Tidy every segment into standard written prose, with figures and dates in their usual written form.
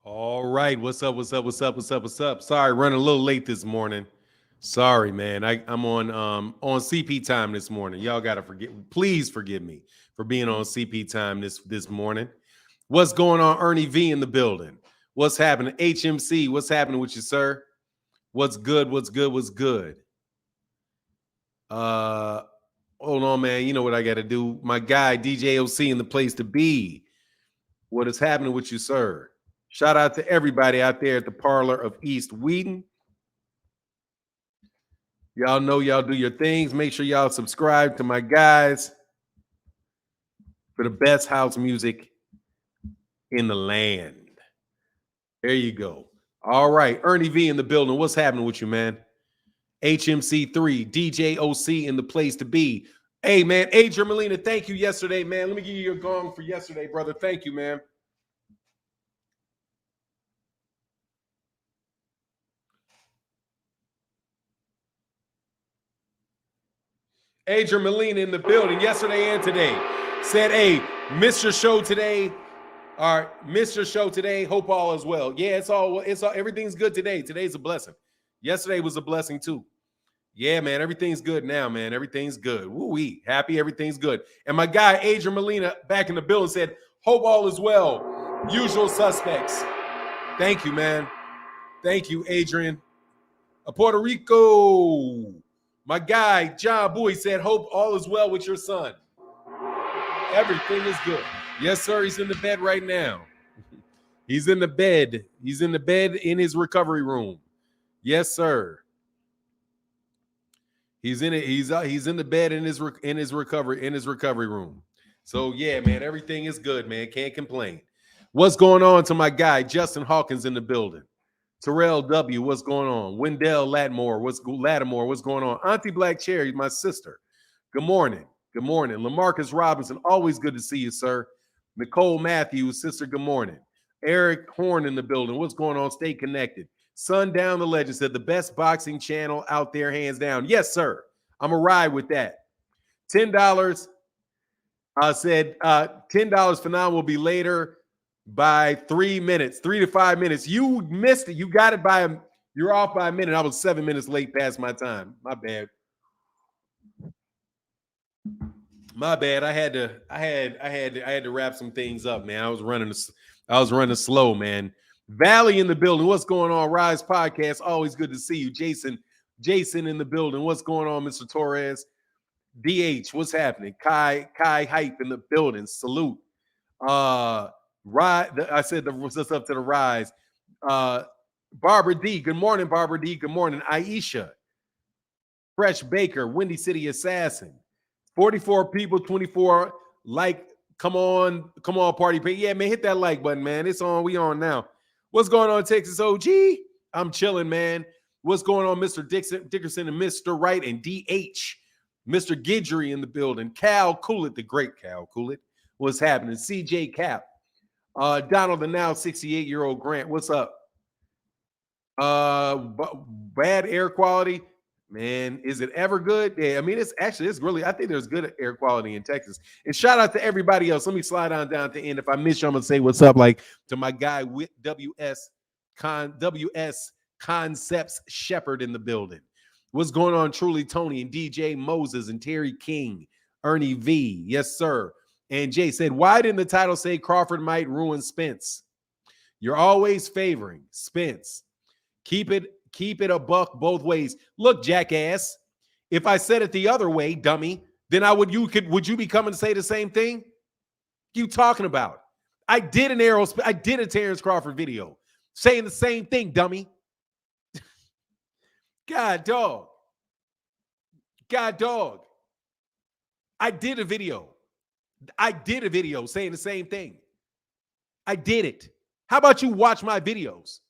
All right, what's up? What's up? What's up? What's up? What's up? Sorry, running a little late this morning. Sorry, man. I'm on CP time this morning. Y'all gotta please forgive me for being on CP time this morning. What's going on, Ernie V in the building? What's happening? HMC, what's happening with you, sir? What's good? What's good? What's good? Uh hold on, man. You know what I gotta do. My guy, DJ OC in the place to be. What is happening with you, sir? Shout out to everybody out there at the parlor of East Wheaton. Y'all know y'all do your things. Make sure y'all subscribe to my guys for the best house music in the land. There you go. All right. Ernie V in the building. What's happening with you, man? HMC3, DJ OC in the place to be. Hey, man. Adrian Molina, thank you yesterday, man. Let me give you your gong for yesterday, brother. Thank you, man. Adrian Molina in the building yesterday and today. Said, hey, Mr. Show today. All right, Mr. Show today. Hope all is well. Yeah, it's all everything's good today. Today's a blessing. Yesterday was a blessing too. Yeah, man, everything's good now, man. Everything's good. Woo-wee. Happy, everything's good. And my guy, Adrian Molina, back in the building said, hope all is well. Usual suspects. Thank you, man. Thank you, Adrian. Puerto Rico. My guy, John Bowie, said, hope all is well with your son. Everything is good. Yes, sir. He's in the bed right now. He's in the bed. He's in the bed in his recovery room. Yes, sir. He's in it. He's in the bed in his recovery room. So yeah, man, everything is good, man. Can't complain. What's going on to my guy Justin Hawkins in the building? Terrell W, what's going on? Wendell Lattimore, what's going on? Auntie Black Cherry, my sister. Good morning. Good morning. Lamarcus Robinson, always good to see you, sir. Nicole Matthews, sister, good morning. Eric Horn in the building. What's going on? Stay connected. Sundown the Legend said the best boxing channel out there, hands down. Yes, sir. I'm a ride with that. $10. Said $10 for now will be later by 3 minutes, 3 to 5 minutes. You missed it. You got it you're off by a minute. I was 7 minutes late past my time. My bad. My bad. I had to wrap some things up, man. I was running slow, man. Valley in the building. What's going on? Rise Podcast. Always good to see you. Jason in the building. What's going on, Mr. Torres? DH, what's happening? Kai Hype in the building. Salute. I said what's up to the Rise. Barbara D. Good morning, Barbara D. Good morning. Aisha. Fresh Baker. Windy City Assassin. 44 people, 24 like. Come on, party. Yeah, man, hit that like button, man. It's on. We on now. What's going on, Texas OG? I'm chilling, man. What's going on, Mr. Dickerson and Mr. Wright and DH? Mr. Gidry in the building. Cal Coolett, the great Cal Coolett. What's happening? CJ Cap. Donald the now 68-year-old Grant. What's up? Bad air quality. Man, is it ever good? Yeah, I mean, it's really, I think there's good air quality in Texas. And shout out to everybody else. Let me slide on down to the end. If I miss you, I'm going to say what's up, like to my guy, WS Concepts Shepherd in the building. What's going on, Truly Tony and DJ Moses and Terry King, Ernie V. Yes, sir. And Jay said, why didn't the title say Crawford might ruin Spence? You're always favoring Spence. Keep it a buck both ways. Look, jackass, if I said it the other way, dummy, then would you be coming to say the same thing? What you talking about? I did an Errol, I did a Terence Crawford video saying the same thing, dummy. God dog. I did a video saying the same thing. I did it. How about you watch my videos?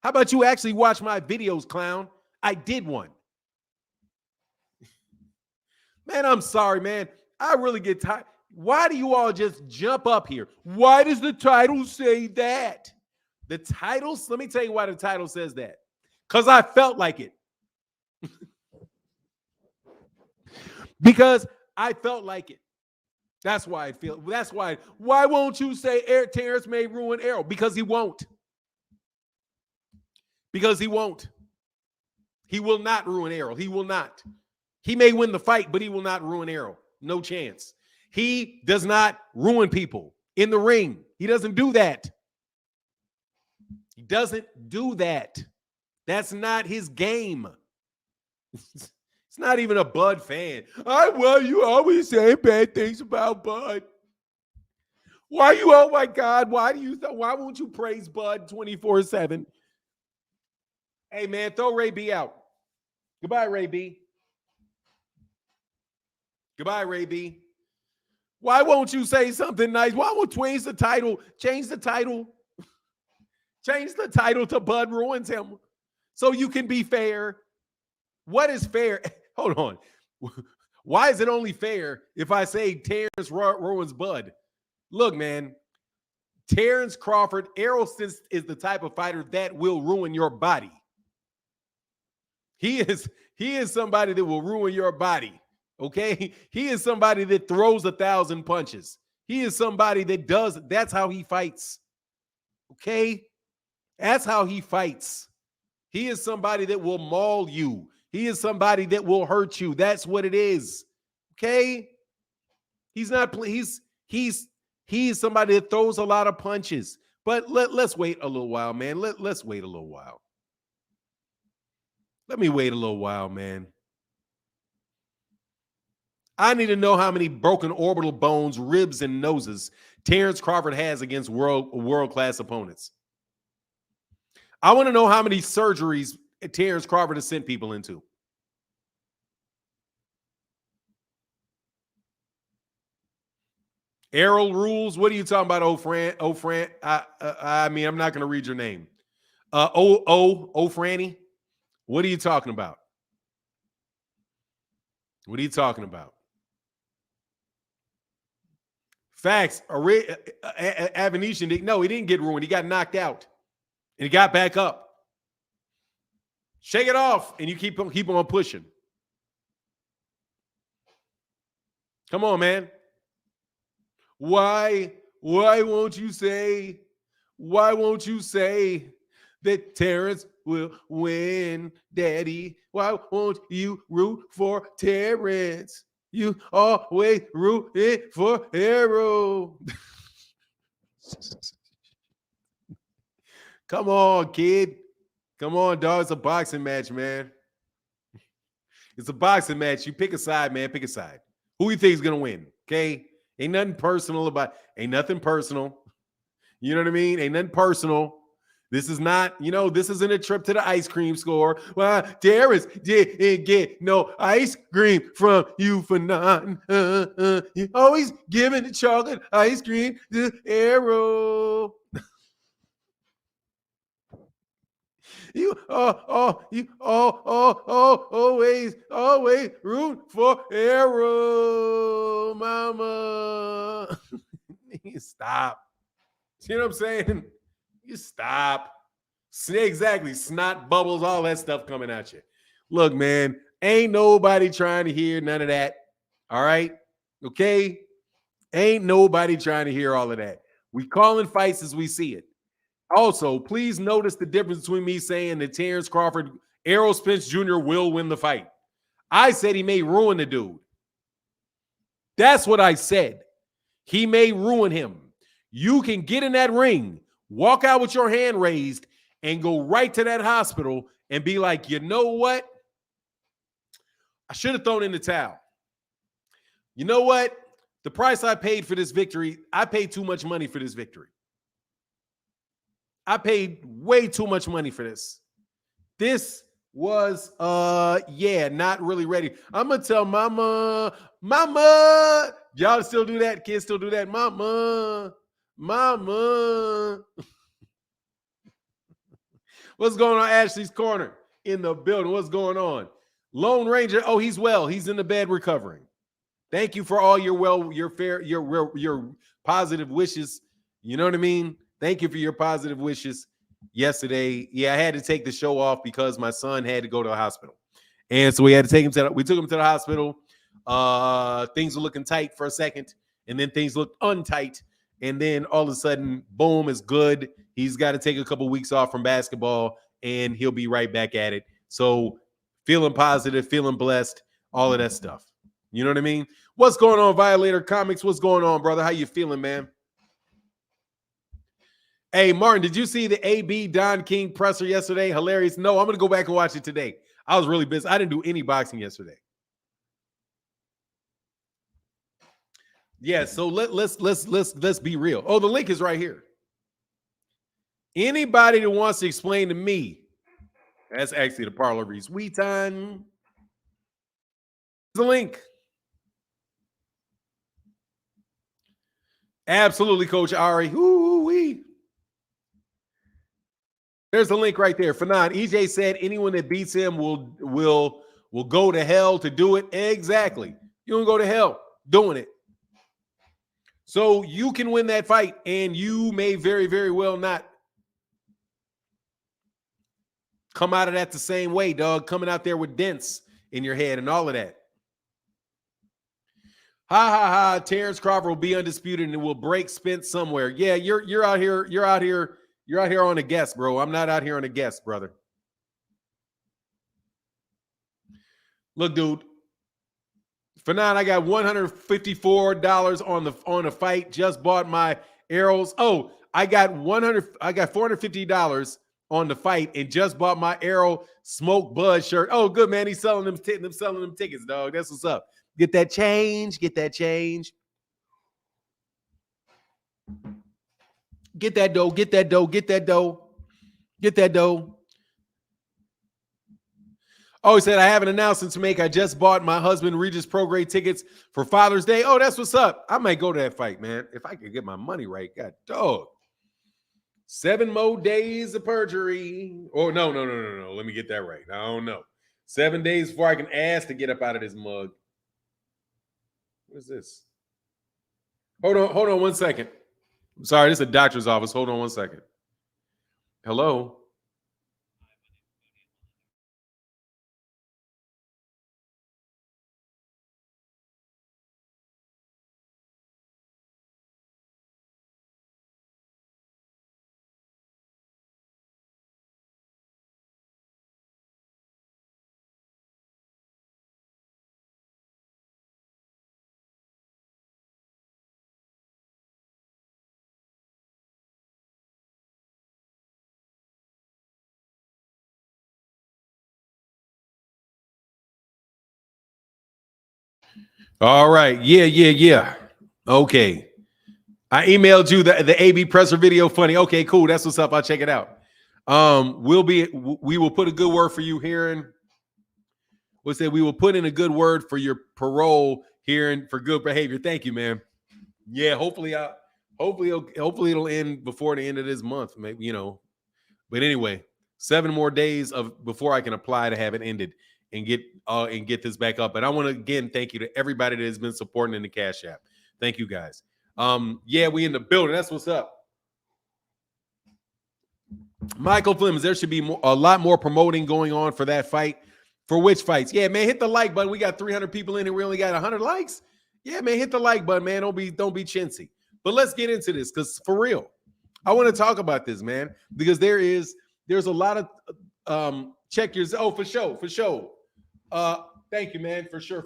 How about you actually watch my videos, clown? I did one. Man, I'm sorry, man. I really get tired. Why do you all just jump up here? Why does the title say that? The titles, let me tell you why the title says that. Because I felt like it. Because I felt like it. That's why I feel. That's why. Why won't you say Terence may ruin Errol? Because he won't. Because he won't. He will not ruin Errol. He will not. He may win the fight, but he will not ruin Errol. No chance. He does not ruin people in the ring. He doesn't do that. He doesn't do that. That's not his game. It's not even a Bud fan. Well, you always say bad things about Bud. Why you, oh my God, why won't you praise Bud 24/7? Hey man, throw Ray B out. Goodbye, Ray B. Goodbye, Ray B. Why won't you say something nice? Why won't you change the title? Change the title. Change the title to Bud Ruins Him so you can be fair. What is fair? Hold on. Why is it only fair if I say Terence ruins Bud? Look, man, Terence Crawford, Errol Spence is the type of fighter that will ruin your body. He is somebody that will ruin your body. Okay? He is somebody that throws 1,000 punches. He is somebody that does, that's how he fights. Okay? That's how he fights. He is somebody that will maul you. He is somebody that will hurt you. That's what it is. Okay? He's somebody that throws a lot of punches. But let's wait a little while, man. Let's wait a little while. Let me wait a little while, man. I need to know how many broken orbital bones, ribs, and noses Terence Crawford has against world-class opponents. I want to know how many surgeries Terence Crawford has sent people into. Errol rules. What are you talking about, Fran? I mean, I'm not going to read your name. Franny. What are you talking about? What are you talking about? Facts. Avenetian, no, he didn't get ruined. He got knocked out. And he got back up. Shake it off, and you keep on pushing. Come on, man. Why won't you say that Terence will win, Daddy? Why won't you root for Terence? You always root it for Errol. Come on, kid. Come on, dog. It's a boxing match, man. It's a boxing match. You pick a side, man. Pick a side. Who you think is going to win, okay? Ain't nothing personal about – ain't nothing personal. You know what I mean? Ain't nothing personal. This is not, this isn't a trip to the ice cream store. Well, Terence didn't get no ice cream from you for nothing. You always giving the chocolate ice cream to Errol. You always root for Errol, mama. Stop. You know what I'm saying? You stop. Exactly. Snot, bubbles, all that stuff coming at you. Look, man, ain't nobody trying to hear none of that. All right? Okay? Ain't nobody trying to hear all of that. We calling fights as we see it. Also, please notice the difference between me saying that Terence Crawford, Errol Spence Jr. will win the fight. I said he may ruin the dude. That's what I said. He may ruin him. You can get in that ring, walk out with your hand raised, and go right to that hospital and be like, you know what? I should have thrown in the towel. You know what? The price I paid for this victory, I paid too much money for this victory. I paid way too much money for this. This was, not really ready. I'm going to tell mama, y'all still do that? Kids still do that? Mama. What's going on, Ashley's Corner? In the building. What's going on? Lone Ranger. Oh, he's well. He's in the bed recovering. Thank you for all your positive wishes. You know what I mean? Thank you for your positive wishes yesterday. Yeah, I had to take the show off because my son had to go to the hospital. And so we had to take him we took him to the hospital. Things were looking tight for a second, and then things looked untight. And then all of a sudden, boom, is good. He's got to take a couple weeks off from basketball, and he'll be right back at it. So feeling positive, feeling blessed, all of that stuff. You know what I mean? What's going on, Violator Comics? What's going on, brother? How you feeling, man? Hey, Martin, did you see the AB Don King presser yesterday? Hilarious. No, I'm going to go back and watch it today. I was really busy. I didn't do any boxing yesterday. Yeah, so let's be real. Oh, the link is right here. Anybody that wants to explain to me, that's actually the Parlor Reese. We time. The link. Absolutely, Coach Ari. Woo-wee. There's a link right there. Fanon, EJ said anyone that beats him will go to hell to do it. Exactly. You don't go to hell doing it. So you can win that fight, and you may very, very well not come out of that the same way, dog. Coming out there with dents in your head and all of that. Ha ha ha! Terence Crawford will be undisputed and will break Spence somewhere. Yeah, you're out here. You're out here on a guess, bro. I'm not out here on a guess, brother. Look, dude. For now, I got $154 on the fight. Just bought my Errol's. Oh, I got $450 on the fight and just bought my Errol Smoke Bud shirt. Oh, good, man. He's selling them tickets, dog. That's what's up. Get that change. Get that change. Get that dough. Get that dough. Get that dough. Get that dough. Oh, he said, I have an announcement to make. I just bought my husband Regis Pro Grade tickets for Father's Day. Oh, that's what's up. I might go to that fight, man. If I could get my money right. God, dog. 7 more days of perjury. Oh, no. Let me get that right. I don't know. 7 days before I can ask to get up out of this mug. What is this? Hold on 1 second. I'm sorry, this is a doctor's office. Hold on 1 second. Hello? All right. Yeah. Okay. I emailed you the AB presser video. Funny. Okay, cool. That's what's up. I'll check it out. We will put a good word for you here, and we'll say we will put in a good word for your parole here and for good behavior. Thank you, man. Yeah, hopefully it'll end before the end of this month, maybe, But anyway, 7 more days of before I can apply to have it ended and get this back up. And I want to again thank you to everybody that has been supporting in the Cash App. Thank you guys. Yeah, we in the building. That's what's up. Michael Flemings, there should be a lot more promoting going on for that fight. For which fights? Yeah, man, hit the like button. We got 300 people in here. We only got 100 likes. Yeah, man, hit the like button, man. Don't be chintzy. But let's get into this because for real, I want to talk about this, man, because there's a lot of check your. Oh, for sure. Thank you, man, for sure.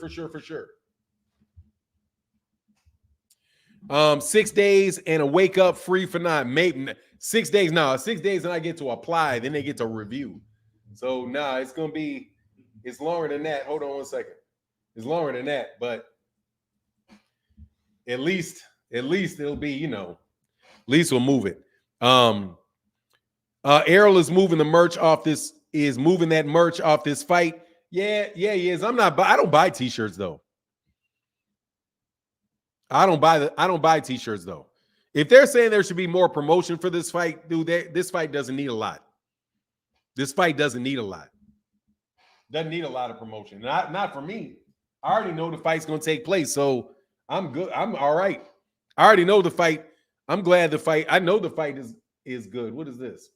6 days and a wake up free for not maybe 6 days. No, 6 days and I get to apply. Then they get to review. So it's longer than that. Hold on 1 second. It's longer than that, but at least it'll be, at least we'll move it. Errol is moving the merch off this. Is moving that merch off this fight. Yeah, he is. I don't buy t-shirts though. I don't buy t-shirts though. If they're saying there should be more promotion for this fight, dude, this fight doesn't need a lot. This fight doesn't need a lot. Doesn't need a lot of promotion. Not for me. I already know the fight's going to take place, so I'm good. I'm all right. I already know the fight. I'm glad the fight. I know the fight is good. What is this?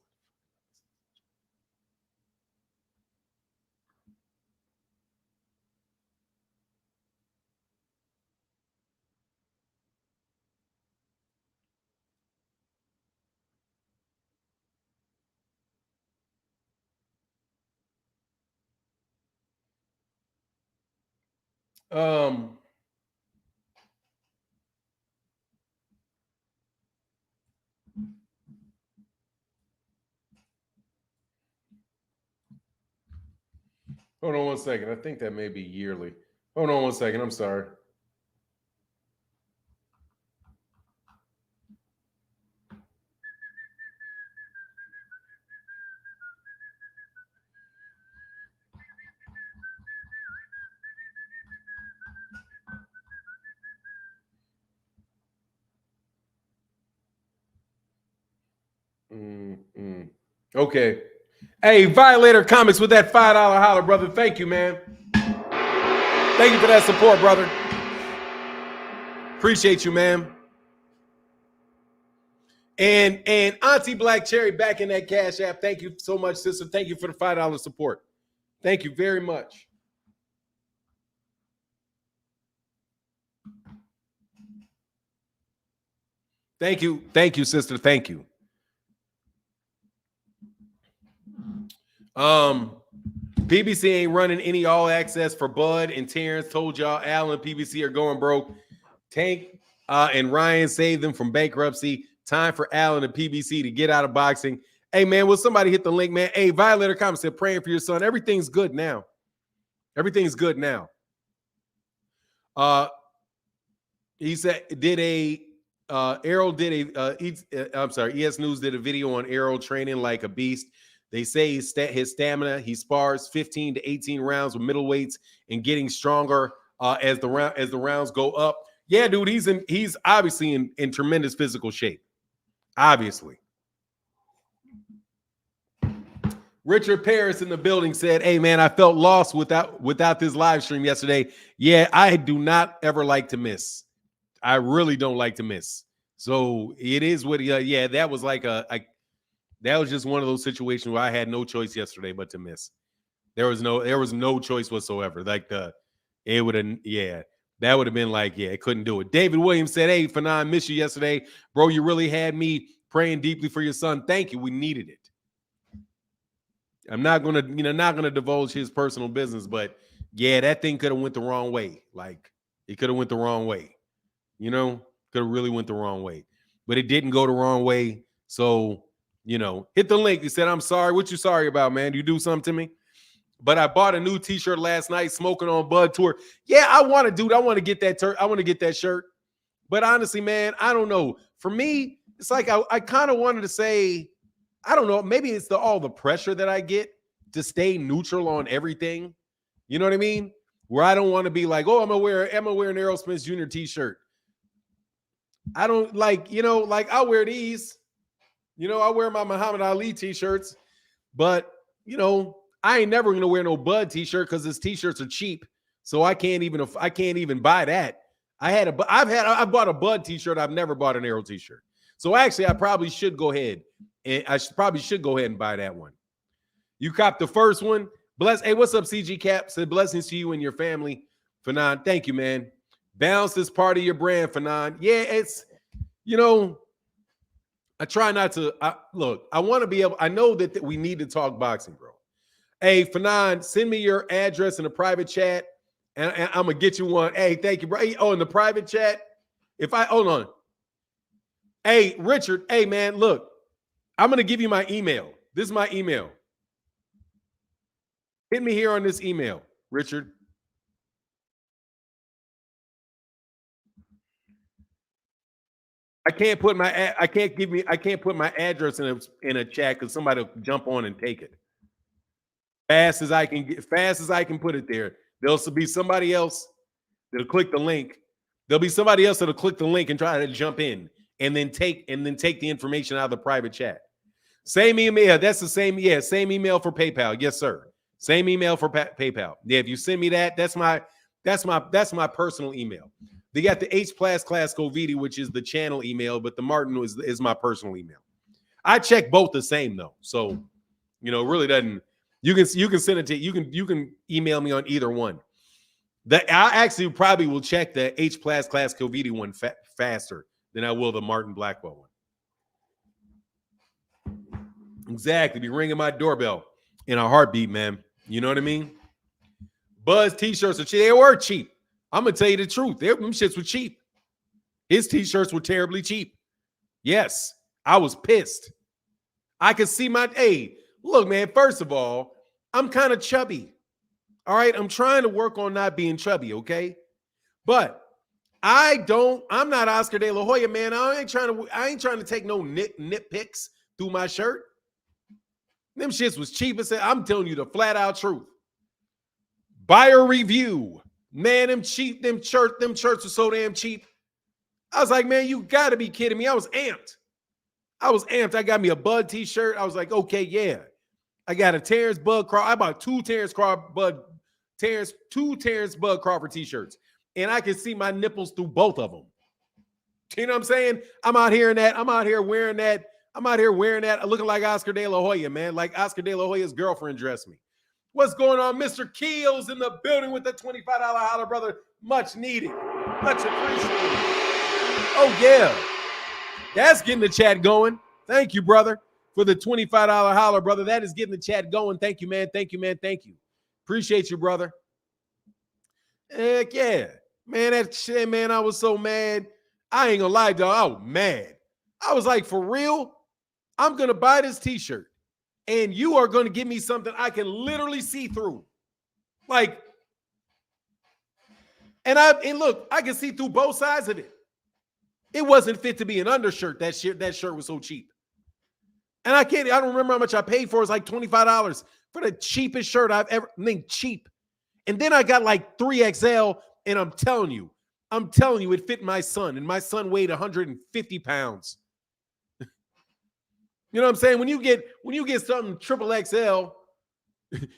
Um, hold on one second. I think that may be yearly. Hold on one second. I'm sorry. Okay. Hey, Violator Comics with that $5 holler, brother. Thank you, man. Thank you for that support, brother. Appreciate you, man. And Auntie Black Cherry back in that Cash App. Thank you so much, sister. Thank you for the $5 support. Thank you very much. Thank you, sister. Thank you. PBC ain't running any all access for Bud and Terence. Told y'all Al and PBC are going broke. Tank and Ryan saved them from bankruptcy. Time for Allen and PBC to get out of boxing. Hey, man, will somebody hit the link, man? Hey, Violator Comics said, praying for your son. Everything's good now. Everything's good now. He said, Errol did ES News did a video on Errol training like a beast. They say his stamina, he spars 15 to 18 rounds with middleweights and getting stronger as the rounds go up. Yeah, dude, he's obviously in tremendous physical shape. Obviously. Richard Paris in the building said, hey, man, I felt lost without this live stream yesterday. Yeah, I do not ever like to miss. I really don't like to miss. So it is what, yeah, that was like that was just one of those situations where I had no choice yesterday but to miss. There was no choice whatsoever. Like that would have been like, yeah, it couldn't do it. David Williams said, hey, Fanon, miss you yesterday. Bro, you really had me praying deeply for your son. Thank you. We needed it. I'm not gonna divulge his personal business, but yeah, that thing could have went the wrong way. Like it could have went the wrong way. Could have really went the wrong way. But it didn't go the wrong way. So, hit the link. He said, I'm sorry. What you sorry about, man? You do something to me? But I bought a new t-shirt last night, Smoking on Bud Tour. Yeah, I want to get that I want to get that shirt. But honestly, man, I don't know. For me, it's like I kind of wanted to say, I don't know, maybe it's all the pressure that I get to stay neutral on everything. You know what I mean? Where I don't want to be like, oh, I'm gonna wear an Errol Spence Jr. t-shirt. I don't like, I'll wear these. I wear my Muhammad Ali t-shirts, but I ain't never gonna wear no Bud t-shirt because his t-shirts are cheap. So I can't even buy that. I bought a Bud t-shirt. I've never bought an Errol t-shirt. So actually, I probably should go ahead and buy that one. You copped the first one. Hey, what's up, CG Cap? Said blessings to you and your family. Fanon, thank you, man. Balance is part of your brand, Fanon. Yeah, it's, I try not to. Look, I want to be able, I know that we need to talk boxing, bro. Hey, Fanon, send me your address in a private chat, and I'm going to get you one. Hey, thank you, bro. Hey, in the private chat, hold on. Hey, Richard, hey, man, look, I'm going to give you my email. This is my email. Hit me here on this email, Richard. I can't put my address in a chat because somebody will jump on and take it. Fast as I can put it there. There'll be somebody else that'll click the link. There'll be somebody else that'll click the link and try to jump in and then take the information out of the private chat. Same email. That's the same. Yeah, same email for PayPal. Yes, sir. Same email for PayPal. Yeah, if you send me that, that's my personal email. They got the H Class Covidi, which is the channel email, but the Martin is my personal email. I check both the same though, so it really doesn't. You can send it to you can email me on either one. I actually probably will check the H Class Covidi one faster than I will the Martin Blackwell one. Exactly, be ringing my doorbell in a heartbeat, man. You know what I mean? Buzz t-shirts are cheap. They were cheap. I'm gonna tell you the truth. Them shits were cheap. His t-shirts were terribly cheap. Yes, I was pissed. I could see hey, look, man, first of all, I'm kind of chubby. All right, I'm trying to work on not being chubby, okay? But I'm not Oscar De La Hoya, man. I ain't trying to take no nitpicks through my shirt. Them shits was cheap as hell. I'm telling you the flat out truth. Buyer review. Man, them shirts were so damn cheap. I was like, man, you gotta be kidding me. I was amped. I got me a Bud t-shirt. I was like, okay, yeah. I got a Terence Bud Crawford. I bought two Terence Bud Crawford t-shirts. And I can see my nipples through both of them. You know what I'm saying? I'm out here wearing that, looking like Oscar De La Hoya, man. Like Oscar De La Hoya's girlfriend dressed me. What's going on? Mr. Keels in the building with the $25 holler, brother. Much needed. Much appreciated. Oh, yeah. That's getting the chat going. Thank you, brother, for the $25 holler, brother. That is getting the chat going. Thank you, man. Thank you, man. Thank you. Appreciate you, brother. Heck yeah. Man, that shit, man, I was so mad. I ain't gonna lie, dog. I was mad. I was like, for real? I'm gonna buy this t-shirt. And you are going to give me something I can literally see through. Like, and look, I can see through both sides of it. It wasn't fit to be an undershirt. That shirt was so cheap. And I don't remember how much I paid for it. It's like $25 for the cheapest shirt I've ever, cheap. And then I got like 3XL, and I'm telling you, it fit my son. And my son weighed 150 pounds. You know what I'm saying? When you get something triple XL,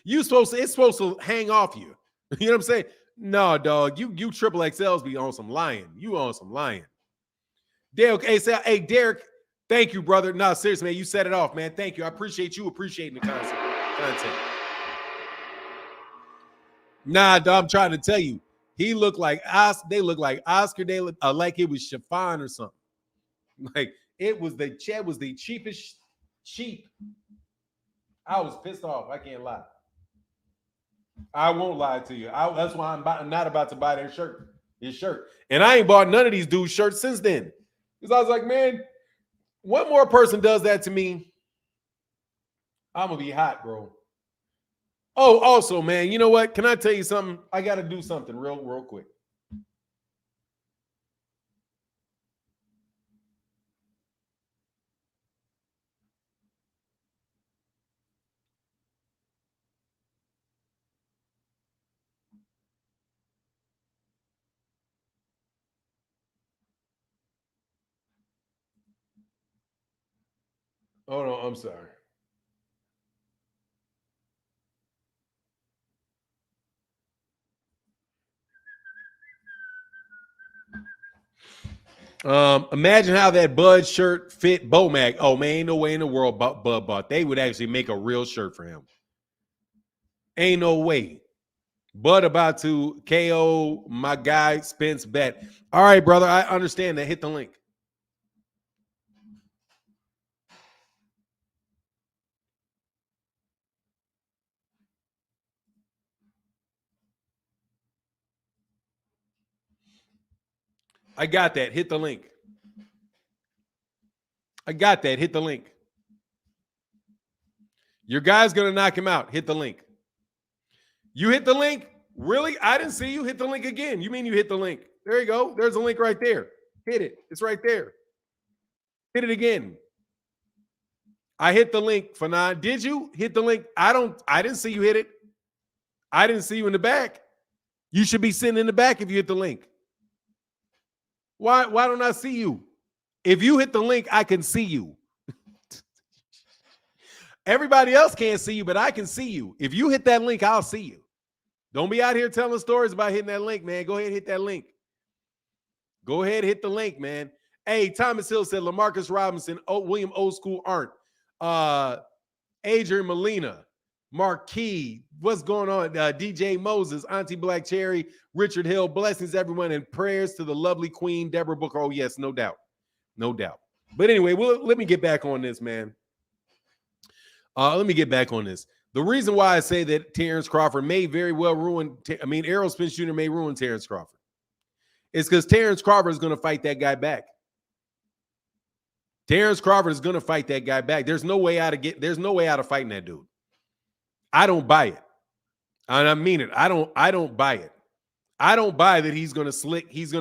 it's supposed to hang off you. You know what I'm saying? No, dog, you triple XLs be on some lying. You on some lying. Derek, hey, Derek, thank you, brother. No, seriously, man, you set it off, man. Thank you. I appreciate you appreciating the content. Nah, dog, I'm trying to tell you, they look like Oscar. They look like it was chiffon or something. Like it was the cheapest. Cheap. I was pissed off. I can't lie. I won't lie to you. That's why I'm not about to buy his shirt. And I ain't bought none of these dudes' shirts since then. Because I was like, man, one more person does that to me, I'm going to be hot, bro. Oh, also, man, you know what? Can I tell you something? I got to do something real quick. Oh, no, I'm sorry. Imagine how that Bud shirt fit Bo-Mac. Oh, man, ain't no way in the world Bud bought. They would actually make a real shirt for him. Ain't no way. Bud about to KO my guy Spence bet. All right, brother, I understand that. Hit the link. I got that. Hit the link. I got that. Hit the link. Your guy's going to knock him out. Hit the link. You hit the link? Really? I didn't see you. Hit the link again. You mean you hit the link? There you go. There's a link right there. Hit it. It's right there. Hit it again. I hit the link, Fanon. Did you hit the link? I didn't see you hit it. I didn't see you in the back. You should be sitting in the back if you hit the link. Why don't I see you? If you hit the link, I can see you. Everybody else can't see you, but I can see you. If you hit that link, I'll see you. Don't be out here telling stories about hitting that link, man. Go ahead and hit that link. Go ahead and hit the link, man. Hey, Thomas Hill said LaMarcus Robinson, William Old School Arndt, Adrian Molina, Marquis, what's going on? DJ Moses, Auntie Black Cherry, Richard Hill, blessings everyone, and prayers to the lovely Queen, Deborah Booker. Oh, yes, no doubt. No doubt. But anyway, let me get back on this, man. Let me get back on this. The reason why I say that Terence Crawford may very well ruin, Errol Spence Jr. may ruin Terence Crawford. It's because Terence Crawford is going to fight that guy back. Terence Crawford is going to fight that guy back. There's no way out of fighting that dude. I don't buy it. And I mean it. I don't buy it. I don't buy that he's going to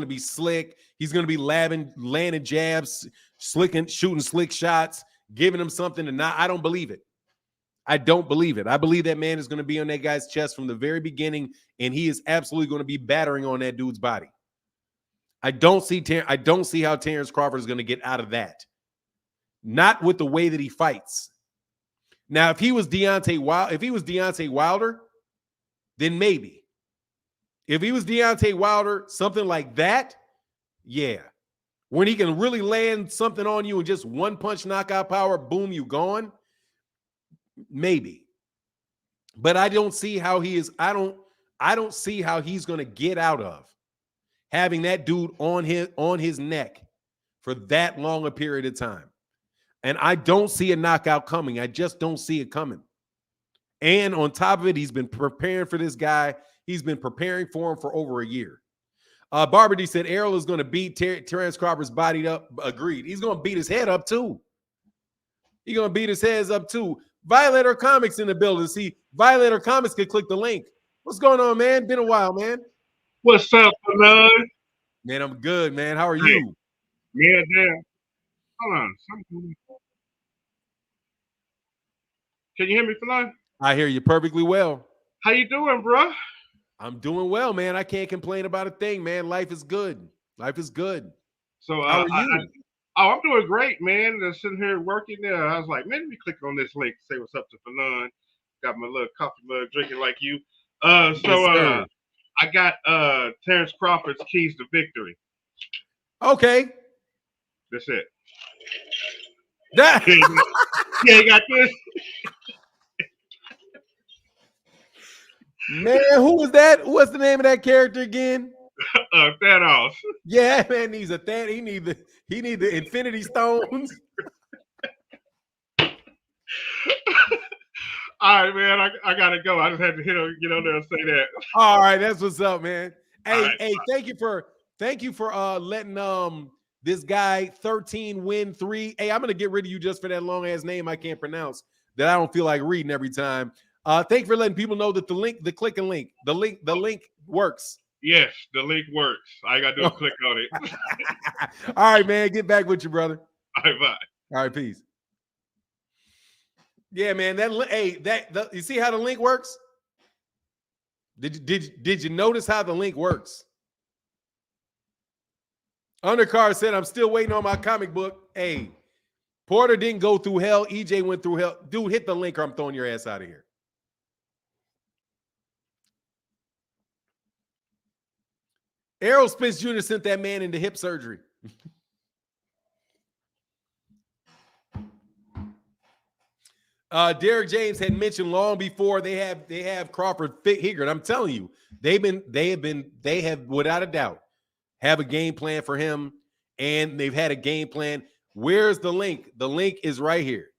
be slick. He's going to be landing jabs, shooting slick shots, giving him something to not. I don't believe it. I don't believe it. I believe that man is going to be on that guy's chest from the very beginning, and he is absolutely going to be battering on that dude's body. I don't see how Terence Crawford is going to get out of that. Not with the way that he fights. Now, if he was Deontay Wilder, then maybe. If he was Deontay Wilder, something like that, yeah. When he can really land something on you and just one punch knockout power, boom, you gone. Maybe. But I don't see how he is. I don't see how he's going to get out of having that dude on his neck for that long a period of time. And I don't see a knockout coming. I just don't see it coming. And on top of it, he's been preparing for this guy. He's been preparing for him for over a year. Barber D said Errol is going to beat Terence Crawford's body up. Agreed. He's going to beat his head up too. He's going to beat his heads up too. Violator Comics in the building. See, Violator Comics could click the link. What's going on, man? Been a while, man. What's up, man? Man, I'm good, man. How are you? Man, damn. Hold on. Can you hear me, Fernand? I hear you perfectly well. How you doing, bro? I'm doing well, man. I can't complain about a thing, man. Life is good. Life is good. So, how are you? I'm doing great, man. Just sitting here working there. I was like, man, let me click on this link. Say what's up to Fernand. Got my little coffee mug drinking like you. I got Terence Crawford's keys to victory. Okay. That's it. That yeah, you got this. Man, who was that? What's the name of that character again? Thanos. Yeah, man, he's a Thanos. He need the Infinity Stones. All right, man. I gotta go. I just had to get on there and say that. All right, that's what's up, man. Hey, right. hey, thank you for letting this guy 13 win 3. Hey, I'm gonna get rid of you just for that long ass name I can't pronounce that I don't feel like reading every time. Thank you for letting people know that the link works. Yes, the link works. I got to do a click on it. All right, man. Get back with you, brother. All right, bye. All right, peace. Yeah, man. You see how the link works? Did you notice how the link works? Undercard said, I'm still waiting on my comic book. Hey, Porter didn't go through hell. EJ went through hell. Dude, hit the link or I'm throwing your ass out of here. Errol Spence Jr. sent that man into hip surgery. Derek James had mentioned long before they have Crawford figured. I'm telling you, they have without a doubt have a game plan for him, and they've had a game plan. Where's the link? The link is right here.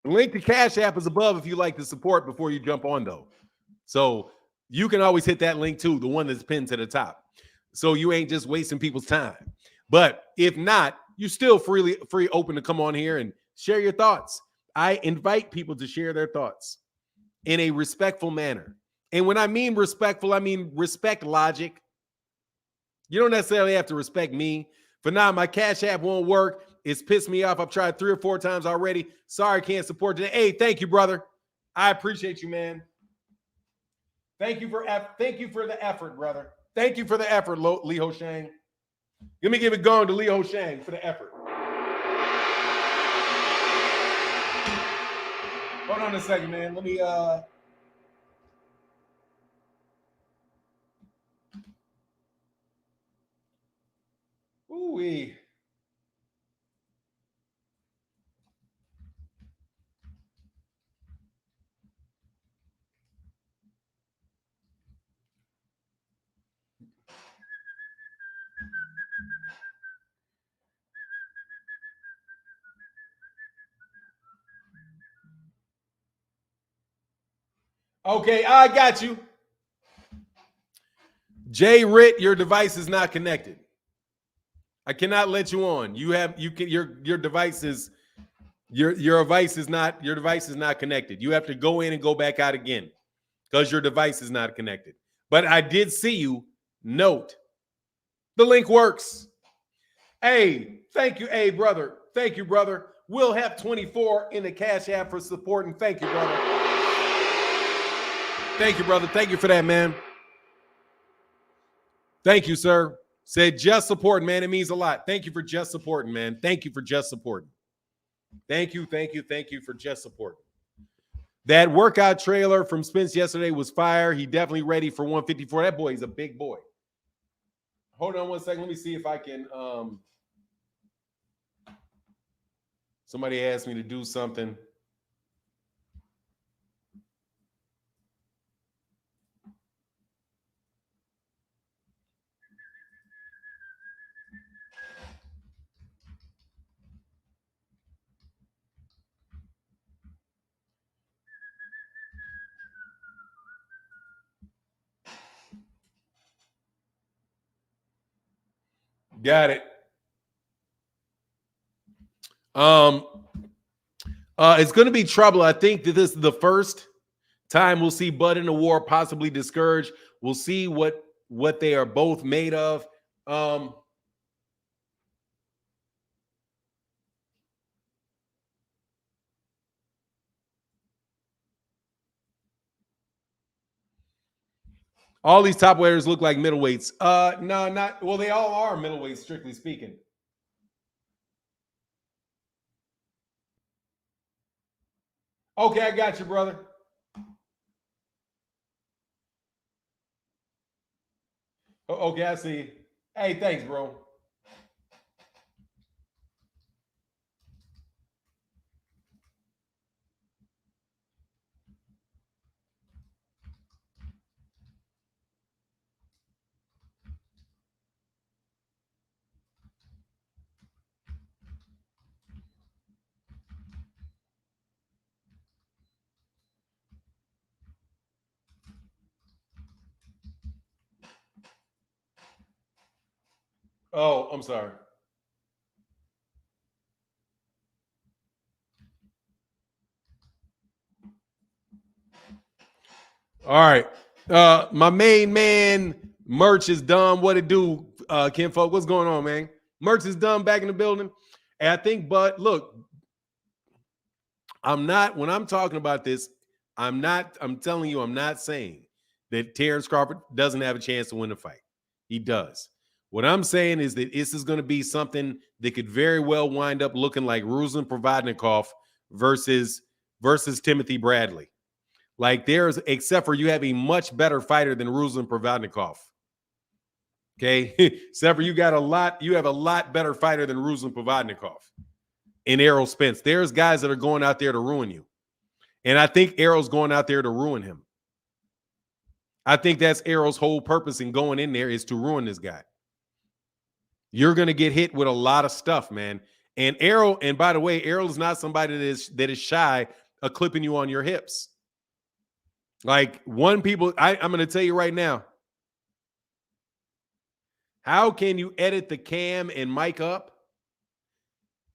The link to Cash App is above if you like to support before you jump on, though. So you can always hit that link too, the one that's pinned to the top. So you ain't just wasting people's time. But if not, you're still free open to come on here and share your thoughts. I invite people to share their thoughts in a respectful manner. And when I mean respectful, I mean respect logic. You don't necessarily have to respect me. For now, my Cash App won't work. It's pissed me off. I've tried 3 or 4 times already. Sorry, can't support today. Hey, thank you, brother. I appreciate you, man. Thank you for the effort, brother. Thank you for the effort, Lee Ho Shang. Let me give it going to Lee Ho Shang for the effort. Hold on a second, man. Let me Ooh-wee. Okay, I got you. Jay Ritt, your device is not connected. I cannot let you on. Your device is not connected. You have to go in and go back out again because your device is not connected. But I did see you. Note, the link works. Hey, thank you. Hey, brother. Thank you, brother. We'll have 24 in the Cash App for supporting. Thank you, brother. Thank you, brother. Thank you for that, man. Thank you, sir. Said just supporting, man. It means a lot. Thank you for just supporting, man. Thank you for just supporting. Thank you for just supporting. That workout trailer from Spence yesterday was fire. He definitely ready for 154. That boy is a big boy. Hold on one second. Let me see if I can. Somebody asked me to do something. Got it. It's going to be trouble. I think that this is the first time we'll see Bud in the war, possibly discouraged. We'll see what they are both made of. All these top weighters look like middleweights. No, not well. They all are middleweights, strictly speaking. Okay, I got you, brother. Okay, I see. Hey, thanks, bro. Oh, I'm sorry. All right. My main man, merch is done. What it do, kinfolk? What's going on, man? Merch is done, back in the building. And I think, but look, when I'm talking about this, I'm telling you, I'm not saying that Terence Crawford doesn't have a chance to win the fight. He does. What I'm saying is that this is going to be something that could very well wind up looking like Ruslan Provodnikov versus Timothy Bradley. Like except for you have a much better fighter than Ruslan Provodnikov. Okay, except for you have a lot better fighter than Ruslan Provodnikov and Errol Spence. There's guys that are going out there to ruin you. And I think Errol's going out there to ruin him. I think that's Errol's whole purpose in going in there is to ruin this guy. You're going to get hit with a lot of stuff, man. And Errol, and by the way, Errol is not somebody that is shy of clipping you on your hips. Like I'm going to tell you right now, how can you edit the cam and mic up?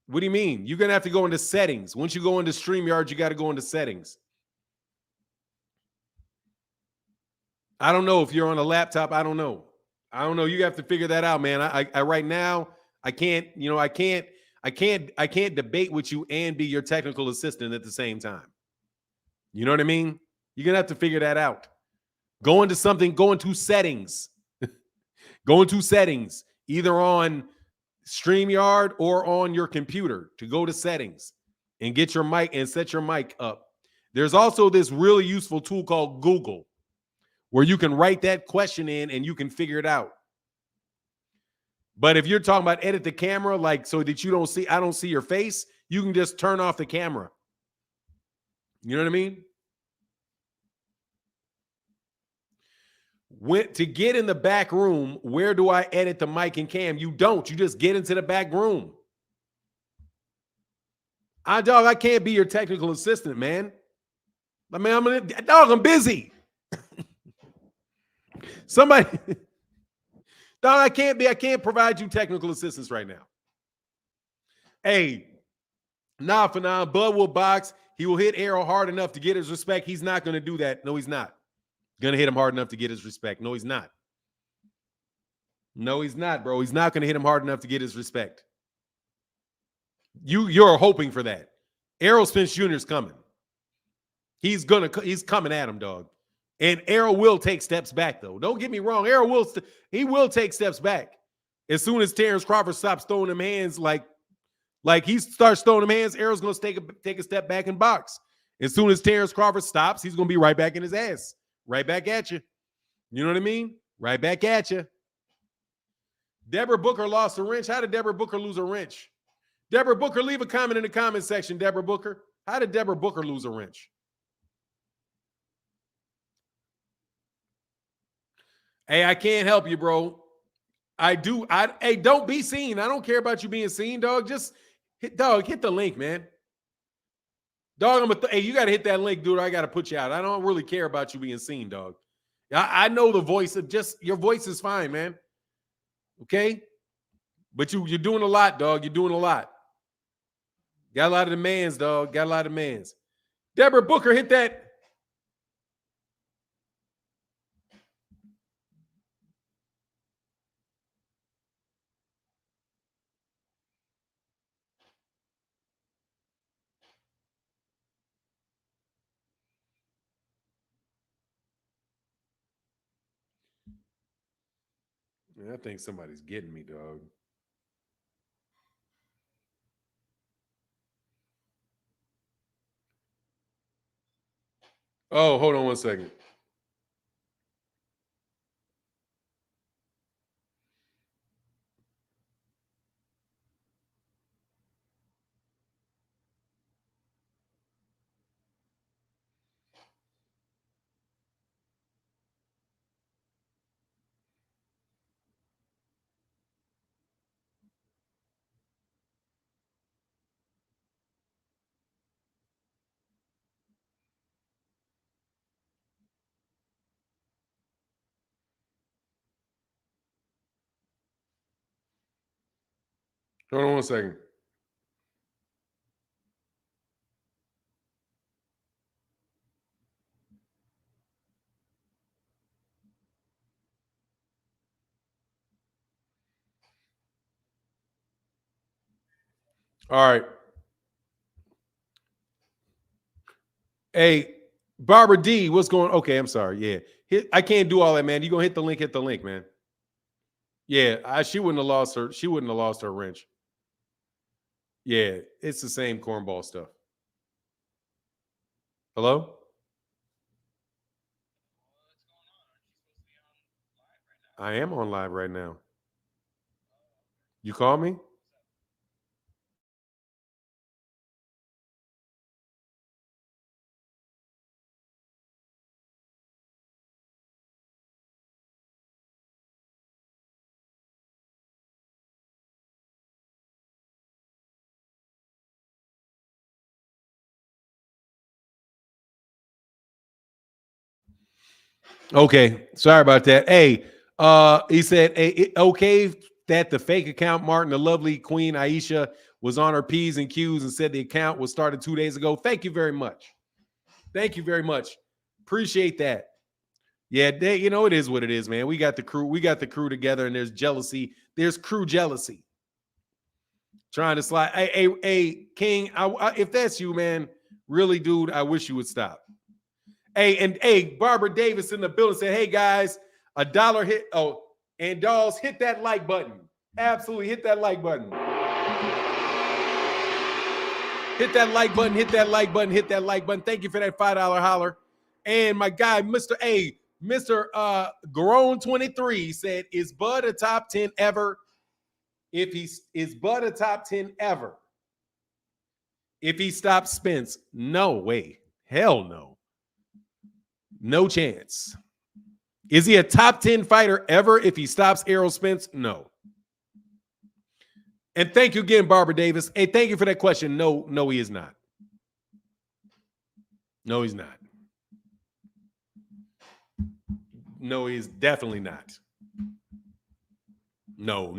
What do you mean? You're going to have to go into settings. Once you go into StreamYard, you got to go into settings. I don't know if you're on a laptop. I don't know. You have to figure that out, man. I right now, I can't debate with you and be your technical assistant at the same time. You know what I mean? You're going to have to figure that out. Go into settings. Go into settings, either on StreamYard or on your computer to go to settings and get your mic and set your mic up. There's also this really useful tool called Google where you can write that question in and you can figure it out. But if you're talking about edit the camera, like so that I don't see your face, you can just turn off the camera. You know what I mean? To get in the back room, where do I edit the mic and cam? You don't. You just get into the back room. I can't be your technical assistant, man. I mean, I'm busy. Somebody Dog, I can't provide you technical assistance right now. Hey, nah, for now, Bud will box. He will hit Errol hard enough to get his respect. He's not going to do that. No, he's not. Going to hit him hard enough to get his respect. No, he's not. No, he's not, bro. He's not going to hit him hard enough to get his respect. You're hoping for that. Errol Spence Jr. is coming. He's coming at him, dog. And Errol will take steps back, though. Don't get me wrong. Errol will take steps back. As soon as Terence Crawford stops throwing them hands, like he starts throwing them hands, Errol's going to take a step back and box. As soon as Terence Crawford stops, he's going to be right back in his ass. Right back at you. You know what I mean? Right back at you. Deborah Booker lost a wrench. How did Deborah Booker lose a wrench? Deborah Booker, leave a comment in the comment section, Deborah Booker. How did Deborah Booker lose a wrench? Hey, I can't help you, bro. Hey, don't be seen. I don't care about you being seen, dog. Just hit the link, man. Dog, hey, you got to hit that link, dude. I got to put you out. I don't really care about you being seen, dog. I know the voice of your voice is fine, man. Okay? But you're doing a lot, dog. You're doing a lot. Got a lot of demands, dog. Got a lot of demands. Deborah Booker, hit that. Man, I think somebody's getting me, dog. Oh, hold on one second. Hold on one second. All right. Hey, Barbara D, what's going on? Okay, I'm sorry. Yeah. I can't do all that, man. You gonna hit the link, man. Yeah, she wouldn't have lost her wrench. Yeah, it's the same cornball stuff. Hello? I am on live right now. You call me? Okay, sorry about that. Hey, he said, hey, okay, that the fake account, Martin, the lovely Queen Aisha, was on her P's and Q's and said the account was started 2 days ago. Thank you very much. Thank you very much. Appreciate that. Yeah, it is what it is, man. We got the crew together, and there's jealousy. There's crew jealousy. Trying to slide. Hey, King, if that's you, man, really, dude, I wish you would stop. Hey, Barbara Davis in the building said, hey, guys, $1 hit. Oh, and dolls, hit that like button. Absolutely, hit that like button. Hit that like button, hit that like button, hit that like button. Thank you for that $5 holler. And my guy, Mr. Grown 23 said, is Bud a top 10 ever? Is Bud a top 10 ever? If he stops Spence, no way. Hell no. No chance. Is he a top 10 fighter ever if he stops Errol Spence? No. And thank you again, Barbara Davis. Hey, thank you for that question. No, he is not. No, he's not. No, he's definitely not. No.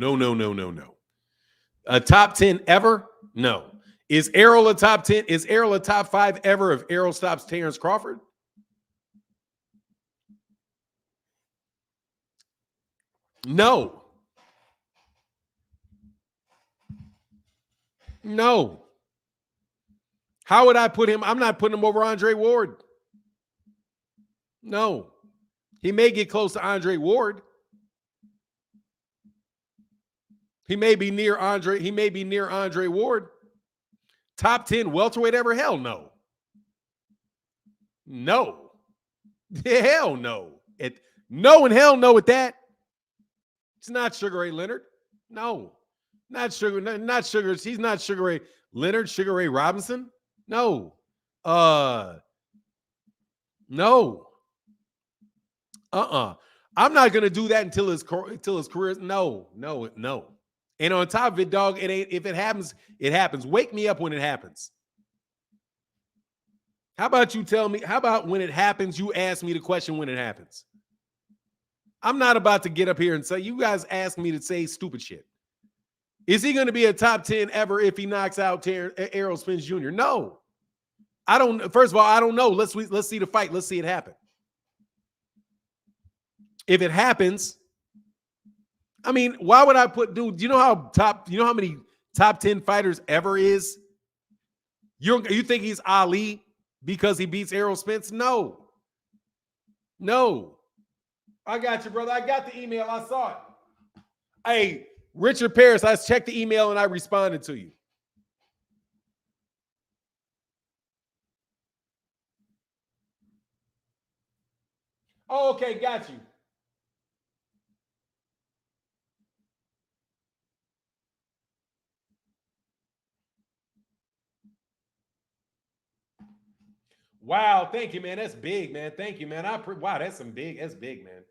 A top 10 ever? No. Is Errol a top 10? Is Errol a top 5 ever if Errol stops Terence Crawford? No. No. How would I put him? I'm not putting him over Andre Ward. No. He may get close to Andre Ward. He may be near Andre Ward. Top 10 welterweight ever? Hell no. No. Hell no. No and hell no with that. It's not Sugar Ray Leonard. No. Not Sugar. He's not Sugar Ray Leonard, Sugar Ray Robinson. No. No. I'm not gonna do that until his career. No. And on top of it, dog, it ain't. If it happens, it happens. Wake me up when it happens. How about you tell me? How about when it happens, you ask me the question when it happens? I'm not about to get up here and say, you guys ask me to say stupid shit. Is he going to be a top 10 ever if he knocks out Errol Spence Jr.? No. I don't. First of all, I don't know. Let's see the fight. Let's see it happen. If it happens, I mean, why would I put, dude, you know how many top 10 fighters ever is? You think he's Ali because he beats Errol Spence? No. I got you, brother. I got the email. I saw it. Hey, Richard Paris, I checked the email and I responded to you. Oh, okay, got you. Wow, thank you, man. That's big, man. Thank you, man. Wow, that's big, man.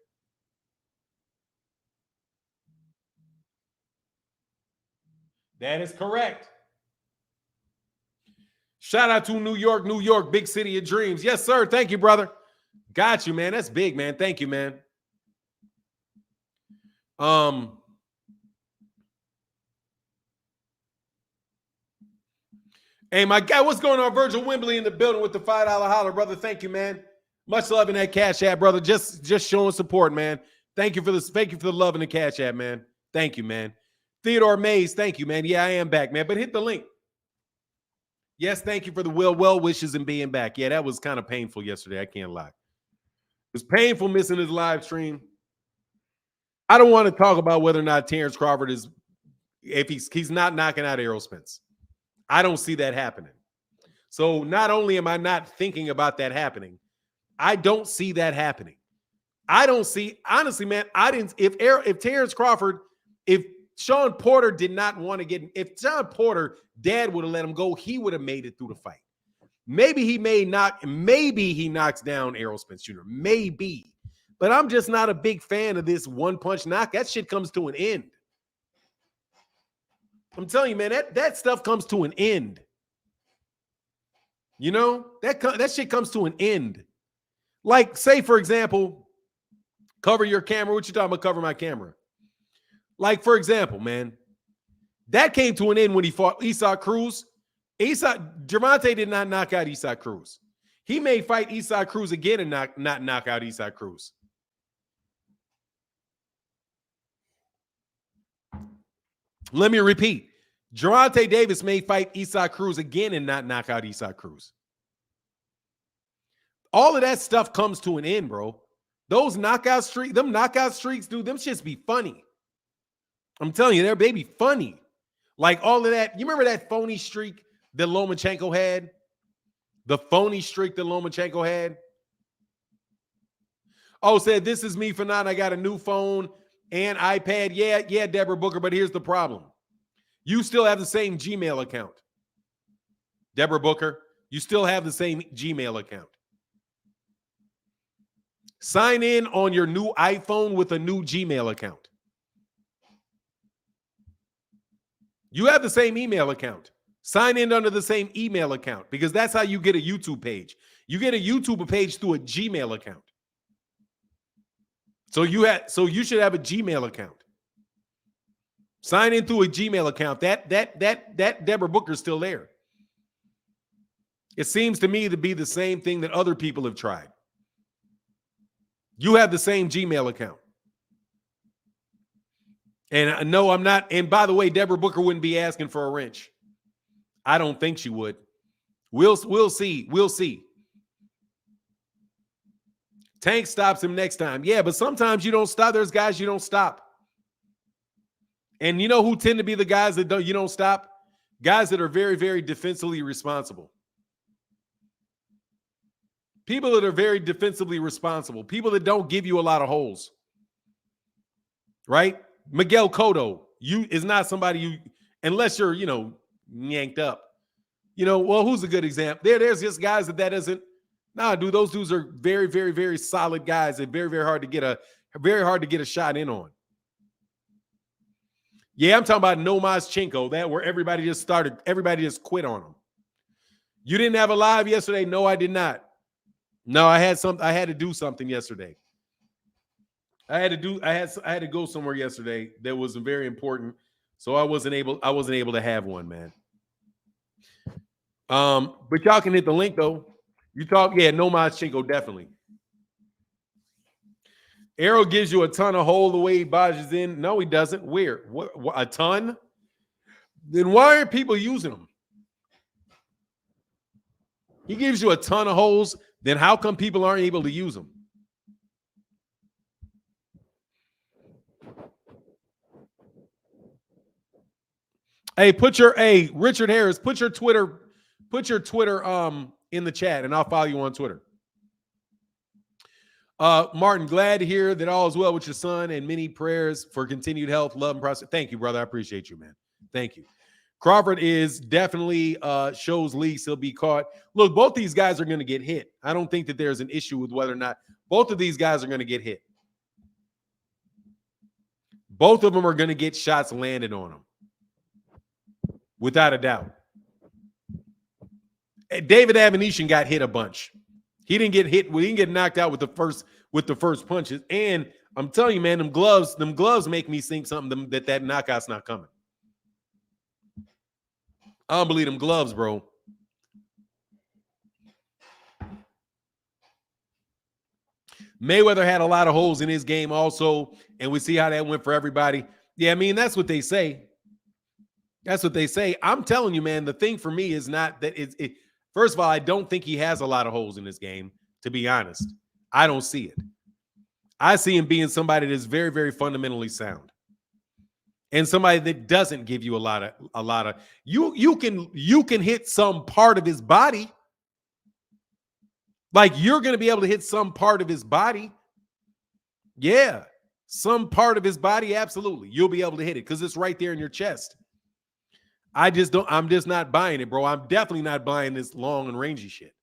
That is correct. Shout out to New York, big city of dreams. Yes, sir. Thank you, brother. Got you, man. That's big, man. Thank you, man. Hey, my guy, what's going on? Virgil Wembley in the building with the $5 holler, brother. Thank you, man. Much love in that Cash App, brother. Just showing support, man. Thank you for this. Thank you for the love in the Cash App, man. Thank you, man. Theodore Mays, thank you, man. Yeah, I am back, man. But hit the link. Yes, thank you for the well wishes and being back. Yeah, that was kind of painful yesterday. I can't lie. It was painful missing his live stream. I don't want to talk about whether or not Terence Crawford is, if he's not knocking out Errol Spence. I don't see that happening. So not only am I not thinking about that happening, I don't see that happening. I don't see, honestly, man, if Terence Crawford, if Sean Porter did not want to if Sean Porter, dad would have let him go, he would have made it through the fight. Maybe he knocks down Errol Spence Jr. Maybe. But I'm just not a big fan of this one-punch knock. That shit comes to an end. I'm telling you, man, that stuff comes to an end. You know, that shit comes to an end. Like, say, for example, cover your camera. What you talking about, cover my camera? Like, for example, man, that came to an end when he fought Isaac Cruz. Gervonta did not knock out Isaac Cruz. He may fight Isaac Cruz again and not knock out Isaac Cruz. Let me repeat. Gervonta Davis may fight Isaac Cruz again and not knock out Isaac Cruz. All of that stuff comes to an end, bro. Those knockout streaks, dude, them shits be funny. I'm telling you, they be funny. Like all of that. You remember that phony streak that Lomachenko had? The phony streak that Lomachenko had? Oh, said, this is me for now. I got a new phone and iPad. Yeah, Deborah Booker, but here's the problem. You still have the same Gmail account. Deborah Booker, you still have the same Gmail account. Sign in on your new iPhone with a new Gmail account. You have the same email account. Sign in under the same email account because that's how you get a YouTube page. You get a YouTube page through a Gmail account. So you should have a Gmail account. Sign in through a Gmail account. That Deborah Booker's still there. It seems to me to be the same thing that other people have tried. You have the same Gmail account. And no, I'm not. And by the way, Deborah Booker wouldn't be asking for a wrench. I don't think she would. We'll see. We'll see. Tank stops him next time. Yeah, but sometimes you don't stop. There's guys you don't stop. And you know who tend to be the guys that you don't stop? Guys that are very, very defensively responsible. People that are very defensively responsible. People that don't give you a lot of holes. Right? Miguel Cotto is not somebody you, unless you're, yanked up. Well, who's a good example? There's just guys that doesn't. Nah, dude, those dudes are very, very, very solid guys and very, very hard to get a shot in on. Yeah, I'm talking about Nomazchenko, that where everybody just quit on him. You didn't have a live yesterday? No, I did not. No, I had to do something yesterday. I had to go somewhere yesterday that was very important. So I wasn't able to have one, man. But y'all can hit the link though. Nomazchenko, definitely. Errol gives you a ton of hole the way he barges in. No, he doesn't. Where? What a ton? Then why aren't people using them? He gives you a ton of holes. Then how come people aren't able to use them? Hey, Richard Harris, put your Twitter in the chat, and I'll follow you on Twitter. Martin, glad to hear that all is well with your son, and many prayers for continued health, love, and prosperity. Thank you, brother. I appreciate you, man. Thank you. Crawford is definitely shows leaks. He'll be caught. Look, both these guys are going to get hit. I don't think that there's an issue with whether or not both of these guys are going to get hit. Both of them are going to get shots landed on them, without a doubt. David Avanesyan got hit a bunch. He didn't get hit. He didn't get knocked out with the first punches. And I'm telling you, man, them gloves make me think something that knockout's not coming. I don't believe them gloves, bro. Mayweather had a lot of holes in his game also, and we see how that went for everybody. Yeah, I mean, that's what they say. That's what they say. I'm telling you, man, the thing for me is not that first of all, I don't think he has a lot of holes in his game, to be honest. I don't see it. I see him being somebody that's very, very fundamentally sound. And somebody that doesn't give you a lot of you can hit some part of his body. Like you're going to be able to hit some part of his body. Yeah, some part of his body, absolutely. You'll be able to hit it because it's right there in your chest. I'm just not buying it, bro. I'm definitely not buying this long and rangy shit.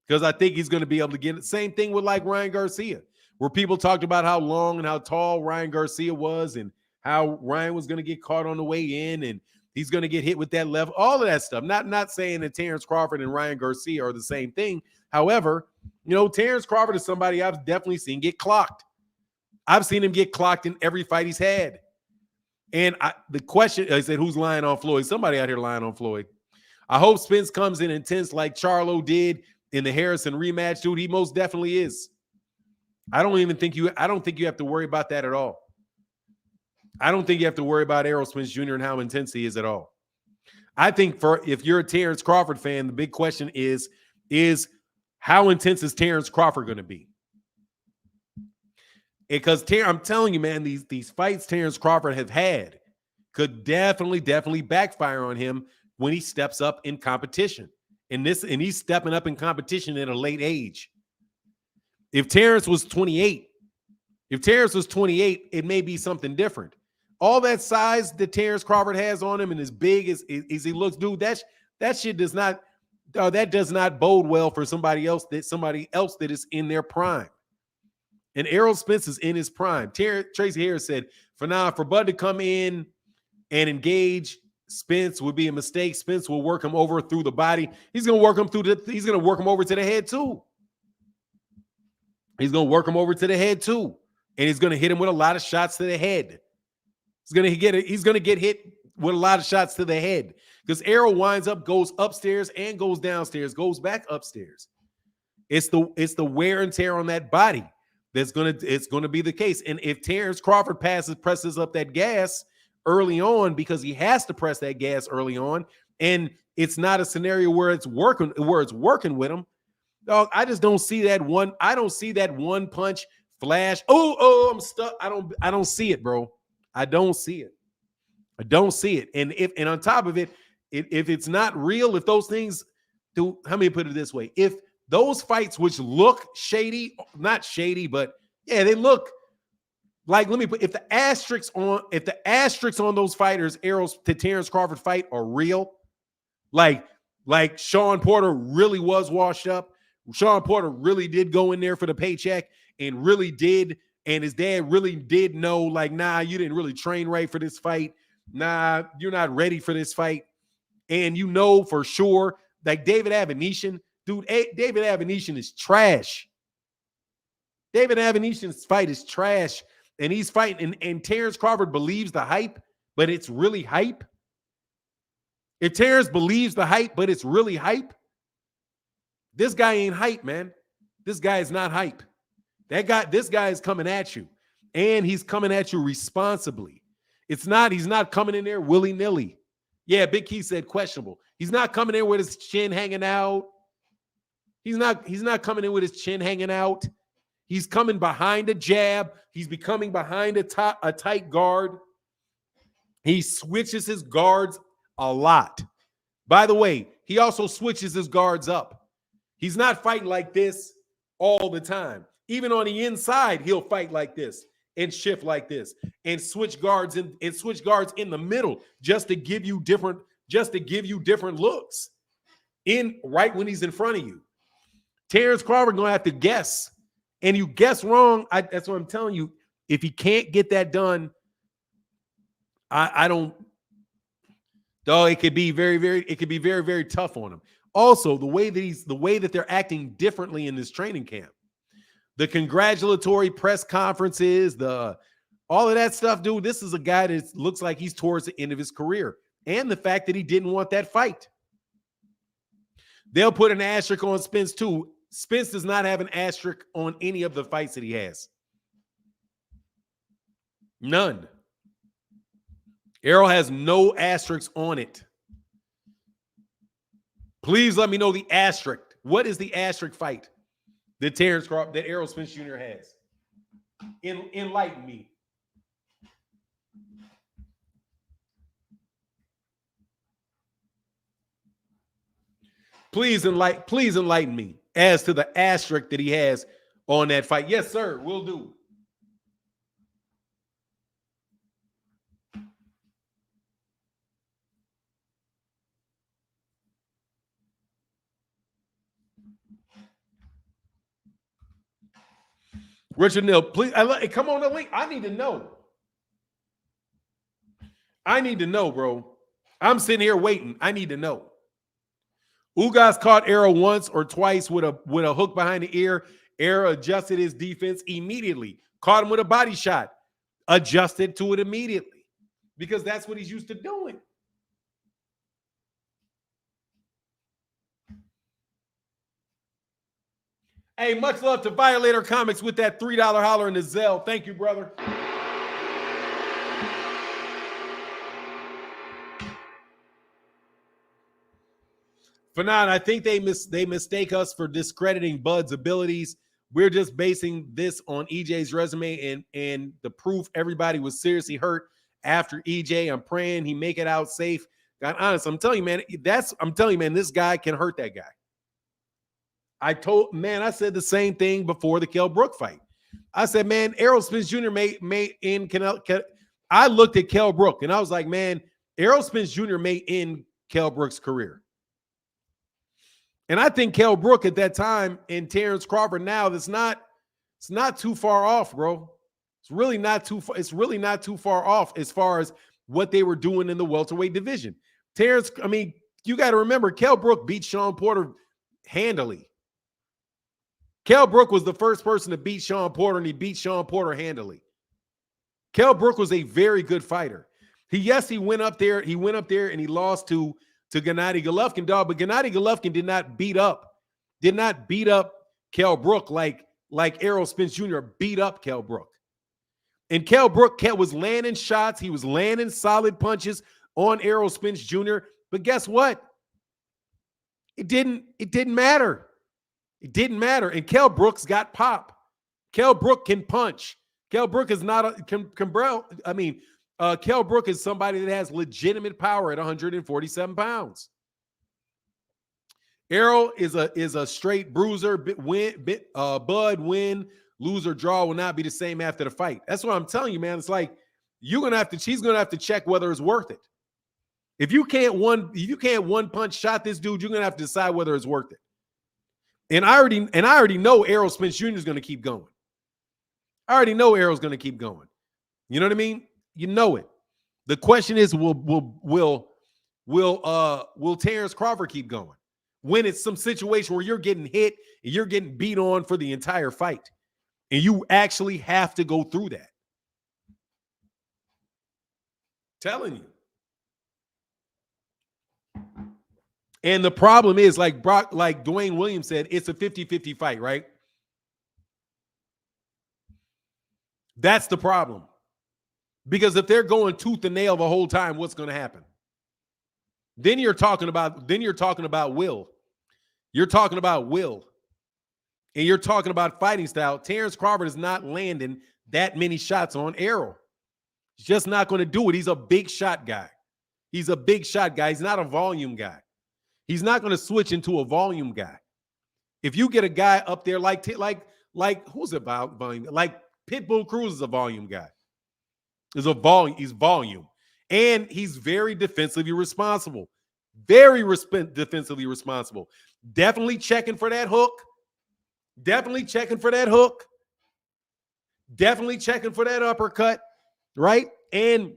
Because I think he's going to be able to get it. Same thing with like Ryan Garcia, where people talked about how long and how tall Ryan Garcia was and how Ryan was going to get caught on the way in and he's going to get hit with that level, all of that stuff. Not saying that Terence Crawford and Ryan Garcia are the same thing. However, Terence Crawford is somebody I've definitely seen get clocked. I've seen him get clocked in every fight he's had. And the question, I said, who's lying on Floyd? Somebody out here lying on Floyd. I hope Spence comes in intense like Charlo did in the Harrison rematch, dude. He most definitely is. I don't think you have to worry about that at all. I don't think you have to worry about Errol Spence Jr. and how intense he is at all. I think if you're a Terence Crawford fan, the big question is how intense is Terence Crawford going to be? Because I'm telling you, man, these fights Terence Crawford have had could definitely backfire on him when he steps up in competition. And he's stepping up in competition at a late age. If Terence was 28, it may be something different. All that size that Terence Crawford has on him and as big as he looks, dude, that shit does not bode well for somebody else that is in their prime. And Errol Spence is in his prime. Tracy Harris said, for Bud to come in and engage Spence would be a mistake. Spence will work him over through the body. He's going to work him over to the head too. And he's going to hit him with a lot of shots to the head. He's gonna get hit with a lot of shots to the head because Errol winds up, goes upstairs and goes downstairs, goes back upstairs. It's the wear and tear on that body it's gonna be the case. And if Terence Crawford presses up that gas early on, because he has to press that gas early on, and it's not a scenario where it's working with him. Dog, I just don't see that one. I don't see that one punch flash. Oh, I'm stuck. I don't see it, bro. I don't see it. And on top of it, if it's not real, if those things do, how many put it this way? If those fights which look shady, not shady, but yeah, they look like, if the asterisks on those fighters, Errol's to Terence Crawford fight, are real, like Sean Porter really was washed up. Sean Porter really did go in there for the paycheck and really did, and his dad really did know, like, nah, you didn't really train right for this fight. Nah, you're not ready for this fight. And you know for sure, like David Avanesyan, dude, David Avanesyan is trash. David Avanesyan's fight is trash. And he's fighting, and Terence Crawford believes the hype, but it's really hype. If Terence believes the hype, but it's really hype, this guy ain't hype, man. This guy is not hype. This guy is coming at you, and he's coming at you responsibly. He's not coming in there willy-nilly. Yeah, Big Key said questionable. He's not coming in with his chin hanging out. He's not coming in with his chin hanging out. He's coming behind a jab. He's becoming behind a tight guard. He switches his guards a lot. By the way, he also switches his guards up. He's not fighting like this all the time. Even on the inside, he'll fight like this and shift like this and switch guards in the middle just to give you different looks in right when he's in front of you. Terence Crawford gonna have to guess, and you guess wrong. That's what I'm telling you. If he can't get that done, I don't. Though it could be very, very tough on him. Also, the way that they're acting differently in this training camp, the congratulatory press conferences, all of that stuff, dude. This is a guy that looks like he's towards the end of his career, and the fact that he didn't want that fight. They'll put an asterisk on Spence too. Spence does not have an asterisk on any of the fights that he has. None. Errol has no asterisk on it. Please let me know the asterisk. What is the asterisk fight that Errol Spence Jr. has? Enlighten me. Please enlighten me as to the asterisk that he has on that fight. Yes, sir, will do. Richard Neal, please come on the link. I need to know. Bro. I'm sitting here waiting. I need to know. Ugas caught Errol once or twice with a hook behind the ear. Errol adjusted his defense immediately. Caught him with a body shot. Adjusted to it immediately. Because that's what he's used to doing. Hey, much love to Violator Comics with that $3 holler in the Zelle. Thank you, brother. Fanon, I think they mistake us for discrediting Bud's abilities. We're just basing this on EJ's resume and the proof everybody was seriously hurt after EJ. I'm praying he make it out safe. God honest, I'm telling you, man, this guy can hurt that guy. I said the same thing before the Kell Brook fight. I said, man, Errol Spence Jr. I looked at Kell Brook and I was like, man, Errol Spence Jr. may end Kell Brook's career. And I think Kell Brook at that time and Terence Crawford now, it's not too far off, bro. It's really not too far off as far as what they were doing in the welterweight division. Terence, I mean, you got to remember, Kell Brook beat Sean Porter handily. Kell Brook was the first person to beat Sean Porter, and he beat Sean Porter handily. Kell Brook was a very good fighter. He went up there and he lost to Gennady Golovkin, dog, but Gennady Golovkin did not beat up Kell Brook like Errol Spence Jr. beat up Kell Brook. And Kell Brook was landing shots. He was landing solid punches on Errol Spence Jr. But guess what? It didn't matter. It didn't matter. And Kell Brook's got pop. Kell Brook can punch. Kell Brook is not Kell Brook is somebody that has legitimate power at 147 pounds. Errol is a straight bruiser. Bud, win, lose or draw will not be the same after the fight. That's what I'm telling you, man. It's like she's gonna have to check whether it's worth it. If you can't one punch shot this dude, you're gonna have to decide whether it's worth it. And I already know Errol Spence Jr. is gonna keep going. I already know Errol's gonna keep going. You know what I mean? You know it. The question is, will Terence Crawford keep going when it's some situation where you're getting hit and you're getting beat on for the entire fight, and you actually have to go through that? Telling you. And the problem is, like Dwayne Williams said, it's a 50-50 fight, right? That's the problem. Because if they're going tooth and nail the whole time, what's going to happen? Then you're talking about will. You're talking about will. And you're talking about fighting style. Terence Crawford is not landing that many shots on Errol. He's just not going to do it. He's a big shot guy. He's a big shot guy. He's not a volume guy. He's not going to switch into a volume guy. If you get a guy up there like who's about volume? Like Pitbull Cruz is a volume guy. He's volume. And he's very defensively responsible. Defensively responsible. Definitely checking for that hook. Definitely checking for that hook. Definitely checking for that uppercut. Right? And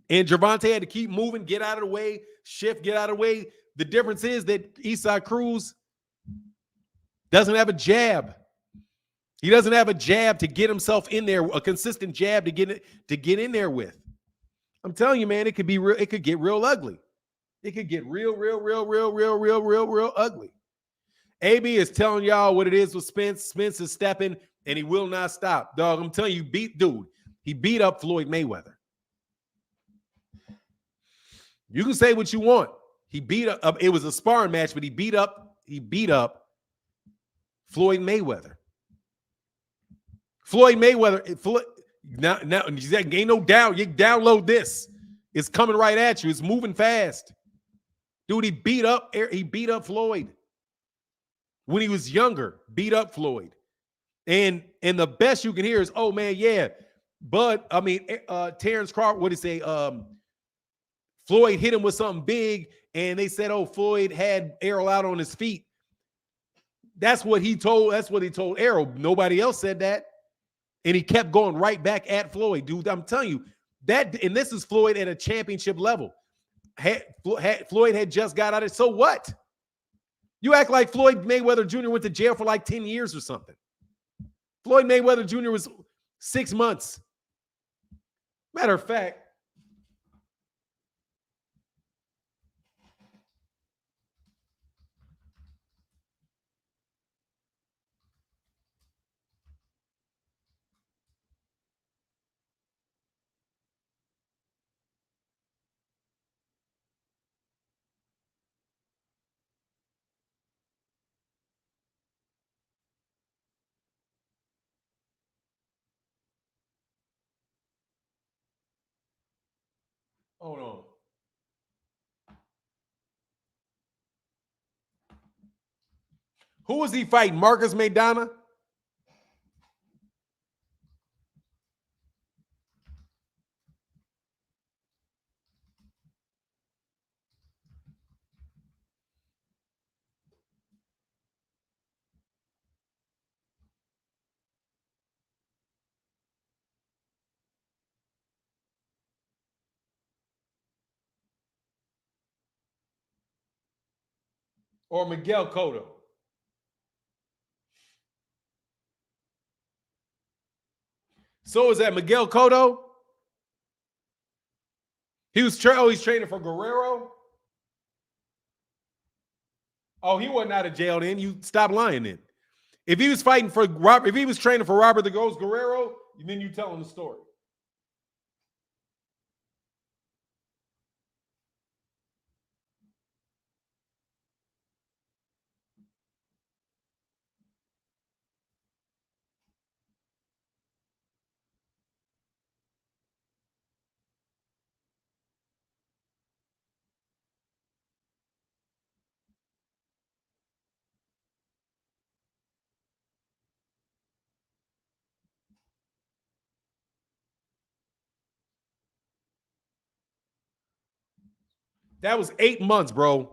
Gervonta had to keep moving, get out of the way, shift, get out of the way. The difference is that Isaac Cruz doesn't have a jab. He doesn't have a jab to get himself in there, a consistent jab to get in there with. I'm telling you, man, it could get real ugly. It could get real ugly. AB is telling y'all what it is with Spence. Spence is stepping, and he will not stop. Dog, I'm telling you, he beat up Floyd Mayweather. You can say what you want. He beat up, it was a sparring match, but he beat up Floyd Mayweather. Now ain't no doubt. You download this. It's coming right at you. It's moving fast. Dude, he beat up Floyd when he was younger. Beat up Floyd. And the best you can hear is, oh man, yeah. But Terence Crawford, what did he say? Floyd hit him with something big, and they said, oh, Floyd had Errol out on his feet. That's what he told Errol. Nobody else said that. And he kept going right back at Floyd. Dude, I'm telling you, that, and this is Floyd at a championship level. Floyd had just got out of it. So what? You act like Floyd Mayweather Jr. went to jail for like 10 years or something. Floyd Mayweather Jr. was 6 months. Matter of fact, hold on. Who was he fighting? Marcus Maidana? Or Miguel Cotto? So is that Miguel Cotto? He's training for Guerrero. Oh, he wasn't out of jail then. You stop lying then. If he was fighting for Robert, if he was training for Robert the Ghost Guerrero, then you tell him the story. That was 8 months, bro.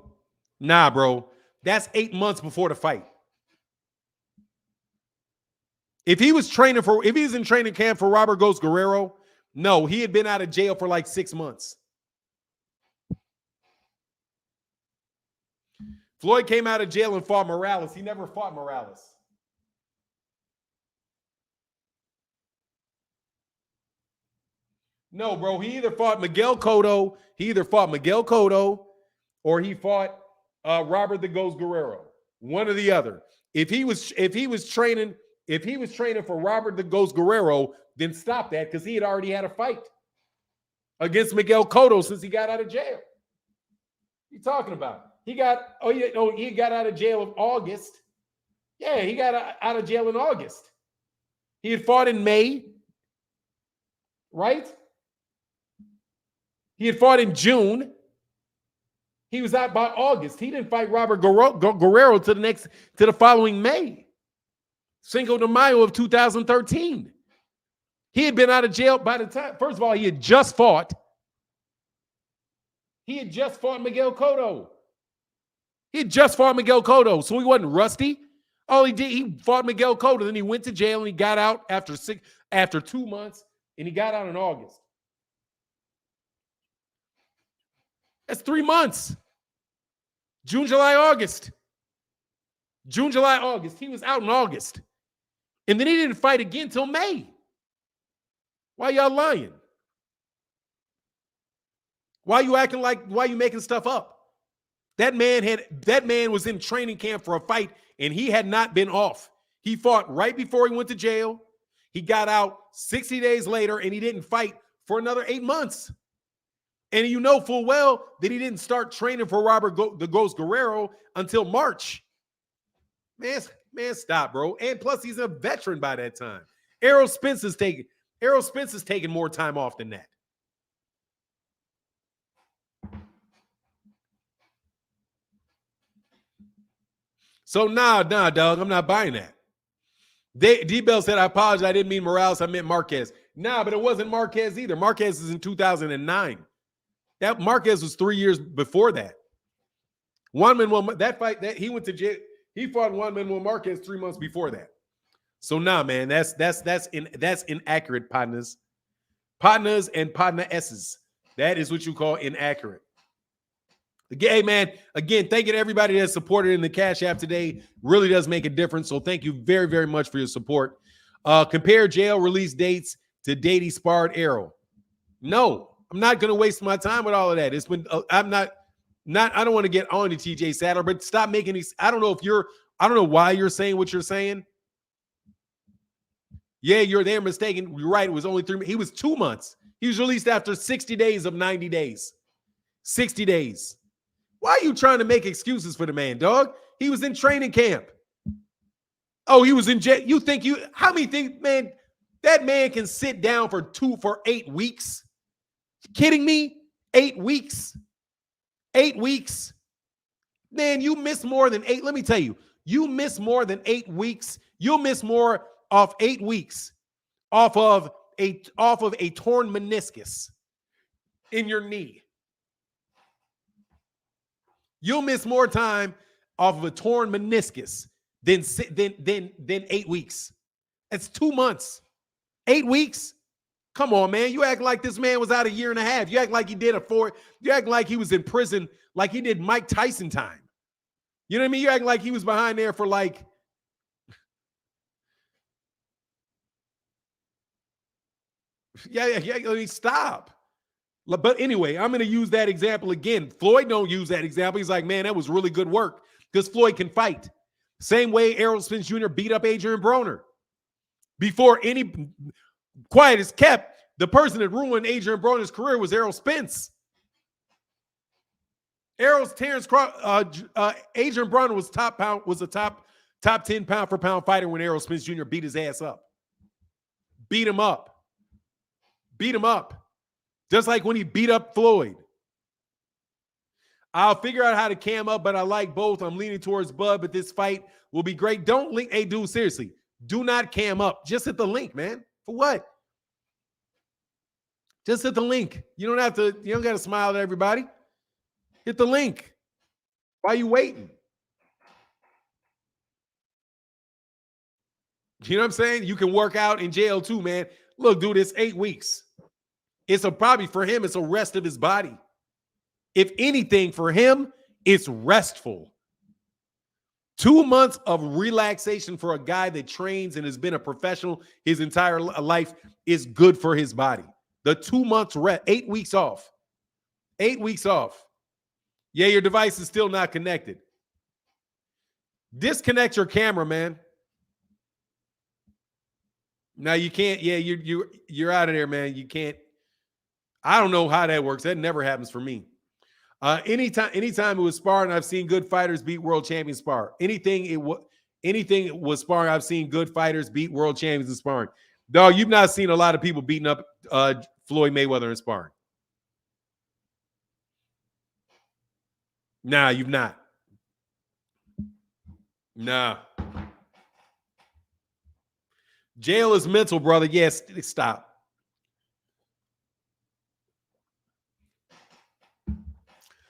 Nah, bro. That's 8 months before the fight. If he was in training camp for Robert Ghost Guerrero, no, he had been out of jail for like 6 months. Floyd came out of jail and fought Morales. He never fought Morales. No, bro. He either fought Miguel Cotto, or he fought Robert the Ghost Guerrero. One or the other. If he was training for Robert the Ghost Guerrero, then stop that because he had already had a fight against Miguel Cotto since he got out of jail. What are you talking about? He got out of jail in August. Yeah, he got out of jail in August. He had fought in May, right? He had fought in June. He was out by August. He didn't fight Robert Guerrero to the following May. Cinco de Mayo of 2013. He had been out of jail by the time. First of all, he had just fought Miguel Cotto. So he wasn't rusty. All he did, he fought Miguel Cotto. Then he went to jail and he got out after 2 months, and he got out in August. That's 3 months. June, July, August. He was out in August. And then he didn't fight again until May. Why y'all lying? Why you making stuff up? That man was in training camp for a fight, and he had not been off. He fought right before he went to jail. He got out 60 days later, and he didn't fight for another 8 months. And you know full well that he didn't start training for Robert the Ghost Guerrero until March. Man, stop, bro. And plus, he's a veteran by that time. Errol Spence is taking more time off than that. So nah, dog. I'm not buying that. D-Bell said, I apologize. I didn't mean Morales. I meant Marquez. Nah, but it wasn't Marquez either. Marquez is in 2009. That Marquez was 3 years before that. That fight that he went to jail. He fought Juan Manuel Marquez 3 months before that. So nah, man, that's inaccurate, partners. Partners and partneresses. That is what you call inaccurate. Again, hey man, thank you to everybody that supported in the Cash App today. Really does make a difference. So thank you very, very much for your support. Compare jail release dates to date he sparred Errol. No, I'm not going to waste my time with all of that. It's been, I don't want to get on to TJ Sadler, but stop making these. I don't know why you're saying what you're saying. Yeah, they're mistaken. You're right. It was only 3 months. He was 2 months. He was released after 60 days of 90 days. 60 days. Why are you trying to make excuses for the man, dog? He was in training camp. Oh, he was in jail. How many things, man? That man can sit down for 8 weeks. You kidding me? 8 weeks. 8 weeks. Man, you miss more than 8. Let me tell you, you miss more than 8 weeks. You'll miss more off 8 weeks off of a torn meniscus in your knee. You'll miss more time off of a torn meniscus than 8 weeks. That's 2 months. 8 weeks? Come on, man. You act like this man was out a year and a half. You act like he did you act like he was in prison like he did Mike Tyson time. You know what I mean? You act like he was behind there for like I mean, stop. But anyway, I'm going to use that example again. Floyd don't use that example. He's like, man, that was really good work because Floyd can fight. Same way Errol Spence Jr. beat up Adrian Broner. Before any quiet is kept, the person that ruined Adrian Broner's career was Errol Spence. Errol's Terence Adrian Broner was a top 10 pound for pound fighter when Errol Spence Jr. beat his ass up. Beat him up. Just like when he beat up Floyd. I'll figure out how to cam up, but I like both. I'm leaning towards Bud, but this fight will be great. Don't link. Hey, dude, seriously. Do not cam up. Just hit the link, man. For what? Just hit the link. You don't got to smile at everybody. Hit the link. Why are you waiting? You know what I'm saying? You can work out in jail too, man. Look, dude, it's 8 weeks. Probably for him, it's a rest of his body. If anything, for him, it's restful. 2 months of relaxation for a guy that trains and has been a professional his entire life is good for his body. The 2 months rest, 8 weeks off. 8 weeks off. Yeah, your device is still not connected. Disconnect your camera, man. Now you can't. Yeah, you're out of there, man. You can't. I don't know how that works. That never happens for me. Anytime it was sparring, I've seen good fighters beat world champions spar. Anything it was sparring, I've seen good fighters beat world champions in sparring. Dog, you've not seen a lot of people beating up Floyd Mayweather in sparring. Nah, you've not. Nah. Jail is mental, brother. Yes, stop.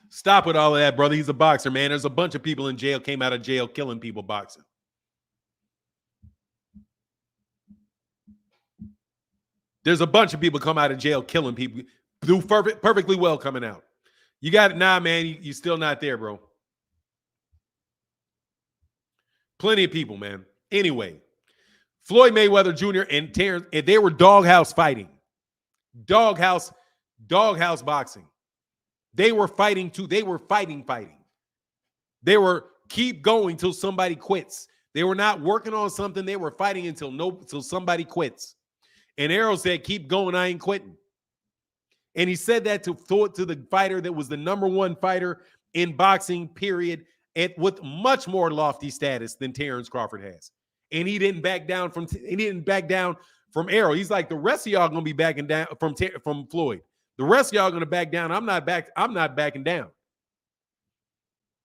Stop with all of that, brother. He's a boxer, man. There's a bunch of people in jail, came out of jail killing people boxing. There's a bunch of people come out of jail killing people. Do perfectly well coming out. You got it. Nah, man, you're still not there, bro. Plenty of people, man. Anyway, Floyd Mayweather Jr. and Terence, and they were doghouse fighting. Doghouse boxing. They were fighting too. They were fighting. They were keep going till somebody quits. They were not working on something. They were fighting until somebody quits. And Errol said, keep going. I ain't quitting. And he said that to the fighter that was the number one fighter in boxing, period, and with much more lofty status than Terence Crawford has. And he didn't back down from Errol. He's like, the rest of y'all gonna be backing down from Floyd. The rest of y'all gonna back down. I'm not backing down.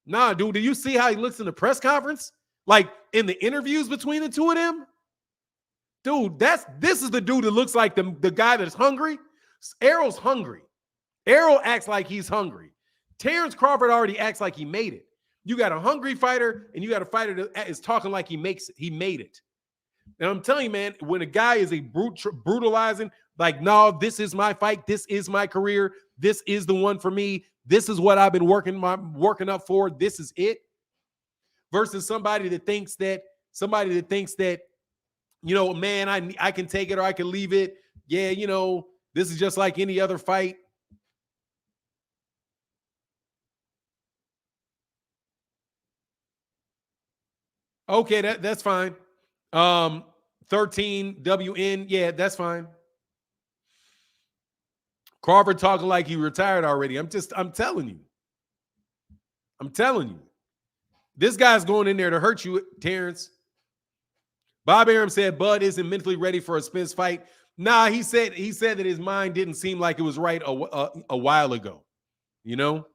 Nah, dude, do you see how he looks in the press conference? Like in the interviews between the two of them? Dude, this is the dude that looks like the guy that's hungry. Errol's hungry. Errol acts like he's hungry. Terence Crawford already acts like he made it. You got a hungry fighter, and you got a fighter that is talking like he made it. And I'm telling you, man, when a guy is brutalizing, like, no, this is my fight, this is my career, this is the one for me, this is what I've been working up for, this is it. Versus somebody that thinks that, you know, man, I can take it or I can leave it. Yeah, you know, this is just like any other fight. Okay, that's fine. 13 WN, yeah, that's fine. Crawford talking like he retired already. I'm telling you. This guy's going in there to hurt you, Terence. Bob Arum said Bud isn't mentally ready for a Spence fight. Nah, he said that his mind didn't seem like it was right a while ago. You know?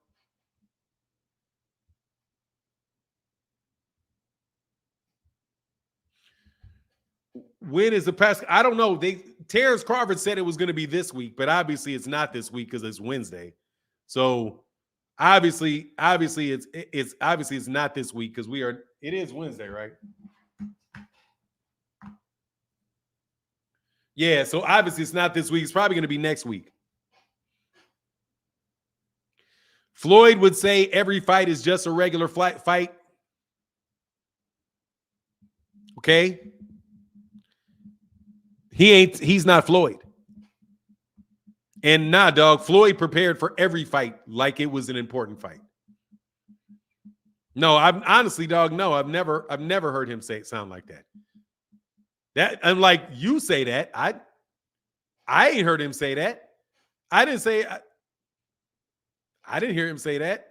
When is the past? I don't know. Terence Crawford said it was going to be this week, but obviously it's not this week because it's Wednesday. So obviously it's not this week because it is Wednesday, right? Yeah, so obviously it's not this week. It's probably going to be next week. Floyd would say every fight is just a regular fight. Okay? He's not Floyd. And nah, dog, Floyd prepared for every fight like it was an important fight. No, I'm honestly, dog, no, I've never heard him sound like that. That unlike you say that, I ain't heard him say that. I didn't hear him say that.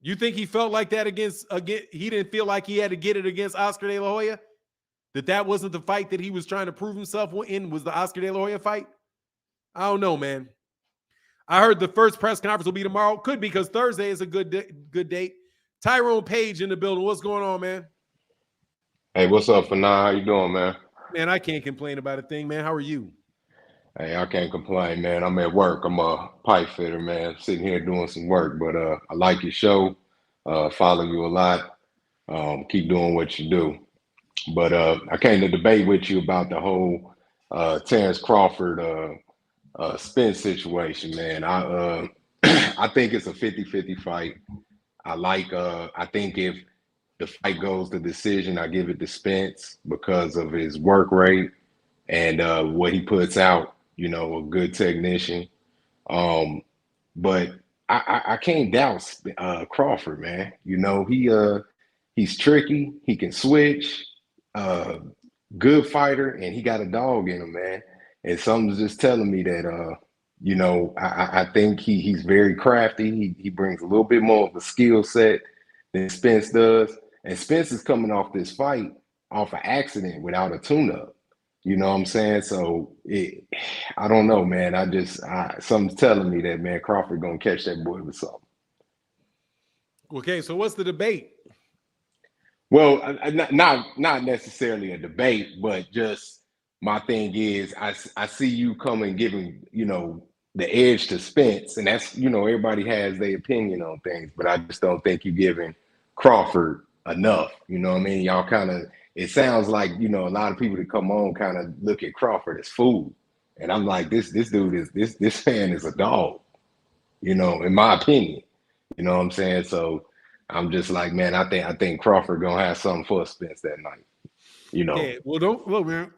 You think he felt like that against he didn't feel like he had to get it against Oscar De La Hoya? That wasn't the fight that he was trying to prove himself in, was the Oscar De La Hoya fight? I don't know, man. I heard the first press conference will be tomorrow. Could be because Thursday is a good date. Tyrone Page in the building. What's going on, man? Hey, what's up, Fanan? How you doing, man? Man, I can't complain about a thing, man. How are you? Hey, I can't complain, man. I'm at work. I'm a pipe fitter, man. Sitting here doing some work, but I like your show. Follow you a lot. Keep doing what you do. But I came to debate with you about the whole Terence Crawford Spence situation, man. I I think it's a 50-50 fight. I think if the fight goes to decision, I give it to Spence because of his work rate and what he puts out, you know, a good technician. But I can't doubt Crawford, man. You know, he's tricky, he can switch, good fighter, and he got a dog in him, man. And something's just telling me that you know, I think he's very crafty. He brings a little bit more of a skill set than Spence does. And Spence is coming off this fight off an accident without a tune-up. You know what I'm saying? So I don't know, man. Something's telling me that, man, Crawford gonna catch that boy with something. Okay, so what's the debate? Well, not necessarily a debate, but just my thing is I see you coming giving, you know, the edge to Spence, and that's, you know, everybody has their opinion on things, but I just don't think you're giving Crawford enough. You know what I mean? Y'all kind of, it sounds like, you know, a lot of people that come on kind of look at Crawford as food. And I'm like, this dude is this fan is a dog, you know, in my opinion. You know what I'm saying? So I'm just like, man, I think Crawford gonna have something for Spence that night. You know. Yeah, well, don't look, man.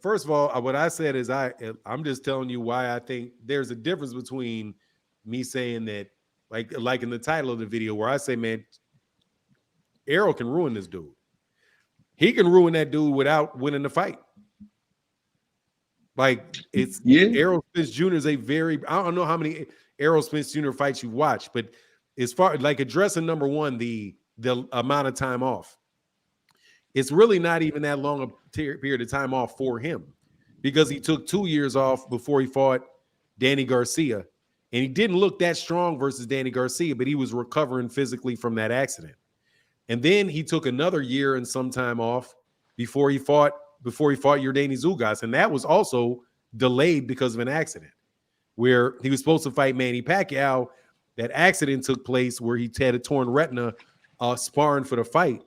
First of all, what I said is I'm just telling you why I think there's a difference between me saying that, like in the title of the video, where I say, man, Errol can ruin this dude. He can ruin that dude without winning the fight. Like, it's Errol Spence Jr. is a very, I don't know how many Errol Spence Jr. fights you've watched, but as far like addressing number one, the amount of time off, it's really not even that long a period of time off for him, because he took 2 years off before he fought Danny Garcia, and he didn't look that strong versus Danny Garcia, but he was recovering physically from that accident. And then he took another year and some time off before he fought Yordenis Ugas, and that was also delayed because of an accident where he was supposed to fight Manny Pacquiao. That accident took place where he had a torn retina sparring for the fight.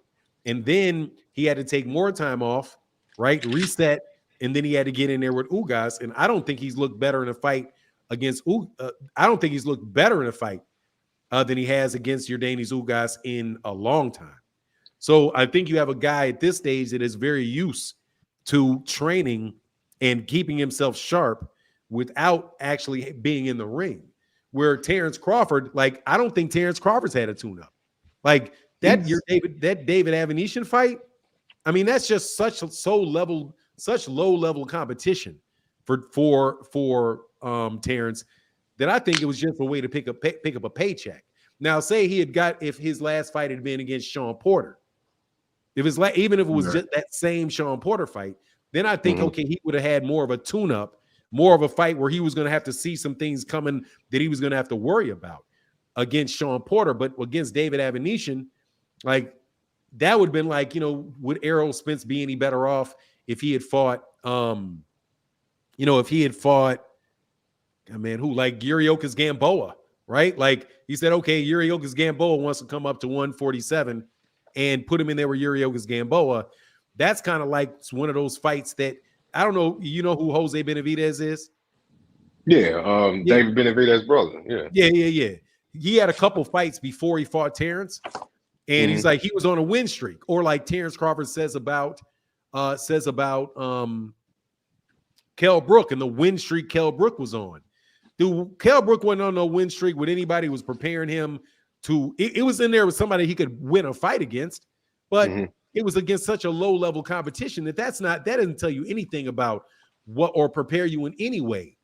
And then he had to take more time off, right? Reset. And then he had to get in there with Ugas. And I don't think he's looked better in a fight against I don't think he's looked better in a fight than he has against Yordenis Ugas in a long time. So I think you have a guy at this stage that is very used to training and keeping himself sharp without actually being in the ring. Where Terence Crawford, like, I don't think Terence Crawford's had a tune-up. Like that David Avenetian fight, I mean, that's just such low level competition for Terence, that I think it was just a way to pick up a paycheck. Now, say if his last fight had been against Sean Porter, even if it was just that same Sean Porter fight, then I think okay, he would have had more of a tune-up, more of a fight where he was going to have to see some things coming that he was going to have to worry about against Sean Porter. But against David Avenetian, like, that would have been like, you know, would Errol Spence be any better off if he had fought, like Yuriokas Gamboa, right? Like, he said, okay, Yuriokas Gamboa wants to come up to 147 and put him in there with Yuriokas Gamboa. That's kind of like one of those fights that, I don't know, you know who Jose Benavidez is? Yeah, David Benavidez's brother. Yeah. He had a couple fights before he fought Terence, and he's like, he was on a win streak, or like Terence Crawford says about Kell Brook and the win streak Kell Brook was on. Dude, Kell Brook wasn't on no win streak with anybody who was preparing him to. It was in there with somebody he could win a fight against, but it was against such a low level competition that that doesn't tell you anything about what or prepare you in any way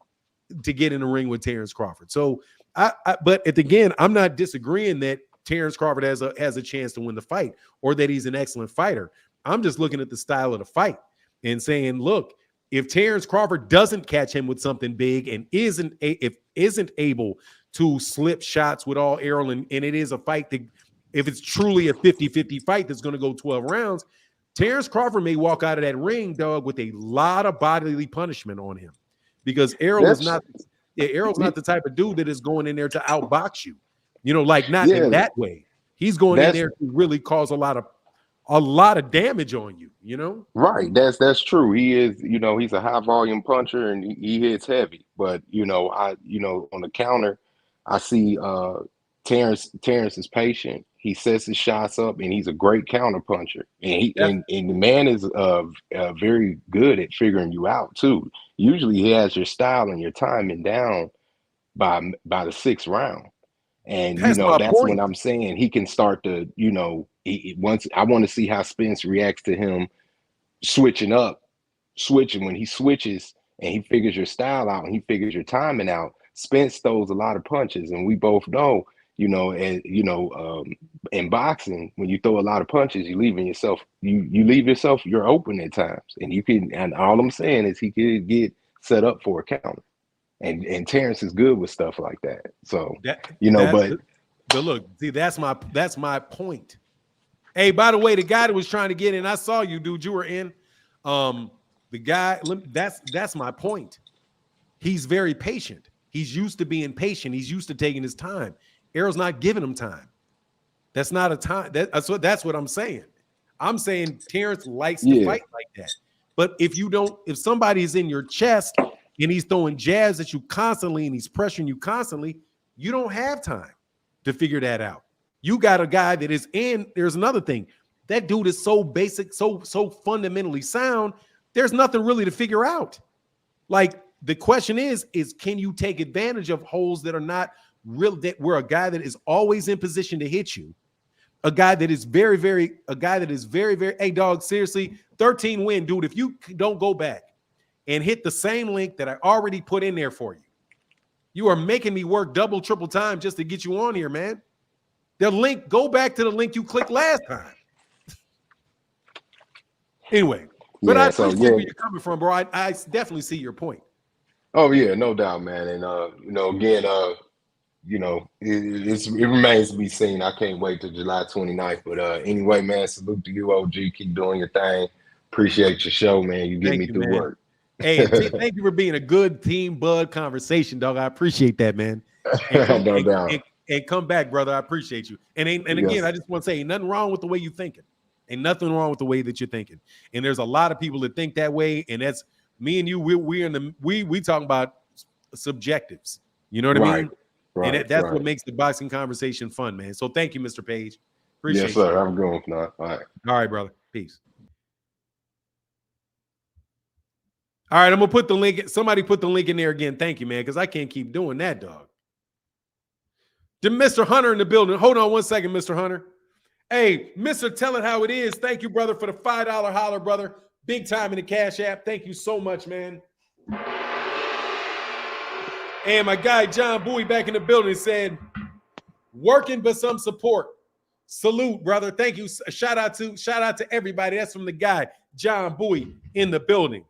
to get in the ring with Terence Crawford. So, but again, I'm not disagreeing that Terence Crawford has a chance to win the fight or that he's an excellent fighter. I'm just looking at the style of the fight and saying, look, if Terence Crawford doesn't catch him with something big and isn't able to slip shots with all Errol, and it is a fight that, if it's truly a 50-50 fight that's going to go 12 rounds, Terence Crawford may walk out of that ring, dog, with a lot of bodily punishment on him, because Errol is not the type of dude that is going in there to outbox you. You know, like not in that way. He's going in there to really cause a lot of damage on you, you know? Right. That's true. He is, he's a high volume puncher and he hits heavy. But, on the counter, I see Terence is patient. He sets his shots up and he's a great counter puncher. And and the man is very good at figuring you out too. Usually he has your style and your timing down by the 6th round. And that's when I'm saying he can start to, once I want to see how Spence reacts to him switching when he switches and he figures your style out and he figures your timing out. Spence throws a lot of punches, and we both know, in boxing, when you throw a lot of punches, you leave yourself you're open at times, and all I'm saying is he could get set up for a counter. And Terence is good with stuff like that. So but look, see, that's my point. Hey, by the way, the guy that was trying to get in, I saw you, dude. You were in. The guy, that's my point. He's very patient. He's used to being patient. He's used to taking his time. Errol's not giving him time. That's not a time. That's what I'm saying. I'm saying Terence likes to fight like that. But if somebody's in your chest and he's throwing jabs at you constantly and he's pressuring you constantly, you don't have time to figure that out. You got a guy that is in. There's another thing. That dude is so basic, so fundamentally sound. There's nothing really to figure out. Like, the question is can you take advantage of holes that are not real, that where a guy that is always in position to hit you, a guy that is very, very, hey, dog, seriously, 13 win, dude. If you don't go back and hit the same link that I already put in there for you, you are making me work double, triple time just to get you on here, man. The link, go back to the link you clicked last time. Anyway, but I appreciate where you're coming from, bro. I definitely see your point. Oh yeah, no doubt, man. And again, it remains to be seen. I can't wait till July 29th. But anyway, man, salute to you, OG. Keep doing your thing. Appreciate your show, man. You get me through work. Hey, thank you for being a good team bud conversation, dog. I appreciate that, man. No doubt. And come back, brother. I appreciate you. And again, I just want to say, ain't nothing wrong with the way you're thinking. Ain't nothing wrong with the way that you're thinking. And there's a lot of people that think that way. And that's me and you. We talking about subjectives. You know what I mean? Right. And that's what makes the boxing conversation fun, man. So thank you, Mr. Page. Appreciate you. Yes, sir. I'm going. All right. All right, brother. Peace. All right, I'm gonna put the link. Somebody put the link in there again. Thank you, man, because I can't keep doing that, dog. To Mr. Hunter in the building. Hold on one second, Mr. Hunter. Hey, Mr. Tell It How It Is. Thank you, brother, for the $5 holler, brother. Big time in the Cash App. Thank you so much, man. And my guy John Bowie back in the building said, working but some support. Salute, brother. Thank you. Shout out to everybody. That's from the guy John Bowie in the building.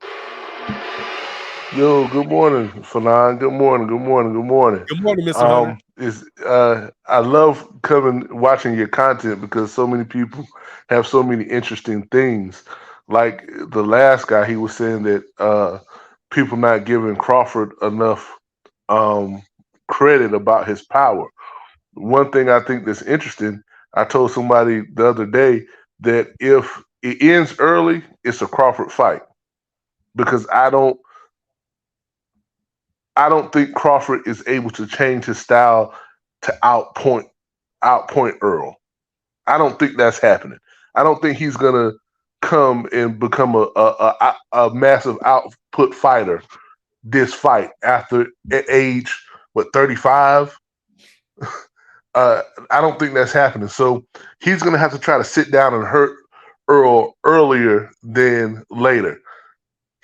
Yo, good morning, Fanon. Good morning, Good morning, Mr. Hunter. I love watching your content because so many people have so many interesting things. Like the last guy, he was saying that people not giving Crawford enough credit about his power. One thing I think that's interesting, I told somebody the other day that if it ends early, it's a Crawford fight. Because I don't think Crawford is able to change his style to outpoint Errol. I don't think that's happening. I don't think he's gonna come and become a massive output fighter this fight after age 35. I don't think that's happening. So he's going to have to try to sit down and hurt Errol earlier than later.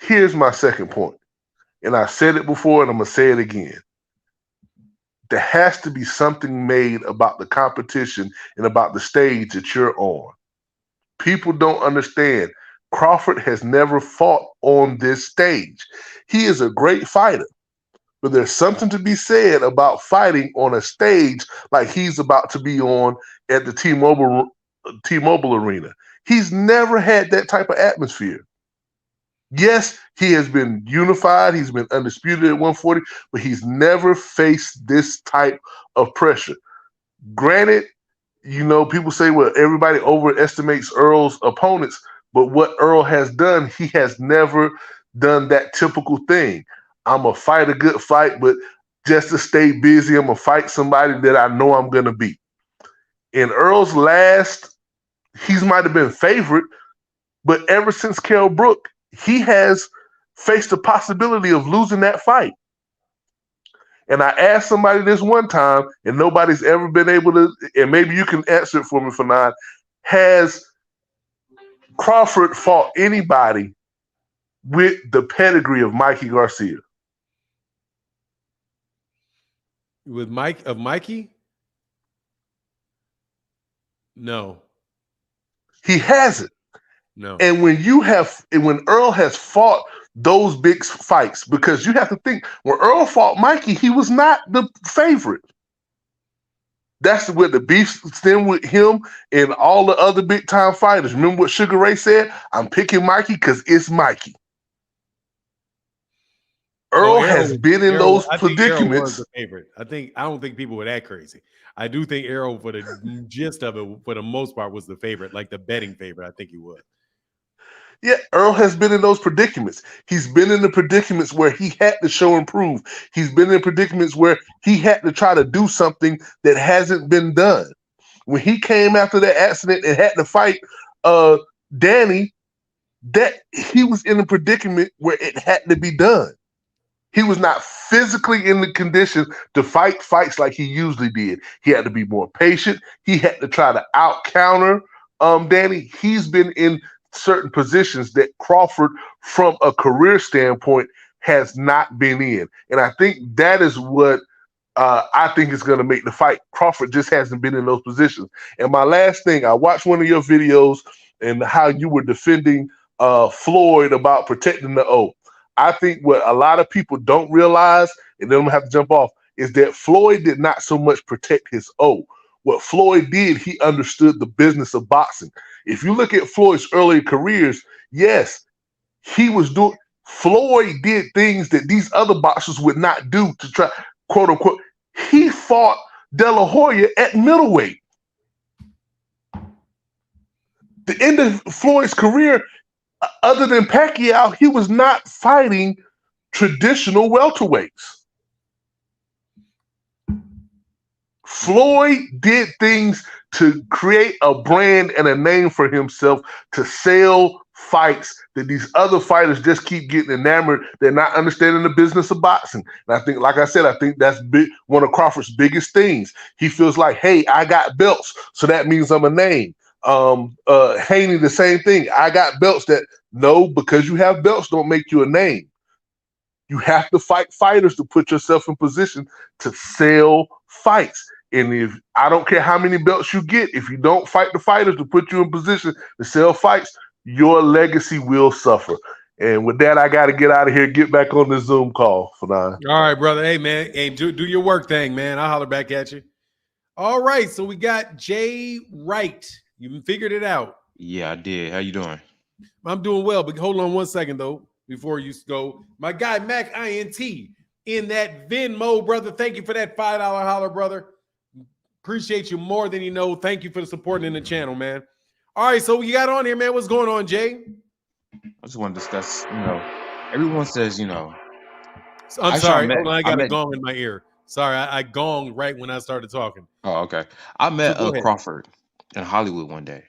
Here's my second point, and I said it before, and I'm going to say it again. There has to be something made about the competition and about the stage that you're on. People don't understand. Crawford has never fought on this stage. He is a great fighter, but there's something to be said about fighting on a stage like he's about to be on at the T-Mobile Arena. He's never had that type of atmosphere. Yes, he has been unified. He's been undisputed at 140, but he's never faced this type of pressure. Granted, people say, well, everybody overestimates Errol's opponents, but what Errol has done, he has never done that typical thing. I'm going to fight a good fight, but just to stay busy, I'm going to fight somebody that I know I'm going to beat. In Errol's last, he might have been favorite, but ever since Kell Brook, he has faced the possibility of losing that fight. And I asked somebody this one time, and nobody's ever been able to, and maybe you can answer it for me, Fanon. Has Crawford fought anybody with the pedigree of Mikey Garcia? With Mikey? No. He hasn't. No. And when Errol has fought those big fights, because you have to think, when Errol fought Mikey, he was not the favorite. That's where the beef stemmed with him and all the other big time fighters. Remember what Sugar Ray said? I'm picking Mikey because it's Mikey. Errol has been in those predicaments. Was the favorite. I don't think people were that crazy. I do think Errol, for the gist of it, for the most part, was the favorite, like the betting favorite. I think he was. Yeah, Errol has been in those predicaments. He's been in the predicaments where he had to show and prove. He's been in predicaments where he had to try to do something that hasn't been done. When he came after that accident and had to fight Danny, that he was in a predicament where it had to be done. He was not physically in the condition to fight fights like he usually did. He had to be more patient. He had to try to out-counter Danny. He's been in certain positions that Crawford, from a career standpoint, has not been in. And I think that is what I think is going to make the fight. Crawford just hasn't been in those positions. And my last thing, I watched one of your videos and how you were defending Floyd about protecting the O. I think what a lot of people don't realize, and then I'm going to have to jump off, is that Floyd did not so much protect his O. What Floyd did, he understood the business of boxing. If you look at Floyd's earlier careers, yes, Floyd did things that these other boxers would not do to try, quote unquote. He fought De La Hoya at middleweight. The end of Floyd's career, other than Pacquiao, he was not fighting traditional welterweights. Floyd did things to create a brand and a name for himself to sell fights that these other fighters just keep getting enamored. They're not understanding the business of boxing. And I think, like I said, I think that's one of Crawford's biggest things. He feels like, hey, I got belts, so that means I'm a name. Haney, the same thing. I got belts. No, because you have belts don't make you a name. You have to fight fighters to put yourself in position to sell fights. And if I don't care how many belts you get, if you don't fight the fighters to put you in position to sell fights, your legacy will suffer. And with that, I got to get out of here, get back on the Zoom call for now. All right, brother. Hey, man. Hey, do your work thing, man. I'll holler back at you. All right. So we got Jay Wright. You figured it out. Yeah, I did. How you doing? I'm doing well, but hold on one second, though, before you go. My guy, Mac INT, in that Venmo, brother. Thank you for that $5 holler, brother. Appreciate you more than you know. Thank you for the supporting in the channel, man. All right, so you got on here, man. What's going on, Jay? I just want to discuss, everyone says, I'm sorry. I got a gong in my ear. Sorry, I gonged right when I started talking. Oh, okay. I met Crawford in Hollywood one day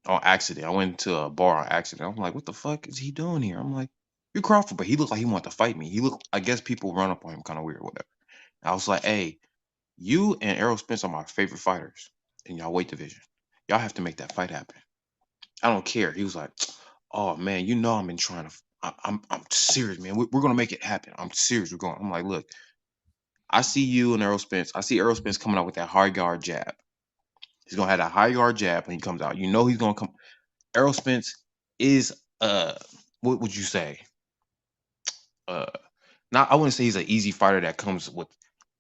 on accident. I went to a bar on accident. I'm like, what the fuck is he doing here? I'm like, you're Crawford, but he looked like he wanted to fight me. I guess people run up on him kind of weird, whatever. I was like, hey, you and Errol Spence are my favorite fighters in y'all weight division. Y'all have to make that fight happen. I don't care. He was like, oh man, you know I've been trying to. I'm serious, man. We're gonna make it happen. I'm serious. We're going. I'm like, look, I see you and Errol Spence. I see Errol Spence coming out with that high guard jab. He's gonna have that high guard jab when he comes out. You know he's gonna come. Errol Spence is what would you say? Not I wouldn't say he's an easy fighter that comes with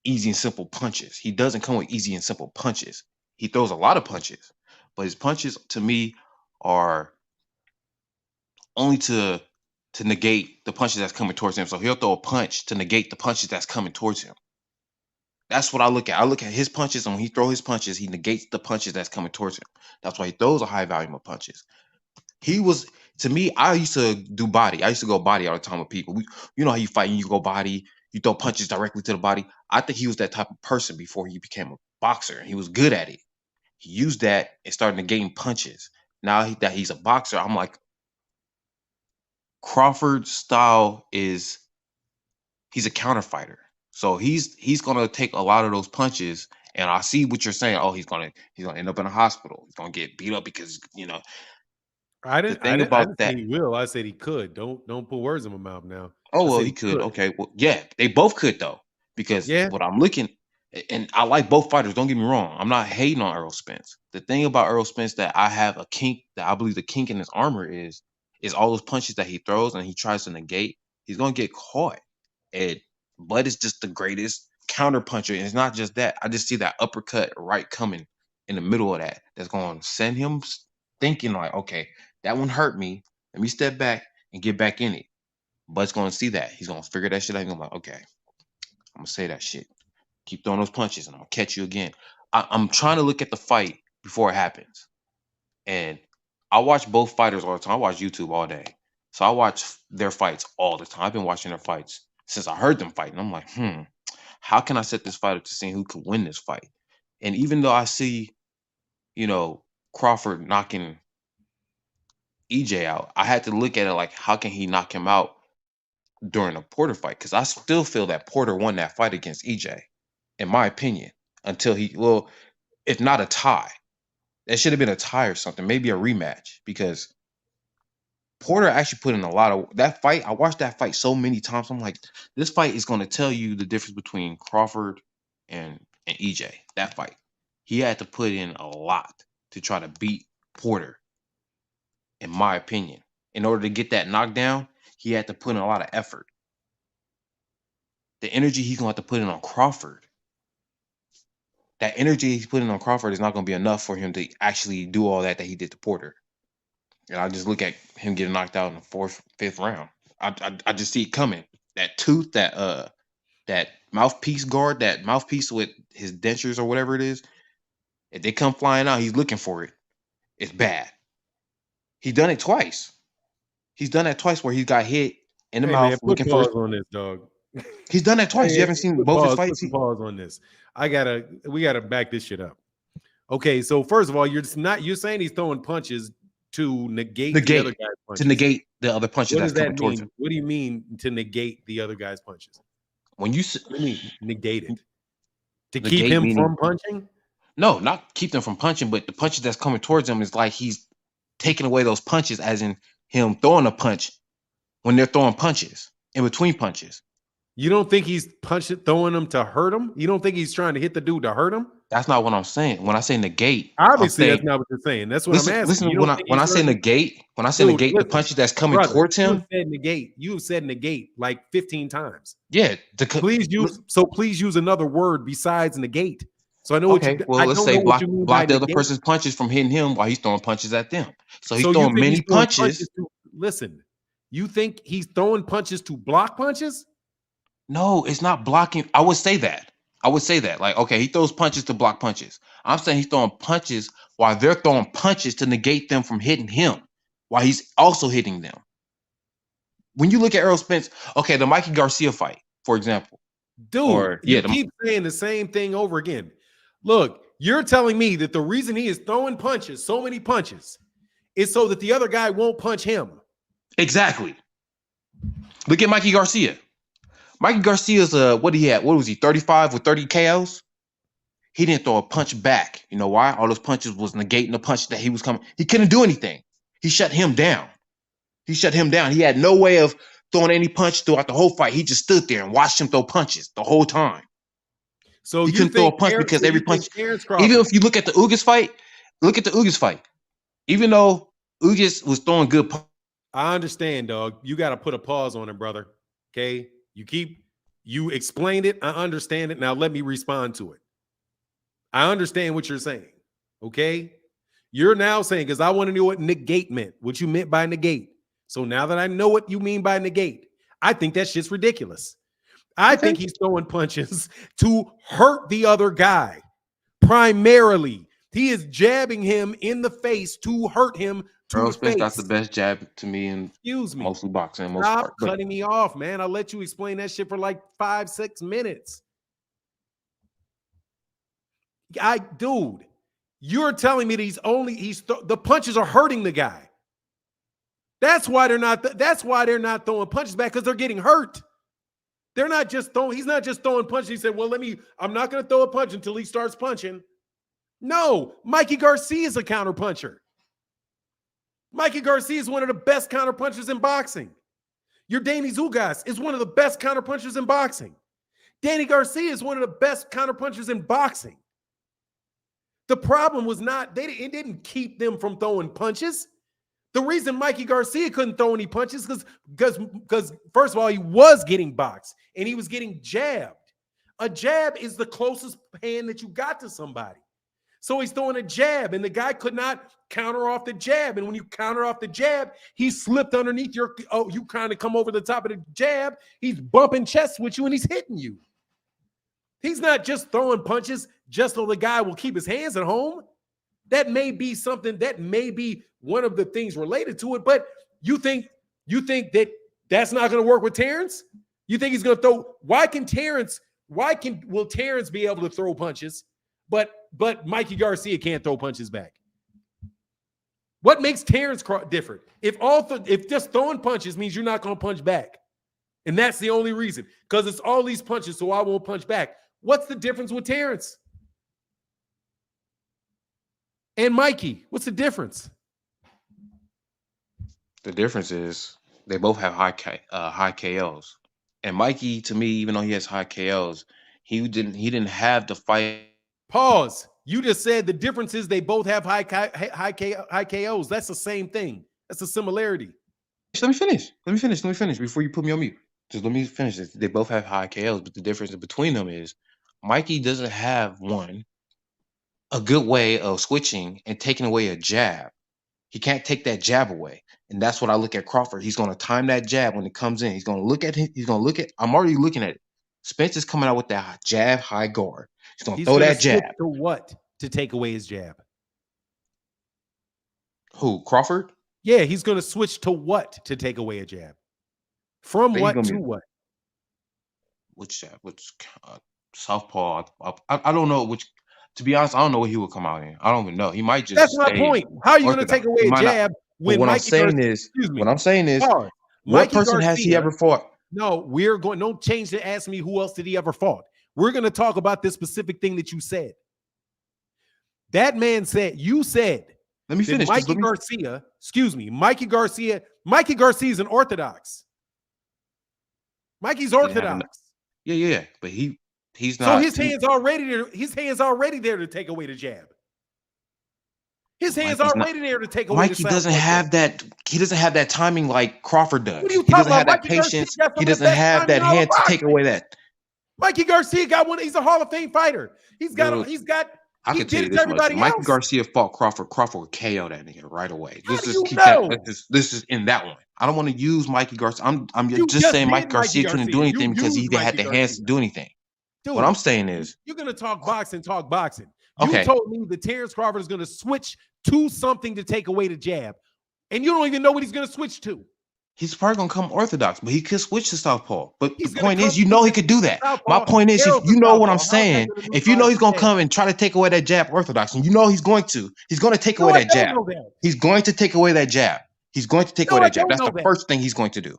easy and simple punches. He doesn't come with easy and simple punches. He throws a lot of punches, but his punches to me are only to negate the punches that's coming towards him. So he'll throw a punch to negate the punches that's coming towards him. That's what I look at. I look at his punches, and when he throws his punches, he negates the punches that's coming towards him. That's why he throws a high volume of punches. He was, to me, I used to do body. I used to go body all the time with people. You know how you fight and you go body, you throw punches directly to the body. I think he was that type of person before he became a boxer. He was good at it. He used that and started negating punches. Now that he's a boxer, I'm like, Crawford's style is he's a counter fighter. So he's gonna take a lot of those punches, and I see what you're saying. Oh, he's gonna end up in a hospital. He's gonna get beat up because I the didn't thing about say that. he will. I said he could. Don't put words in my mouth now. Oh I well, said he could. could. Okay, well, yeah, they both could though, because Yeah. what I'm looking, and I like both fighters. Don't get me wrong. I'm not hating on Errol Spence. The thing about Errol Spence that I have a kink that I believe the kink in his armor is all those punches that he throws and he tries to negate. He's gonna get caught. And Bud is just the greatest counter puncher. And it's not just that. I just see that uppercut right coming in the middle of that. That's going to send him thinking like, okay, that one hurt me. Let me step back and get back in it. Bud's going to see that. He's going to figure that shit out. He's going to be like, okay, I'm going to say that shit. Keep throwing those punches and I'm going to catch you again. I'm trying to look at the fight before it happens. And I watch both fighters all the time. I watch YouTube all day. So I watch their fights all the time. I've been watching their fights since I heard them fight. And I'm like, how can I set this fight up to see who could win this fight? And even though I see, Crawford knocking EJ out, I had to look at it like, how can he knock him out during a Porter fight? Because I still feel that Porter won that fight against EJ, in my opinion, until if not a tie. That should have been a tie or something, maybe a rematch, because Porter actually put in a lot of that fight. I watched that fight so many times. I'm like, this fight is going to tell you the difference between Crawford and EJ. That fight, he had to put in a lot to try to beat Porter, in my opinion. In order to get that knockdown, he had to put in a lot of effort. The energy he's going to have to put in on Crawford, that energy he's putting on Crawford is not going to be enough for him to actually do all that he did to Porter. And I just look at him getting knocked out in the fourth, fifth round. I just see it coming. That tooth, that mouthpiece guard, that mouthpiece with his dentures or whatever it is, if they come flying out, he's looking for it. It's bad. He's done it twice. He's done that twice where he got hit in the mouth looking for. Pause on this, dog. He's done that twice. You haven't seen both his fights. Pause on this. We gotta back this shit up. Okay, so first of all, you're saying he's throwing punches to negate the other guy's punches. To negate the other punches that's coming towards him. What do you mean to negate the other guy's punches? When you negate it, to keep him from punching? No, not keep them from punching, but the punches that's coming towards him is like he's taking away those punches, as in him throwing a punch when they're throwing punches in between punches. You don't think he's throwing them to hurt him? You don't think he's trying to hit the dude to hurt him? That's not what I'm saying. When I say negate, obviously that's not what you're saying. That's what I'm asking. Listen, when I say negate, the punches that's coming towards him. You said negate like 15 times. Yeah. Please use another word besides negate. So I know what you. Well, let's say block the other person's punches from hitting him while he's throwing punches at them. So he's throwing many punches. Listen, you think he's throwing punches to block punches? No, it's not blocking. I would say that. Like, okay, he throws punches to block punches. I'm saying he's throwing punches while they're throwing punches to negate them from hitting him, while he's also hitting them. When you look at Errol Spence, okay, the Mikey Garcia fight, for example. Dude, you keep saying the same thing over again. Look, you're telling me that the reason he is throwing punches, so many punches, is so that the other guy won't punch him. Exactly. Look at Mikey Garcia. Mikey Garcia's what he had? What was he? 35 with 30 KOs. He didn't throw a punch back. You know why? All those punches was negating the punch that he was coming. He couldn't do anything. He shut him down. He had no way of throwing any punch throughout the whole fight. He just stood there and watched him throw punches the whole time. So he you couldn't throw a punch because every punch. Even if you look at the Ugas fight, even though Ugas was throwing good punches. I understand, dog. You got to put a pause on it, brother. Okay? You explained it. I understand it. Now let me respond to it. I understand what you're saying. Okay? You're now saying, because I want to know what negate meant, what you meant by negate. So now that I know what you mean by negate, I think that shit's ridiculous. I think he's throwing punches to hurt the other guy. Primarily, he is jabbing him in the face to hurt him. Errol Spence got the best jab to me in mostly boxing. Stop cutting me off, man. I'll let you explain that shit for like 5-6 minutes. Dude, you're telling me that the punches are hurting the guy. That's why they're not throwing punches back, because they're getting hurt. He's not just throwing punches. He said, well, I'm not going to throw a punch until he starts punching. No, Mikey Garcia is a counter puncher. Mikey Garcia is one of the best counter punchers in boxing. Your Danny Zugas is one of the best counter punchers in boxing. Danny Garcia is one of the best counter punchers in boxing. The problem was it didn't keep them from throwing punches. The reason Mikey Garcia couldn't throw any punches because first of all, he was getting boxed and he was getting jabbed. A jab is the closest hand that you got to somebody. So he's throwing a jab and the guy could not counter off the jab. And when you counter off the jab, he slipped underneath you kind of come over the top of the jab. He's bumping chests with you and he's hitting you. He's not just throwing punches just so the guy will keep his hands at home. That may be something, that may be one of the things related to it, but you think that that's not going to work with Terence? You think he's going to throw? Will Terence be able to throw punches, but Mikey Garcia can't throw punches back? What makes Terence different? If just throwing punches means you're not going to punch back, and that's the only reason, because it's all these punches, so I won't punch back. What's the difference with Terence and Mikey? What's the difference? The difference is they both have high KOs. And Mikey, to me, even though he has high KOs, he didn't have the fight. Pause. You just said the difference is they both have high KOs. That's the same thing. That's a similarity. Let me finish before you put me on mute. Just let me finish this. They both have high KOs, but the difference between them is Mikey doesn't have a good way of switching and taking away a jab. He can't take that jab away. And that's what I look at Crawford. He's going to time that jab when it comes in. He's going to look at him. I'm already looking at it. Spence is coming out with that jab high guard. He's going to throw that jab. To what? To take away his jab. Who? Crawford? Yeah, he's going to switch to what to take away a jab? From what to what? Which jab? Which southpaw? I don't know which. To be honest, I don't know what he will come out in. I don't even know. He might just. That's my point. How are you going to take away a jab when what I'm saying is, what person has he ever fought? No, don't change to ask me who else did he ever fought. We're going to talk about this specific thing that you said. That man said, let me finish. Mikey Garcia is an orthodox. Mikey's orthodox. Yeah, but he's not. So his hands already there to take away the jab. His hands already there to take away. Mikey doesn't have that. He doesn't have that timing like Crawford does. He doesn't have that patience. He doesn't have that hand to take away that. Mikey Garcia got one. He's a Hall of Fame fighter. He can tell you this much. Mikey Garcia fought Crawford. Crawford would KO that nigga right away. This is in that one. I don't want to use Mikey Garcia. I'm just saying Mikey Garcia couldn't do anything because he had the hands to do anything. Dude, what I'm saying is, you're gonna talk boxing. You told me that Terence Crawford is gonna switch to something to take away the jab, and you don't even know what he's gonna switch to. He's probably gonna come orthodox, but he could switch to southpaw. But the point is, he could do that. My point is, if you know what I'm saying, if you know he's gonna come and try to take away that jab orthodox, and you know he's going to take away that jab. He's going to take away that jab. He's going to take away that jab. That's the first thing he's going to do.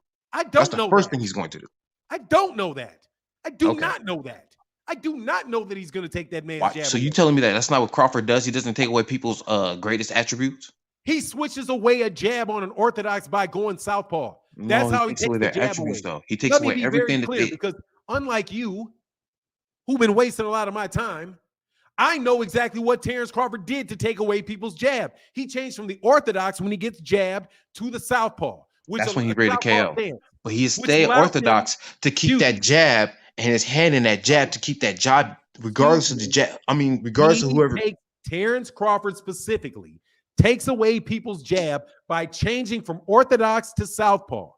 That's the first thing he's going to do. I don't know that. I do Okay. not know that. I do not know that he's going to take that man's Why? jab So you away. telling me that that's not what Crawford does? He doesn't take away people's greatest attributes? He switches away a jab on an orthodox by going southpaw. That's No, he how he takes takes away the their jab attributes, away. though. He takes Let me away be everything very that clear, they. because unlike you, who've been wasting a lot of my time, I know exactly what Terence Crawford did to take away people's jab. He changed from the orthodox when he gets jabbed to the southpaw, which That's when he's a ready to southpaw KO. stance, But he which stay allows him. orthodox to keep Excuse that me. jab and his hand in that jab to keep that jab, regardless of the jab. I mean, regardless of whoever. Terence Crawford specifically takes away people's jab by changing from orthodox to southpaw,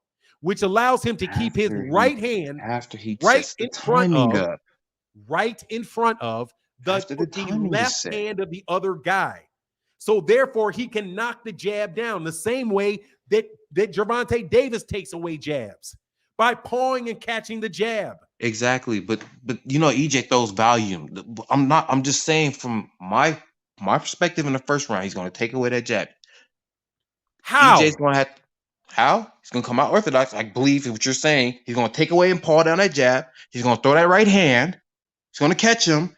which allows him to keep his right hand After he right sets the in front timing of up. right in front of After the the timing is left set. hand of the other guy. So therefore, he can knock the jab down the same way that Gervonta Davis takes away jabs, by pawing and catching the jab. Exactly, but you know, EJ throws volume. I'm just saying from my perspective in the first round, he's going to take away that jab. How? EJ's going to have how? He's going to come out orthodox. I believe what you're saying. He's going to take away and paw down that jab. He's going to throw that right hand. He's going to catch him.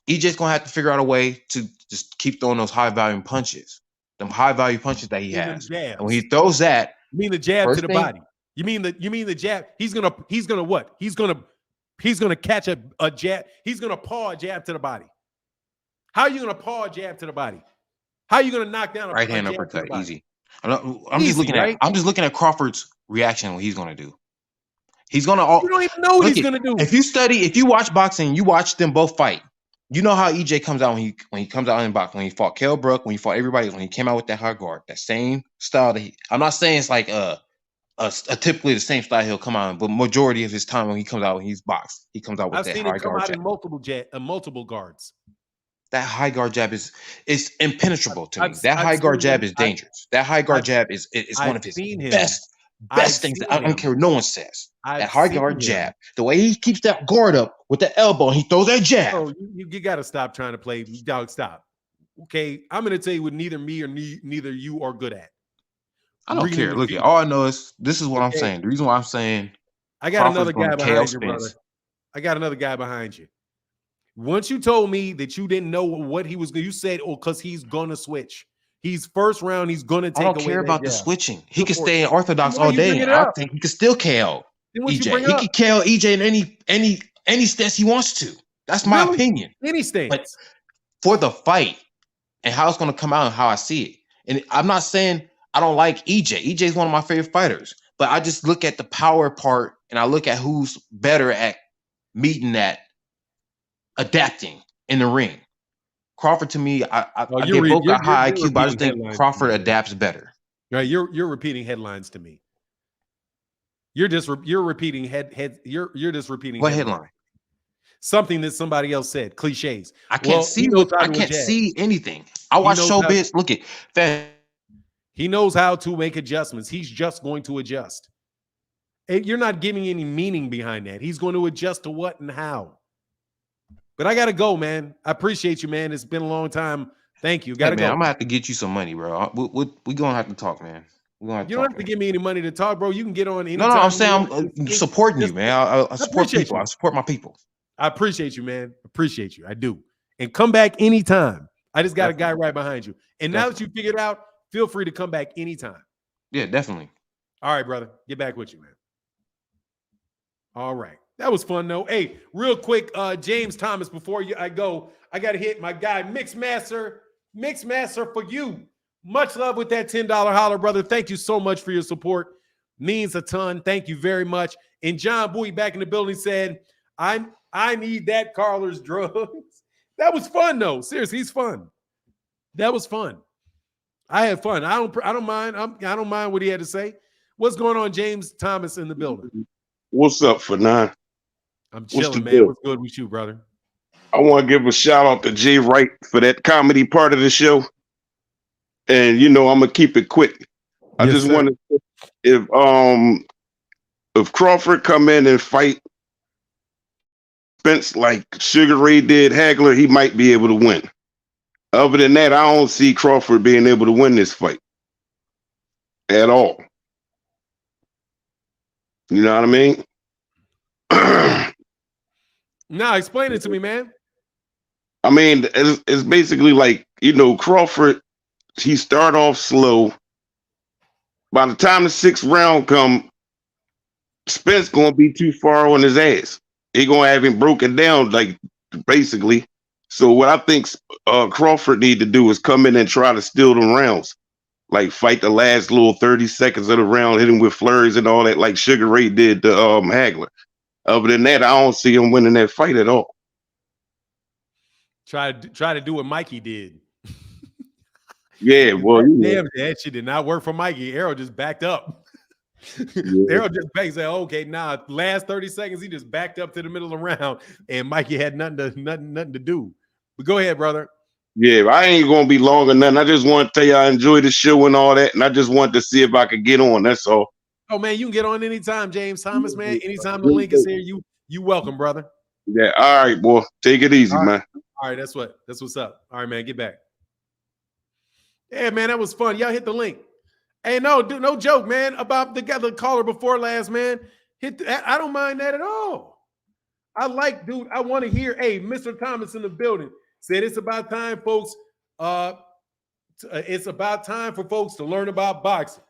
EJ's going to have to figure out a way to just keep throwing those high volume punches, them high value punches that he has. And when he throws that, you mean the jab to the thing, body? You mean the jab? He's gonna what? He's gonna catch a jab. He's gonna paw a jab to the body. How are you gonna paw a jab to the body? How are you gonna knock down a right hand jab uppercut? Easy. Easy, I'm just looking at Crawford's reaction, what he's gonna do. He's gonna. You don't even know what he's gonna do. If you watch boxing, you watch them both fight. You know how EJ comes out when he comes out in boxing. When he fought Kell Brook, when he fought everybody, when he came out with that high guard, that same style. I'm not saying it's like a typically the same style he'll come out in, but majority of his time when he comes out when he's boxed, he comes out with that high guard jab. In multiple guards. That high guard jab is impenetrable to me. That high guard jab is dangerous. That high guard jab is one of his best things. I don't care what no one says. That high guard jab, the way he keeps that guard up with the elbow, and he throws that jab. Oh, you got to stop trying to play, dog. Stop. Okay, I'm going to tell you what neither me or neither you are good at. I don't care. Look, all I know is this is what I'm saying. The reason why I'm saying I got another guy behind you, brother. I got another guy behind you. Once you told me that you didn't know what he was going to, you said, oh, because he's going to switch. He's first round. He's going to take away. I don't care about the switching. He can stay in orthodox all day. And I think he can still KO EJ. He can KO EJ in any stance he wants to. That's my opinion. Any stance. But for the fight and how it's going to come out and how I see it. And I'm not saying I don't like EJ. EJ is one of my favorite fighters. But I just look at the power part and I look at who's better at meeting that, adapting in the ring. Crawford, to me, I get both got high IQ, but I just think Crawford adapts better. Right, you're repeating headlines to me. You're repeating you're just repeating what headline? Something that somebody else said. Cliches. I can't see anything. I watch showbiz. Look at that. He knows how to make adjustments. He's just going to adjust. And you're not giving any meaning behind that. He's going to adjust to what and how. But I got to go, man. I appreciate you, man. It's been a long time. Thank you. Got to go. I'm going to have to get you some money, bro. We're going to have to talk, man. You don't have to give me any money to talk, bro. You can get on anytime. No, I'm saying I'm supporting you, man. I support people. I support my people. I appreciate you, man. Appreciate you. I do. And come back anytime. I just got a guy right behind you. And now that you figured out, feel free to come back anytime. Yeah, definitely. All right, brother. Get back with you, man. All right. That was fun, though. Hey, real quick, James Thomas, before I go, I got to hit my guy, Mixmaster for you. Much love with that $10 holler, brother. Thank you so much for your support. Means a ton. Thank you very much. And John Bowie back in the building said, I need that Carler's drugs. That was fun, though. Seriously, he's fun. That was fun. I had fun. I don't mind. I don't mind what he had to say. What's going on, James Thomas in the building? What's up, Fanon? I'm chilling, man. What's good with you, brother? I want to give a shout out to Jay Wright for that comedy part of the show. And I'm gonna keep it quick. I just want to if Crawford come in and fight Spence like Sugar Ray did Hagler, he might be able to win. Other than that, I don't see Crawford being able to win this fight at all. You know what I mean? Nah, explain it to me, man. I mean, it's basically like, Crawford, he start off slow. By the time the 6th round come, Spence gonna be too far on his ass. He gonna have him broken down, like, basically. So what I think Crawford need to do is come in and try to steal the rounds. Like, fight the last little 30 seconds of the round, hit him with flurries and all that, like Sugar Ray did to Hagler. Other than that, I don't see him winning that fight at all. Try to do what Mikey did. Yeah, well, damn, that shit did not work for Mikey. Errol just backed up. Yeah. Errol just said, "Okay, nah." Last 30 seconds, he just backed up to the middle of the round, and Mikey had nothing to do. But go ahead, brother. Yeah, I ain't gonna be long or nothing. I just want to tell you I enjoy the show and all that, and I just wanted to see if I could get on. That's all. Oh man, you can get on anytime, James Thomas, man. Anytime the link is here, you welcome, brother. Yeah, all right, boy. Take it easy, man. All right, that's what's up. All right, man, get back. Yeah, man, that was fun. Y'all hit the link. Hey, no joke, man. About the caller before last, man. I don't mind that at all. I want to hear. Hey, Mr. Thomas in the building said it's about time, folks. It's about time for folks to learn about boxing.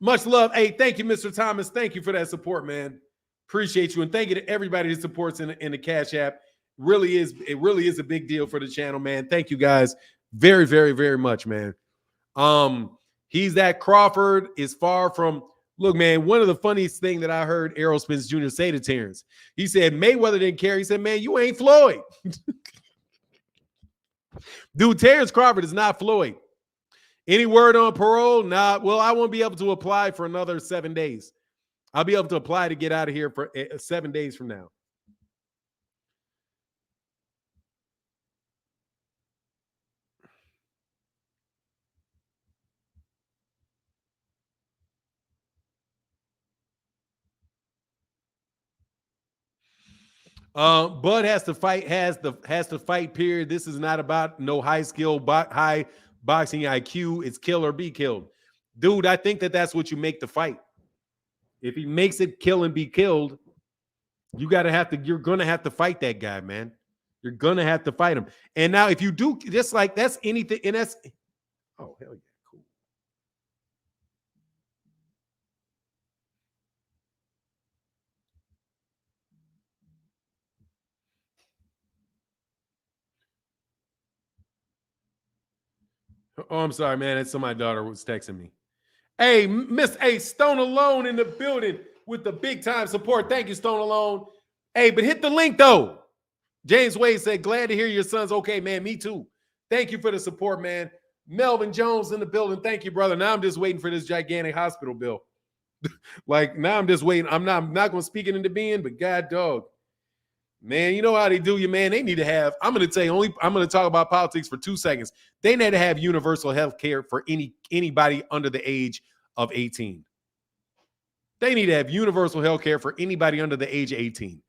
Much love. Hey, thank you, Mr. Thomas. Thank you for that support, man. Appreciate you, and thank you to everybody that supports in the Cash App. It really is a big deal for the channel, man. Thank you guys very, very, very much, man. He's that Crawford is far from. Look, man, one of the funniest thing that I heard Errol Spence Jr. say to Terence, he said Mayweather didn't care. He said, man, you ain't Floyd. Dude, Terence Crawford is not Floyd. Any word on parole? Nah. Well, I won't be able to apply for another 7 days. I'll be able to apply to get out of here for 7 days from now. Bud has to fight. Has to fight. Period. This is not about no high skill, high boxing IQ. It's kill or be killed, dude. I think that's what you make the fight. If he makes it kill and be killed, you're gonna have to fight that guy, man. You're gonna have to fight him. And now, if you do, just like that's anything, and that's hell yeah, cool. Oh, I'm sorry, man. That's my daughter was texting me. Hey, Miss Stone Alone in the building with the big time support. Thank you, Stone Alone. Hey, but hit the link though. James Wade said, glad to hear your son's okay, man. Me too. Thank you for the support, man. Melvin Jones in the building. Thank you, brother. Now I'm just waiting for this gigantic hospital bill. Like, now I'm just waiting. I'm not going to speak it into being, but God dog. Man, you know how they do you, man. They need to have, I'm going to talk about politics for 2 seconds. They need to have universal health care for anybody under the age of 18. They need to have universal health care for anybody under the age of 18.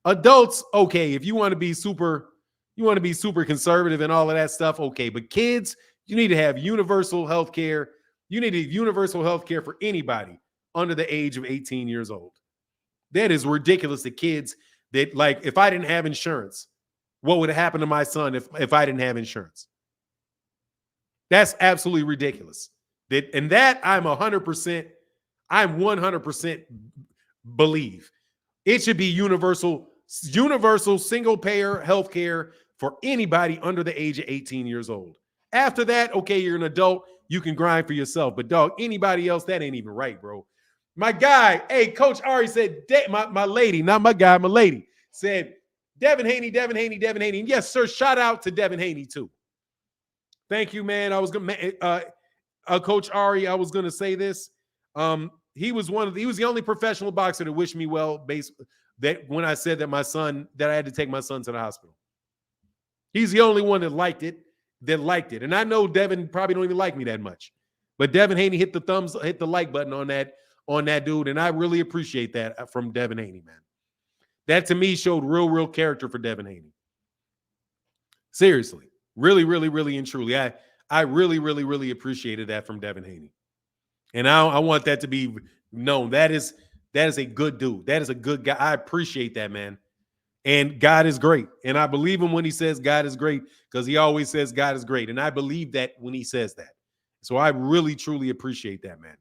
Adults, okay, if you want to be super conservative and all of that stuff, okay. But kids, you need to have universal health care. You need to have universal health care for anybody under the age of 18 years old. That is ridiculous to kids that, like, if I didn't have insurance, what would happen to my son if I didn't have insurance? That's absolutely ridiculous. That I'm 100% believe. It should be universal single payer health care for anybody under the age of 18 years old. After that, okay, you're an adult, you can grind for yourself. But dog, anybody else, that ain't even right, bro. My guy, hey, Coach Ari said, my lady, not my guy, my lady, said, Devin Haney. And yes, sir, shout out to Devin Haney too. Thank you, man. I was going to, Coach Ari, I was going to say this. He was the only professional boxer that wished me well that when I said that I had to take my son to the hospital. He's the only one that liked it. And I know Devin probably don't even like me that much. But Devin Haney hit the like button on that dude. And I really appreciate that from Devin Haney, man. That to me showed real character for Devin Haney. Seriously. Really, really, really and truly. I really appreciated that from Devin Haney. And I want that to be known. That is a good dude. That is a good guy. I appreciate that, man. And God is great. And I believe him when he says God is great, because he always says God is great. And I believe that when he says that. So I really, truly appreciate that, man.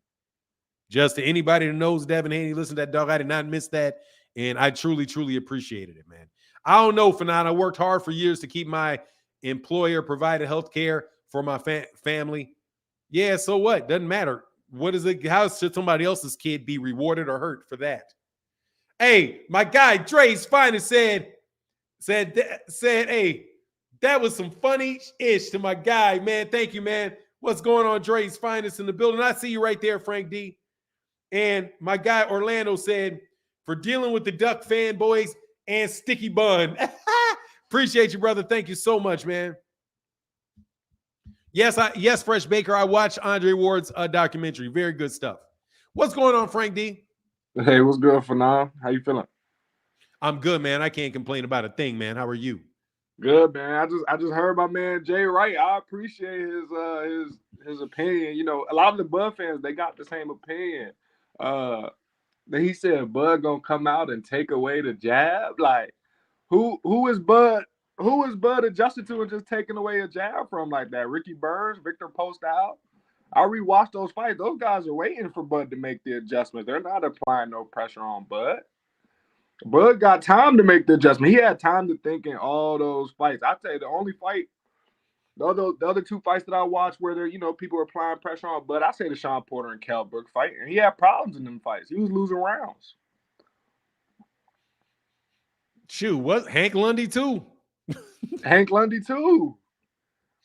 Just to anybody that knows Devin Haney, listen to that, dog. I did not miss that. And I truly, truly appreciated it, man. I don't know, Fanon. I worked hard for years to keep my employer provided health care for my family. Yeah, so what? Doesn't matter. What is it? How should somebody else's kid be rewarded or hurt for that? Hey, my guy Dre's finest said, hey, that was some funny ish to my guy, man. Thank you, man. What's going on, Dre's finest in the building? I see you right there, Frank D. And my guy Orlando said, for dealing with the Duck fanboys and Sticky Bun. Appreciate you, brother. Thank you so much, man. Yes, Fresh Baker. I watched Andre Ward's documentary. Very good stuff. What's going on, Frank D? Hey, what's good for now? How you feeling? I'm good, man. I can't complain about a thing, man. How are you? Good, man. I just heard my man Jay Wright. I appreciate his opinion. You know, a lot of the Bud fans, they got the same opinion. Then he said Bud gonna come out and take away the jab. Like, who is Bud? Who is Bud adjusted to and just taking away a jab from like that? Ricky Burns, Victor Postal. I rewatched those fights. Those guys are waiting for Bud to make the adjustment. They're not applying no pressure on Bud. Bud got time to make the adjustment. He had time to think in all those fights. I tell you, the only fight, the other two fights that I watched where there, people were applying pressure on Bud, I say the Sean Porter and Kell Brook fight, and he had problems in them fights. He was losing rounds. Shoot, what? Hank Lundy too. Hank Lundy too.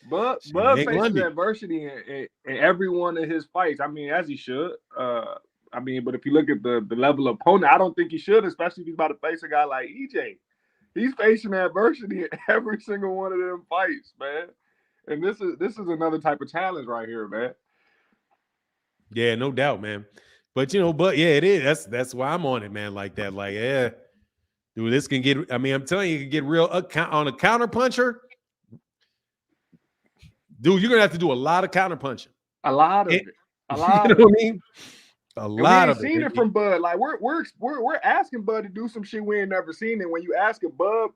Bud faces adversity in every one of his fights. I mean, as he should. But if you look at the level of opponent, I don't think he should, especially if he's about to face a guy like EJ. He's facing adversity in every single one of them fights, man. And this is another type of challenge right here, man. Yeah, no doubt, man. But it is. That's why I'm on it, man. Like that. Like, yeah, dude, this can get. I mean, I'm telling you, it can get real on a counter puncher. Dude, you're gonna have to do a lot of counter punching. A lot of it. A lot. You know what I mean? A lot of it. We ain't seen it from Bud. Like we're asking Bud to do some shit we ain't never seen. And when you ask a Bud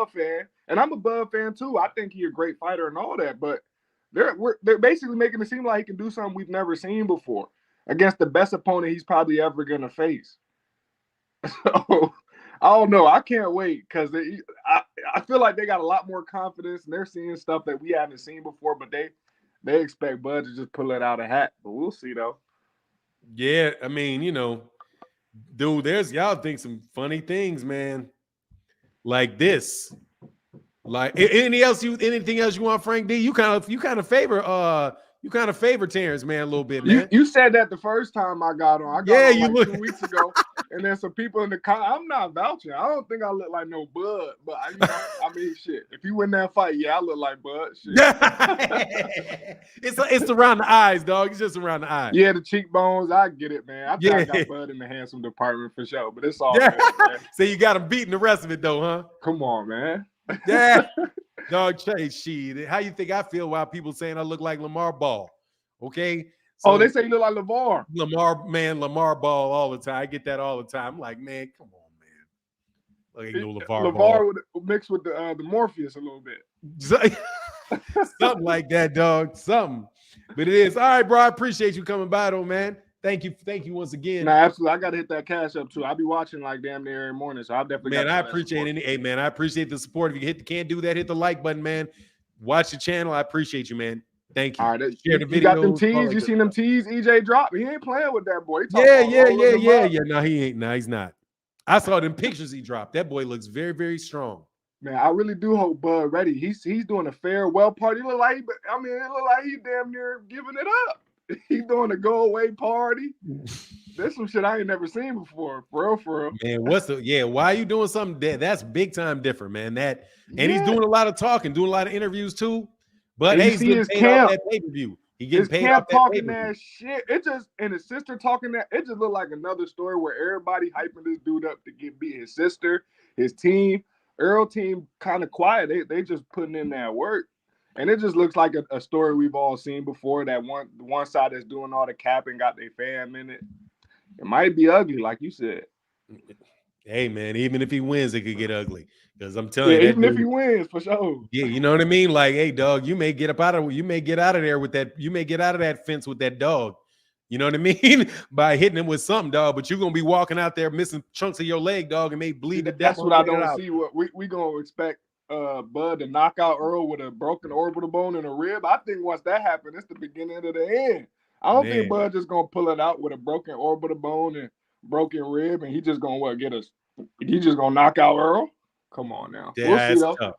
fan, and I'm a Bud fan too, I think he's a great fighter and all that. But they're basically making it seem like he can do something we've never seen before against the best opponent he's probably ever gonna face. So I don't know. I can't wait because I feel like they got a lot more confidence and they're seeing stuff that we haven't seen before. But they expect Bud to just pull it out of hat. But we'll see though. Yeah, I mean, dude, y'all think some funny things, man. Like this. Like anything else you want, Frank D? You kind of favor Terence, man, a little bit, man. You said that the first time I got on. I got on like 2 weeks ago, and then some people in the I'm not vouching. I don't think I look like no Bud, but I mean, shit. If you win that fight, yeah, I look like Bud. Shit. It's around the eyes, dog. It's just around the eyes. Yeah, the cheekbones. I get it, man. I think I got Bud in the handsome department for sure, but it's all good, man. So you got him beating the rest of it, though, huh? Come on, man. Yeah. Dog, shit. How you think I feel while people saying I look like Lamar Ball? Okay. So, they say you look like Lamar. Lamar Ball all the time. I get that all the time. I'm like, man, come on, man. Like no LeVar Ball. Mixed with the Morpheus a little bit. Something like that, dog. Something. But it is. All right, bro. I appreciate you coming by, though, man. Thank you once again. Nah, absolutely. I gotta hit that cash up too. I'll be watching like damn near every morning, so I'll definitely. Man, I appreciate it. Hey, man, I appreciate the support. If you can't do that, hit the like button, man. Watch the channel. I appreciate you, man. Thank you. All right, share the video. You got them tees. You seen them tees? EJ dropped. He ain't playing with that boy. Yeah. No, he ain't. No, he's not. I saw them pictures he dropped. That boy looks very, very strong. Man, I really do hope Bud ready. He's doing a farewell party. It look like he damn near giving it up. He's doing a go away party. There's some shit I ain't never seen before. For real. Man, why are you doing something that's big time different, man? He's doing a lot of talking, doing a lot of interviews too. But he's getting paid off that pay-per-view. He getting paid off that talking that shit. And his sister talking that. It just looked like another story where everybody hyping this dude up to get beat. His sister, his team, Errol team kind of quiet. They just putting in that work. And it just looks like a story we've all seen before. That one side that's doing all the capping got their fam in it. It might be ugly, like you said. Hey man, even if he wins, it could get ugly. Because I'm telling Yeah, you, that even if dude, he wins, for sure. yeah, you know what I mean? Like, hey, dog, you may get out of there with that, you may get out of that fence with that dog. You know what I mean? By hitting him with something, dog. But you're gonna be walking out there missing chunks of your leg, dog, and may bleed to death. That's what I don't see. What we gonna expect Bud to knock out Earl with a broken orbital bone and a rib. I think once that happens, it's the beginning of the end. I don't think Bud just gonna pull it out with a broken orbital bone and broken rib, and he just gonna get us. He just gonna knock out Earl. Come on now, Yeah, we'll see though. tough.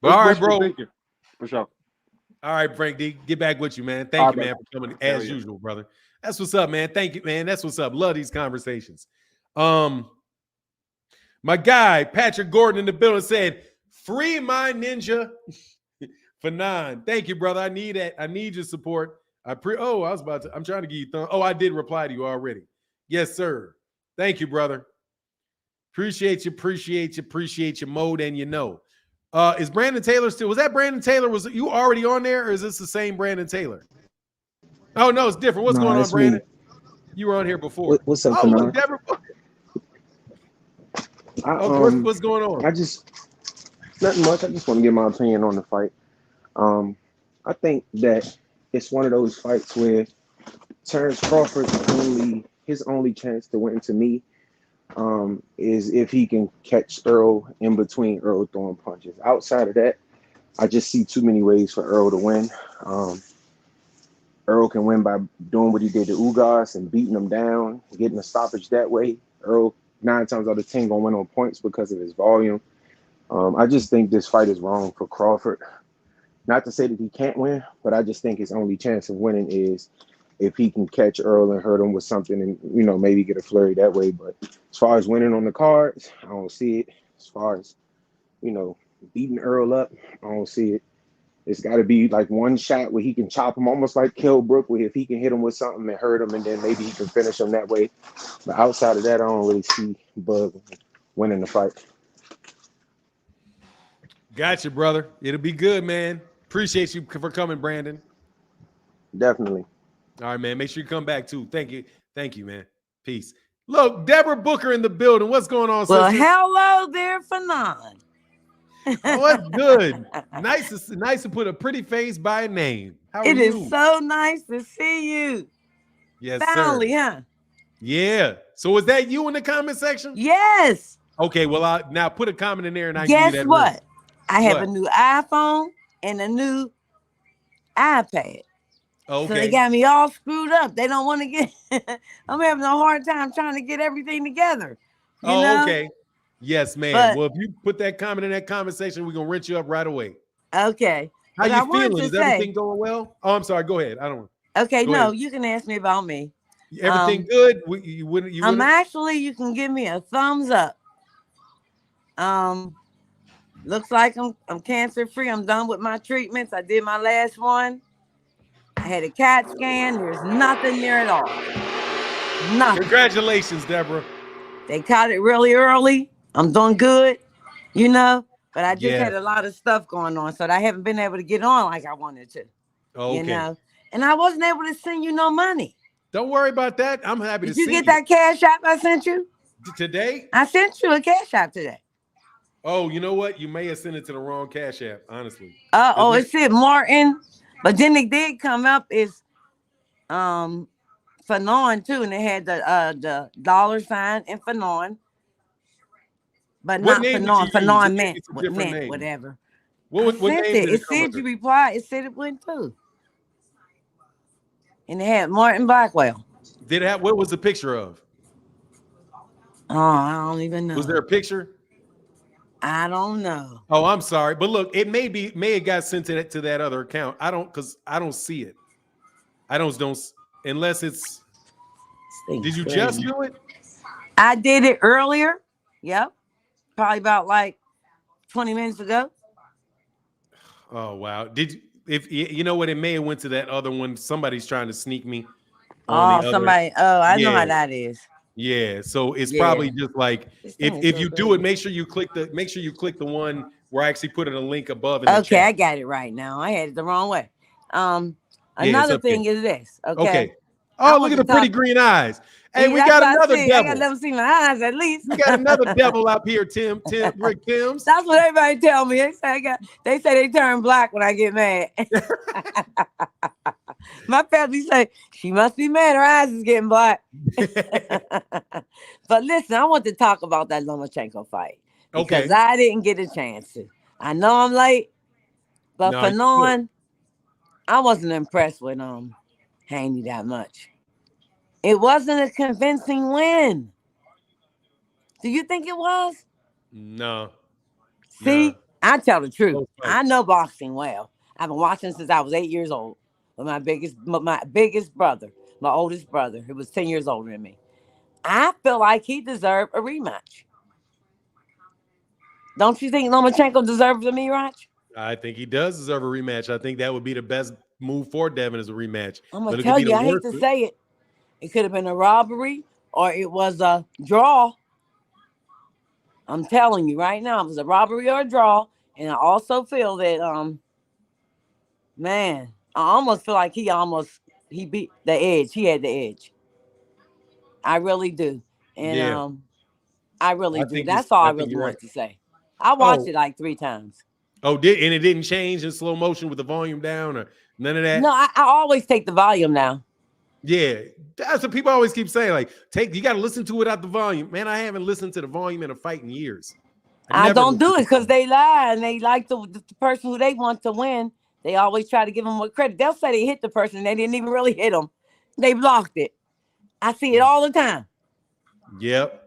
But all right, bro. For sure. All right, Frank D, get back with you, man. Thank you, man, for coming as usual, brother. That's what's up, man. Thank you, man. That's what's up. Love these conversations. My guy Patrick Gordon in the building said, "Free my ninja for 9." Thank you, brother. I need that. I need your support. I'm trying to give you thumb. Oh, I did reply to you already. Yes, sir. Thank you, brother. Appreciate you, Mode, and you know. Is Brandon Taylor still? Was that Brandon Taylor? Was you already on there, or is this the same Brandon Taylor? Oh no, it's different. What's going on, Brandon? Me. You were on here before. What's up, look, Deborah. What's going on? Nothing much. I just want to give my opinion on the fight. I think that it's one of those fights where Terence Crawford's his only chance to win to me is if he can catch Errol in between Errol throwing punches. Outside of that, I just see too many ways for Errol to win. Errol can win by doing what he did to Ugas and beating him down, getting a stoppage that way. Errol 9 times out of 10 gonna win on points because of his volume. I just think this fight is wrong for Crawford. Not to say that he can't win, but I just think his only chance of winning is if he can catch Errol and hurt him with something and, maybe get a flurry that way. But as far as winning on the cards, I don't see it. As far as, beating Errol up, I don't see it. It's got to be like one shot where he can chop him, almost like Kell Brook, where if he can hit him with something and hurt him, and then maybe he can finish him that way. But outside of that, I don't really see Bud winning the fight. Gotcha, brother. It'll be good, man. Appreciate you for coming, Brandon. Definitely. All right, man. Make sure you come back, too. Thank you, man. Peace. Look, Deborah Booker in the building. What's going on, Well, sister? hello there, Fanon. Oh, that's good. Nice to put a pretty face by a name. How are you? It is so nice to see you. Yes, finally, sir. Huh? Yeah. So is that you in the comment section? Yes. Okay, well, I'll now put a comment in there and I guess give you that what? ring. I have a new iPhone and a new iPad. Okay. So they got me all screwed up. They don't want to get I'm having a hard time trying to get everything together. You know? Okay. Yes, ma'am. Well, if you put that comment in that comment section, we're gonna rent you up right away. Okay. How you feeling? Is everything going well? Oh, I'm sorry. Go ahead. I don't. Okay, no, ahead. You can ask me about me. Everything good? I'm actually. You can give me a thumbs up. Looks like I'm cancer free. I'm done with my treatments. I did my last one. I had a CAT scan. There's nothing there at all. Nothing. Congratulations, Deborah. They caught it really early. I'm doing good, but I just had a lot of stuff going on, so I haven't been able to get on like I wanted to. Okay. And I wasn't able to send you no money. Don't worry about that. I'm happy to see you. Did you get that Cash App I sent you? Today? I sent you a Cash App today. Oh, you know what? You may have sent it to the wrong Cash App, honestly. It said Martin, but then it did come up as Fanon too, and they had the $sign and Fanon. But what not Fanon meant whatever. What name did it said you replied. It said it went through. And it had Martin Blackwell. Did it have, what was the picture of? Oh, I don't even know. Was there a picture? I don't know. Oh, I'm sorry. But look, it may have got sent to that other account. I don't see it. I don't unless it's. Did you just do it? I did it earlier. Yep. Probably about like 20 minutes ago. Oh wow! Did you? If you know what, it may have went to that other one. Somebody's trying to sneak me. I know how that is. Yeah, so it's probably just like if you do it, make sure you click the one where I actually put in a link above. Okay, I got it right now. I had it the wrong way. Another thing is this. Okay. Oh, look at the pretty green eyes. Hey, we got another devil. I gotta let them see my eyes at least. We got another devil up here, Rick Timms. That's what everybody tell me. They say they turn black when I get mad. My family say she must be mad. Her eyes is getting black. But listen, I want to talk about that Lomachenko fight because I didn't get a chance to. I know I'm late, but for knowing, I wasn't impressed with Haney that much. It wasn't a convincing win. Do you think it was? No. See, I tell the truth. I know boxing well. I've been watching since I was 8 years old. With my biggest brother, my oldest brother, who was 10 years older than me. I feel like he deserved a rematch. Don't you think Lomachenko deserves a rematch? I think he does deserve a rematch. I think that would be the best move for Devin as a rematch. I'm gonna tell you, I hate to say it. It could have been a robbery or it was a draw. I'm telling you right now, it was a robbery or a draw. And I also feel that man, I almost feel like he beat the edge. He had the edge. I really do. And I really do. That's all I really want to say. I watched it like 3 times. Oh, and it didn't change in slow motion with the volume down or none of that? No, I always take the volume down. Yeah, that's what people always keep saying. Like, you got to listen to it without the volume. Man, I haven't listened to the volume in a fight in years. I don't do it because they lie and they like the person who they want to win. They always try to give them more credit. They'll say they hit the person. They didn't even really hit them. They blocked it. I see it all the time. Yep.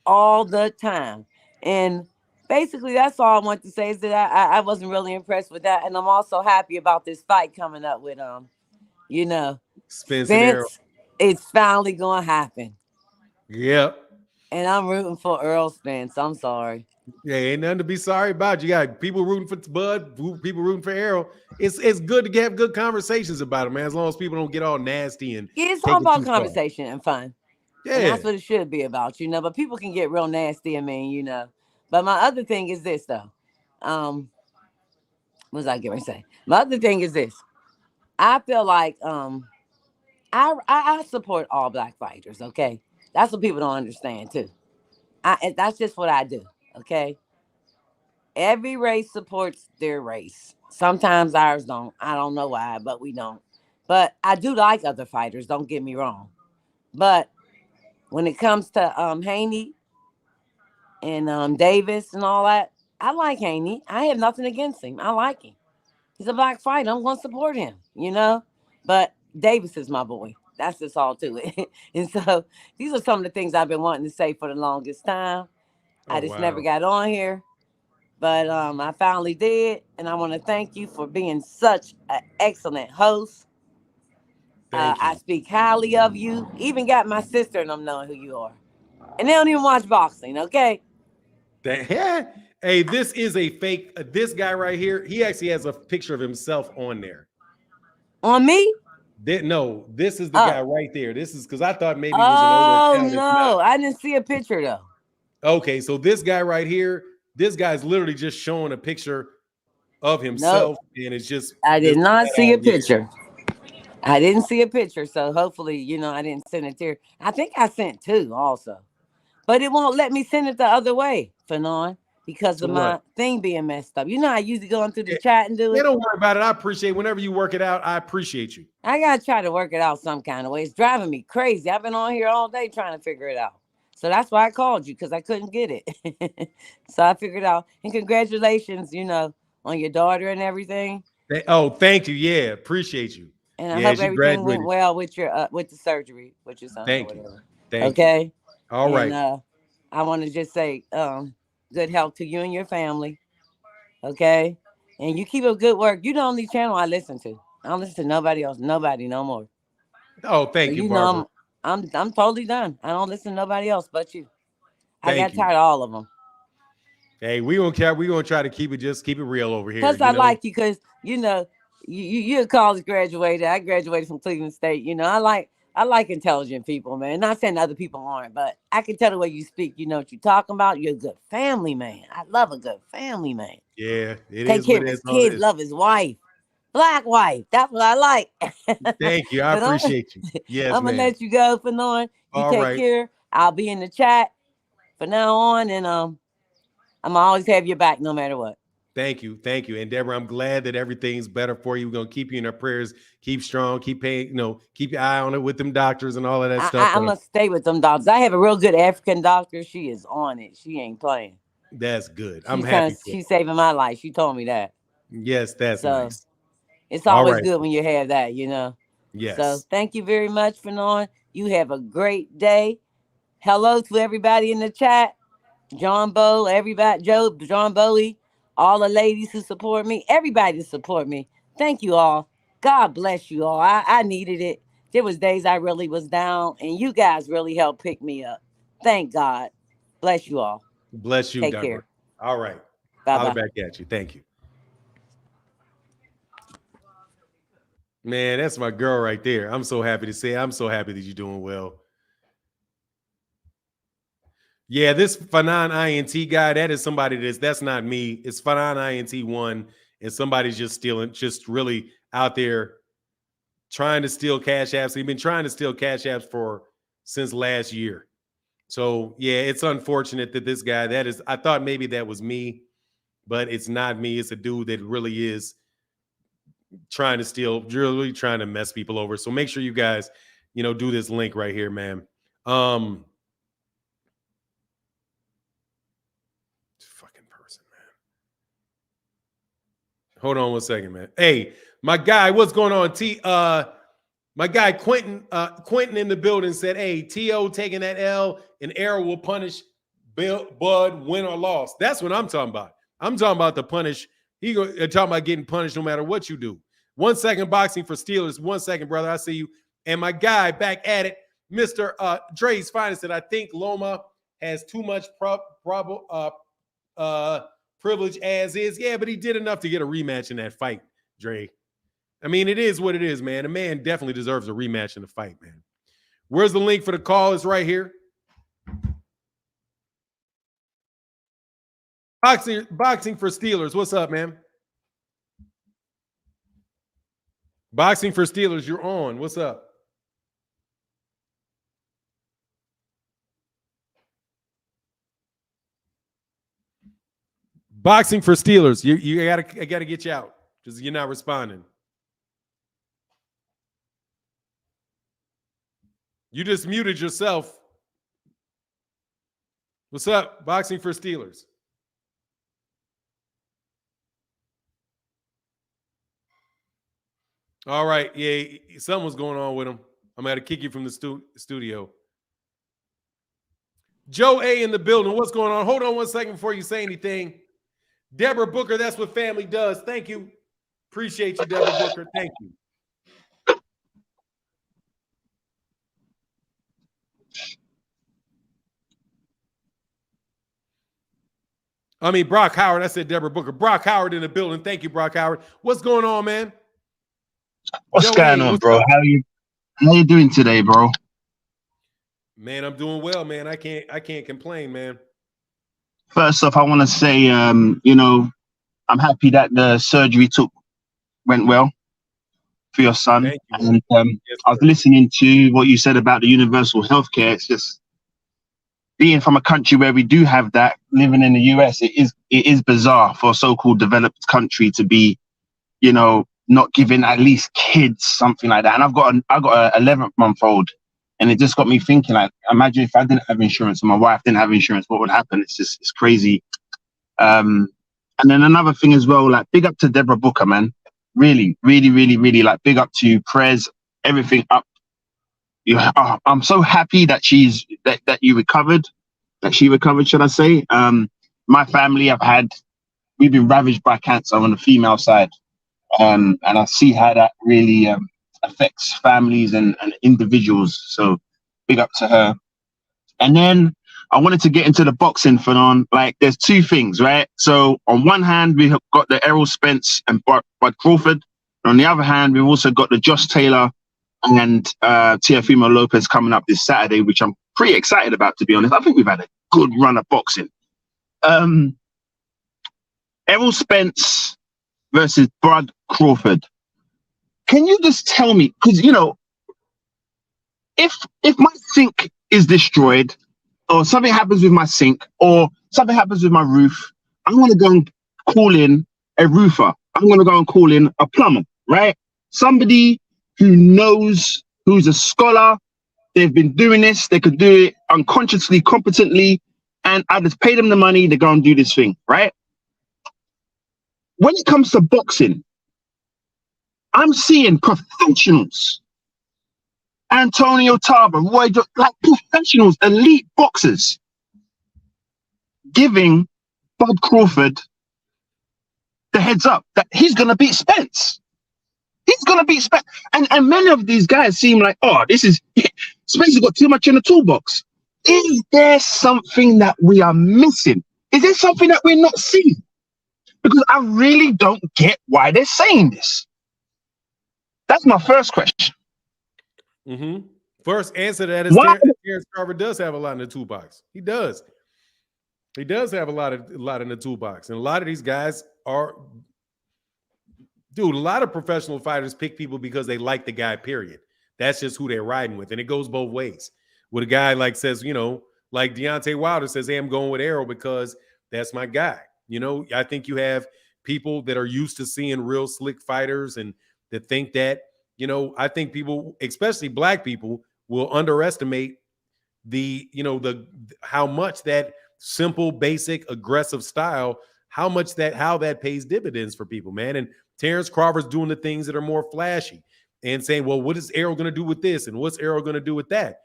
All the time. And basically, that's all I want to say is that I wasn't really impressed with that. And I'm also happy about this fight coming up with, Spence and Errol. It's finally going to happen. Yep. And I'm rooting for Errol Spence. I'm sorry. Yeah, ain't nothing to be sorry about. You got people rooting for Bud, people rooting for Errol. It's good to have good conversations about it, man, as long as people don't get all nasty and it's all about conversation and fun. Yeah. And that's what it should be about, but people can get real nasty and mean, But my other thing is this, though. What was I going to say? My other thing is this. I feel like I support all black fighters, okay? That's what people don't understand, too. That's just what I do, okay? Every race supports their race. Sometimes ours don't. I don't know why, but we don't. But I do like other fighters, don't get me wrong. But when it comes to Haney and Davis and all that, I like Haney. I have nothing against him. I like him. He's a black fighter. I'm going to support him, But Davis is my boy. That's just all to it. And so these are some of the things I've been wanting to say for the longest time. I just never got on here. But I finally did. And I want to thank you for being such an excellent host. I speak highly of you. Even got my sister and them knowing who you are. And they don't even watch boxing, okay? Hey, this is a fake. This guy right here, he actually has a picture of himself on there. On me? No, this is the guy right there. This is because I thought maybe it was an older account. No, I didn't see a picture though. Okay, so this guy right here, this guy's literally just showing a picture of himself, and it's just. I did not see a picture. I didn't see a picture, so hopefully, I didn't send it there. I think I sent 2 also, but it won't let me send it the other way, Fanon. Because of my thing being messed up. I usually go through the chat and do it. Don't worry about it. I appreciate whenever you work it out. I appreciate you. I got to try to work it out some kind of way. It's driving me crazy. I've been on here all day trying to figure it out. So that's why I called you, because I couldn't get it. So I figured it out. And congratulations, on your daughter and everything. Oh, thank you. Yeah, appreciate you. And I hope everything went well with your with the surgery, with your son. Thank you. Okay. All right. And I want to just say good health to you and your family. Okay. And you keep up good work. You're the only channel I listen to. I don't listen to nobody else. Nobody no more. Oh, thank you, Barbara. I'm totally done. I don't listen to nobody else but you. I got tired of all of them. Hey, we gonna try to keep it real over here. Plus, I like you because you're a college graduated. I graduated from Cleveland State. I like intelligent people, man. Not saying other people aren't, but I can tell the way you speak. You know what you're talking about. You're a good family man. I love a good family man. Yeah, it Take care of his kids, love his wife. Black wife. That's what I like. Thank you. I appreciate you. Yes, I'm gonna man. let you go, Fanon. You All take right. care. I'll be in the chat from now on, and I'm always have your back no matter what. Thank you. Thank you. And Deborah, I'm glad that everything's better for you. We're gonna keep you in our prayers. Keep strong, keep paying, keep your eye on it with them doctors and all of that stuff. I'm gonna stay with them doctors. I have a real good African doctor. She is on it. She ain't playing. That's good. I'm happy for she's saving my life. She told me that. Yes, that's nice. It's always good when you have that, Yes. So thank you very much, Fanon. You have a great day. Hello to everybody in the chat. John Bowe, everybody, John Bowie, all the ladies who support me, everybody support me. Thank you all. God bless you all. I needed it. There was days I really was down, and you guys really helped pick me up. Thank God. Bless you all. Bless you, Take Deborah. care. All right. Bye-bye. Holler back at you. Thank you. Man, that's my girl right there. I'm so happy to say. I'm so happy that you're doing well. Yeah, this Fanon INT guy, that is somebody that's not me. It's Fanon INT1, and somebody's just stealing, just really out there trying to steal cash apps. They've been trying to steal cash apps since last year. So yeah, it's unfortunate that this guy, I thought maybe that was me, but it's not me. It's a dude that really is trying to steal, really trying to mess people over. So make sure you guys, do this link right here, man. Hold on one second, man. Hey, my guy, what's going on? My guy Quentin in the building said, "Hey, T.O. taking that L, and Errol will punish Bud, win or loss." That's what I'm talking about. I'm talking about the punish. Talking about getting punished no matter what you do. 1 second boxing for Steelers. 1 second, brother. I see you. And my guy back at it, Mr. Dre's finest, said, "I think Loma has too much privilege as is." Yeah, but he did enough to get a rematch in that fight, Dre. I mean, it is what it is, man. The man definitely deserves a rematch in the fight, man. Where's the link for the call? It's right here. Boxing for Steelers. What's up, man? Boxing for Steelers, you're on. What's up? Boxing for Steelers. I gotta get you out because you're not responding. You just muted yourself. What's up? Boxing for Steelers. All right. Yeah, something was going on with him. I'm going to kick you from the studio. Joe A in the building. What's going on? Hold on 1 second before you say anything. Deborah Booker, that's what family does. Thank you. Appreciate you, Deborah Booker. Thank you. I mean, Brock Howard. I said Deborah Booker. Brock Howard in the building. Thank you, Brock Howard. What's going on, man? What's going on, bro? How you doing today, bro? Man, I'm doing well, man. I can't complain, man. First off, I want to say, I'm happy that the surgery went well for your son. Thank you. And Yes, I was listening to what you said about the universal healthcare. It's just being from a country where we do have that, living in the US, it is bizarre for a so-called developed country to be, not giving at least kids something like that. And I got an 11-month-old, and it just got me thinking, like, imagine if I didn't have insurance and my wife didn't have insurance, what would happen? It's crazy. And then another thing as well, like, big up to Deborah Booker, man. Really, really, really, really, like, big up to Prez, everything up. I'm so happy that that you recovered, that she recovered, should I say. My family, we've been ravaged by cancer on the female side. And I see how that really affects families and individuals. So big up to her. And then I wanted to get into the boxing phenomenon. Like, there's two things, right? So on one hand, we have got the Errol Spence and Bud Crawford. And on the other hand, we've also got the Josh Taylor and Teofimo Lopez coming up this Saturday, which I'm pretty excited about, to be honest. I think we've had a good run of boxing. Errol Spence versus Bud Crawford. can you just tell me? Because if my sink is destroyed, or something happens with my sink, or something happens with my roof, I'm gonna go and call in a roofer. I'm gonna go and call in a plumber, right? Somebody who knows, who's a scholar. They've been doing this. They could do it unconsciously, competently, and I just pay them the money to go and do this thing, right? When it comes to boxing, I'm seeing professionals, Antonio Tarver, Roy, like professionals, elite boxers, giving Bud Crawford the heads up that he's going to beat Spence. He's going to beat Spence. And many of these guys seem like, Spence has got too much in the toolbox. Is there something that we are missing? Is there something that we're not seeing? Because I really don't get why they're saying this. That's my first question. Mm-hmm. First answer to that is Terence Crawford does have a lot in the toolbox. He does. He does have a lot in the toolbox. And a lot of these guys are, dude, a lot of professional fighters pick people because they like the guy, period. That's just who they're riding with. And it goes both ways. With a guy like says, like Deontay Wilder says, hey, I'm going with Errol because that's my guy. I think you have people that are used to seeing real slick fighters and that think that, I think people, especially black people, will underestimate how much that simple, basic, aggressive style, how that pays dividends for people, man. And Terence Crawford's doing the things that are more flashy and saying, well, what is Errol going to do with this? And what's Errol going to do with that?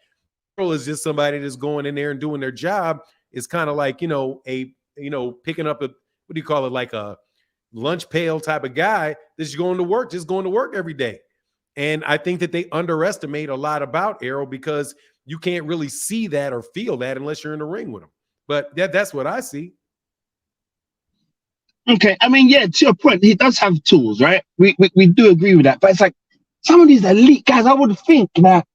Errol is just somebody that's going in there and doing their job. It's kind of like, picking up what do you call it? Like a lunch pail type of guy that's going to work every day. And I think that they underestimate a lot about Errol because you can't really see that or feel that unless you're in the ring with him. But that's what I see. Okay, I mean, yeah, to your point, he does have tools, right? We do agree with that. But it's like some of these elite guys, I would think that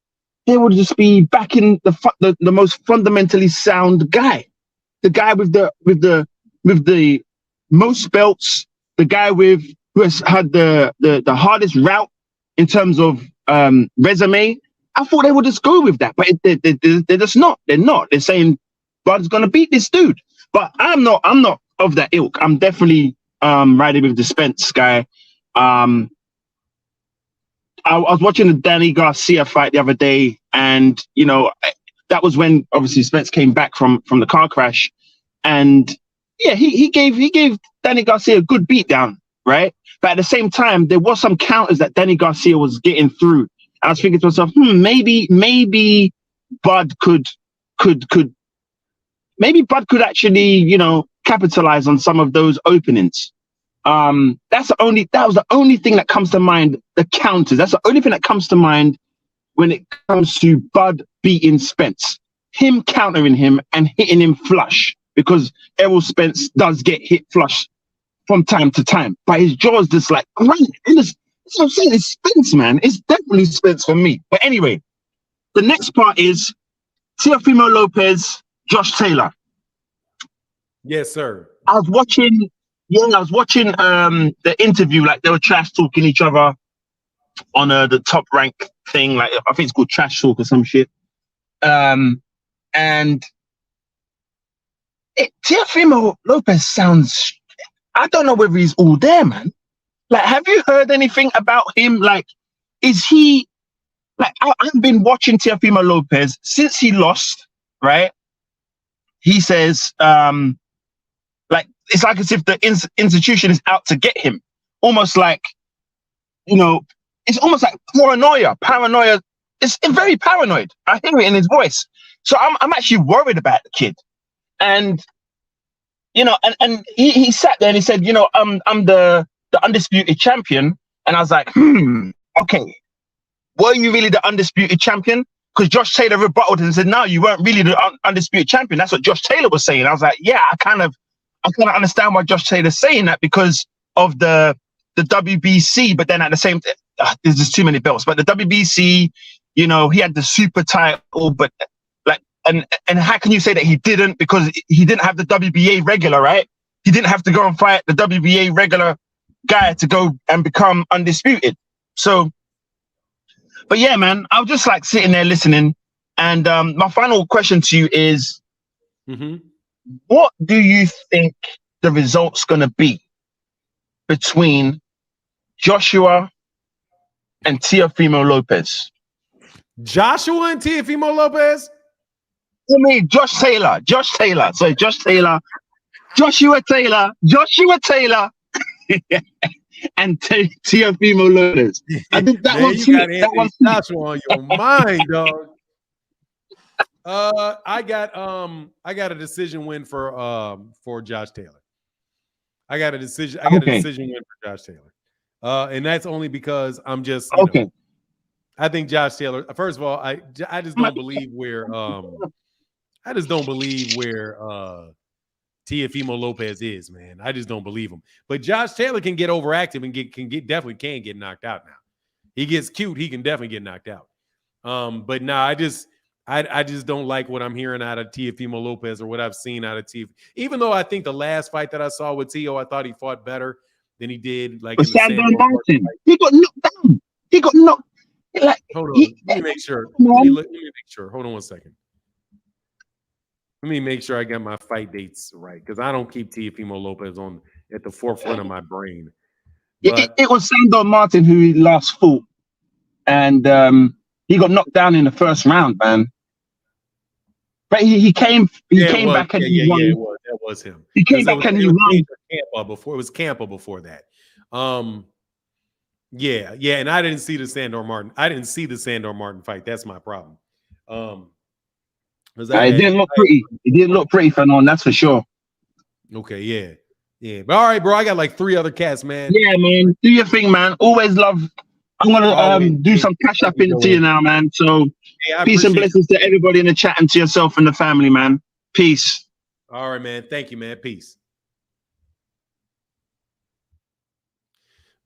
they would just be backing the most fundamentally sound guy, the guy with the most belts, the guy who has had the hardest route in terms of resume. I thought they would just go with that, but they're just not. They're not. They're saying Bud's gonna beat this dude, but I'm not of that ilk. I'm definitely riding with the Spence guy. I was watching the Danny Garcia fight the other day, and that was when obviously Spence came back from the car crash, and yeah, he gave Danny Garcia a good beatdown, right? But at the same time, there was some counters that Danny Garcia was getting through. I was thinking to myself, maybe Bud could actually, capitalize on some of those openings. That was the only thing that comes to mind. The counters. That's the only thing that comes to mind when it comes to Bud beating Spence. Him countering him and hitting him flush, because Errol Spence does get hit flush from time to time, but his jaw's just like great. That's what I'm saying. It's Spence, man. It's definitely Spence for me. But anyway, the next part is Teofimo Lopez, Josh Taylor. Yes, sir. I was watching the interview, like they were trash talking each other on the Top Rank thing, like I think it's called Trash Talk or some shit. And Teofimo Lopez sounds, I don't know whether he's all there, man. Like, have you heard anything about him? Like, is he, like, I've been watching Teofimo Lopez since he lost, right? He says, like, it's like as if the institution is out to get him. Almost like, it's almost like paranoia. It's very paranoid. I hear it in his voice. So I'm actually worried about the kid. And, and he sat there and he said, I'm the undisputed champion. And I was like, okay, were you really the undisputed champion? Because Josh Taylor rebutted and said, no, you weren't really the undisputed champion. That's what Josh Taylor was saying. I was like, yeah, I kind of understand why Josh Taylor's saying that because of the WBC, but then at the same time, there's just too many belts. But the WBC, he had the super title, but like, and how can you say that he didn't? Because he didn't have the WBA regular, right? He didn't have to go and fight the WBA regular guy to go and become undisputed. So But yeah, man, I was just like sitting there listening. And my final question to you is, what do you think the result's going to be between Joshua and Teofimo Lopez? Joshua and Teofimo Lopez? I mean, Joshua Taylor. Sorry, Joshua Taylor, and Teofimo Lopez. I think that one's Joshua on your mind, dog. I got a decision win for Josh Taylor. I got a decision win for Josh Taylor. And that's only because I'm just you know, I think Josh Taylor, first of all, I just don't believe where Teofimo Lopez is, man. I just don't believe him. But Josh Taylor can get overactive and definitely can get knocked out now. He gets cute, he can definitely get knocked out. But nah, I just don't like what I'm hearing out of Teofimo Lopez or what I've seen out of Teofimo. Even though I think the last fight that I saw with Teo, I thought he fought better than he did like in the Sandor Martin. He got knocked down. He got knocked. Like, hold on, let me make sure. Let me make sure. Hold on one second. Let me make sure I got my fight dates right because I don't keep Teofimo Lopez at the forefront of my brain. But it was Sandor Martin who he last fought, and he got knocked down in the first round, man. But he came back and he won. That was him. He came back and he won. It was Campa before that. Yeah, and I didn't see the Sandor Martin. I didn't see the Sandor Martin fight. That's my problem. It didn't look pretty. It didn't look pretty for no one, that's for sure. Okay, yeah. But all right, bro. I got like 3 other cats, man. Yeah, man. Do your thing, man. Always love. I'm gonna do some cash up into you now, man. So peace and blessings to everybody in the chat and to yourself and the family, man. Peace. All right, man. Thank you, man. Peace.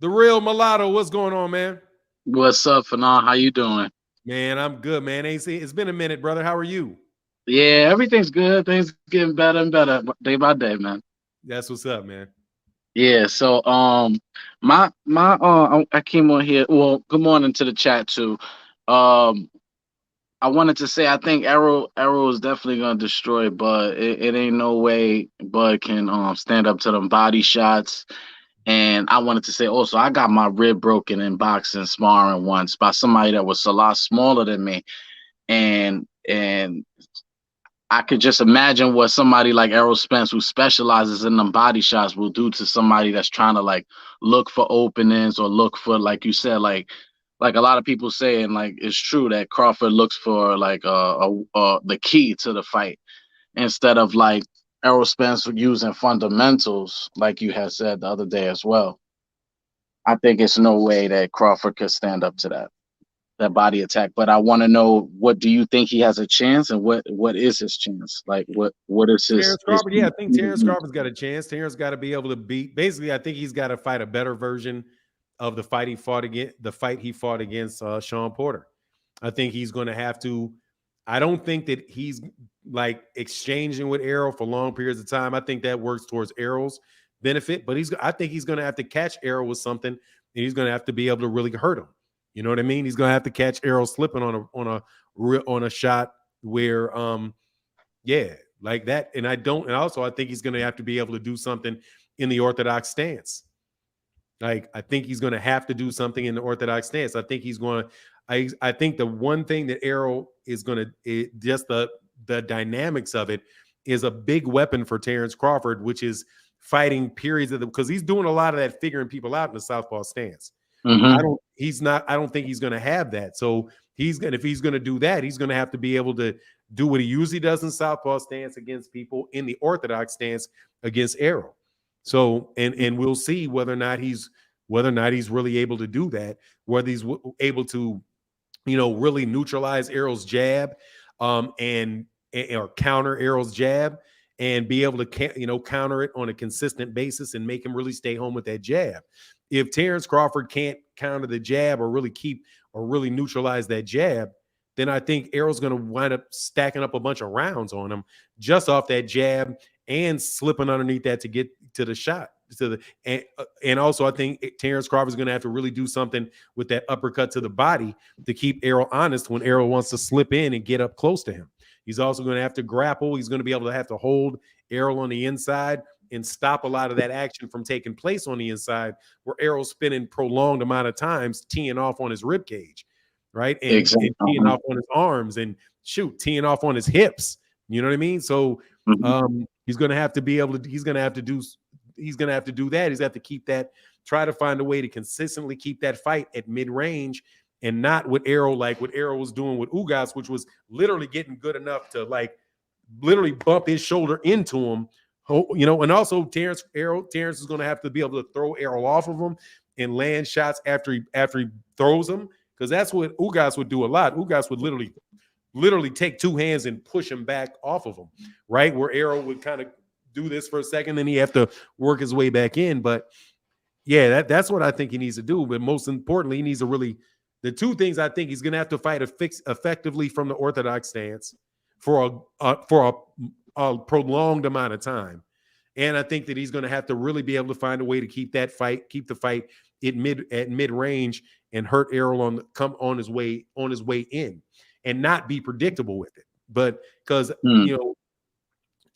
The real mulatto, what's going on, man? What's up, Fanon? How you doing? Man, I'm good, man. It's been a minute, brother. How are you? Yeah, everything's good. Things getting better and better day by day, man. That's what's up, man. Yeah, so I came on here. Well, good morning to the chat too. I wanted to say I think Errol is definitely gonna destroy Bud. It ain't no way Bud can stand up to them body shots. And I wanted to say also I got my rib broken in boxing sparring once by somebody that was a lot smaller than me, and I could just imagine what somebody like Errol Spence, who specializes in them body shots, will do to somebody that's trying to like look for openings or look for, like you said, like a lot of people say, and like it's true that Crawford looks for like the key to the fight instead of like Errol Spence using fundamentals, like you had said the other day as well. I think it's no way that Crawford could stand up to that body attack. But I want to know, what do you think he has a chance, and what is his chance? Like what is his Terence Crawford? Yeah, I think Terence Crawford's got a chance. Terence got to be able to beat. Basically, I think he's got to fight a better version of the fight he fought against Sean Porter. I think he's going to have to. I don't think that he's like exchanging with Errol for long periods of time. I think that works towards Errol's benefit, but I think he's going to have to catch Errol with something, and he's going to have to be able to really hurt him. You know what I mean? He's going to have to catch Errol slipping on a shot where, like that. And I think he's going to have to be able to do something in the orthodox stance. Like, I think he's going to have to do something in the orthodox stance. I think he's going to. I think the one thing that Errol is going to, just the dynamics of it, is a big weapon for Terence Crawford, which is fighting periods of because he's doing a lot of that figuring people out in the southpaw stance. I don't think he's going to have that. So if he's going to do that, he's going to have to be able to do what he usually does in southpaw stance against people in the orthodox stance against Errol. So and we'll see whether or not he's really able to do that, whether he's able to, really neutralize Errol's jab, or counter Errol's jab, and be able to counter it on a consistent basis and make him really stay home with that jab. If Terence Crawford can't counter the jab or really neutralize that jab, then I think Errol's going to wind up stacking up a bunch of rounds on him just off that jab and slipping underneath that to get to the shot, and also I think Terence Crawford is going to have to really do something with that uppercut to the body to keep Errol honest when Errol wants to slip in and get up close to him. He's also going to have to grapple. He's going to be able to have to hold Errol on the inside and stop a lot of that action from taking place on the inside where Errol's spinning prolonged amount of times, teeing off on his rib cage, right? And teeing off on his arms and teeing off on his hips. You know what I mean? So he's going to have to be able to, he's going to have to do that. He's going to have to keep that, try to find a way to consistently keep that fight at mid-range and not with Errol, like what Errol was doing with Ugas, which was literally getting good enough to like literally bump his shoulder into him, you know, and also Terence is going to have to be able to throw Errol off of him and land shots after he throws them, because that's what Ugas would do a lot. Ugas would literally take two hands and push him back off of him, right? Where Errol would kind of do this for a second, then he have to work his way back in. But yeah, that's what I think he needs to do. But most importantly, he needs to really, the two things I think he's going to have to fight effectively from the orthodox stance for a prolonged amount of time. And I think that he's going to have to really be able to find a way to keep the fight at mid range and hurt Errol on his way in and not be predictable with it. But because you know,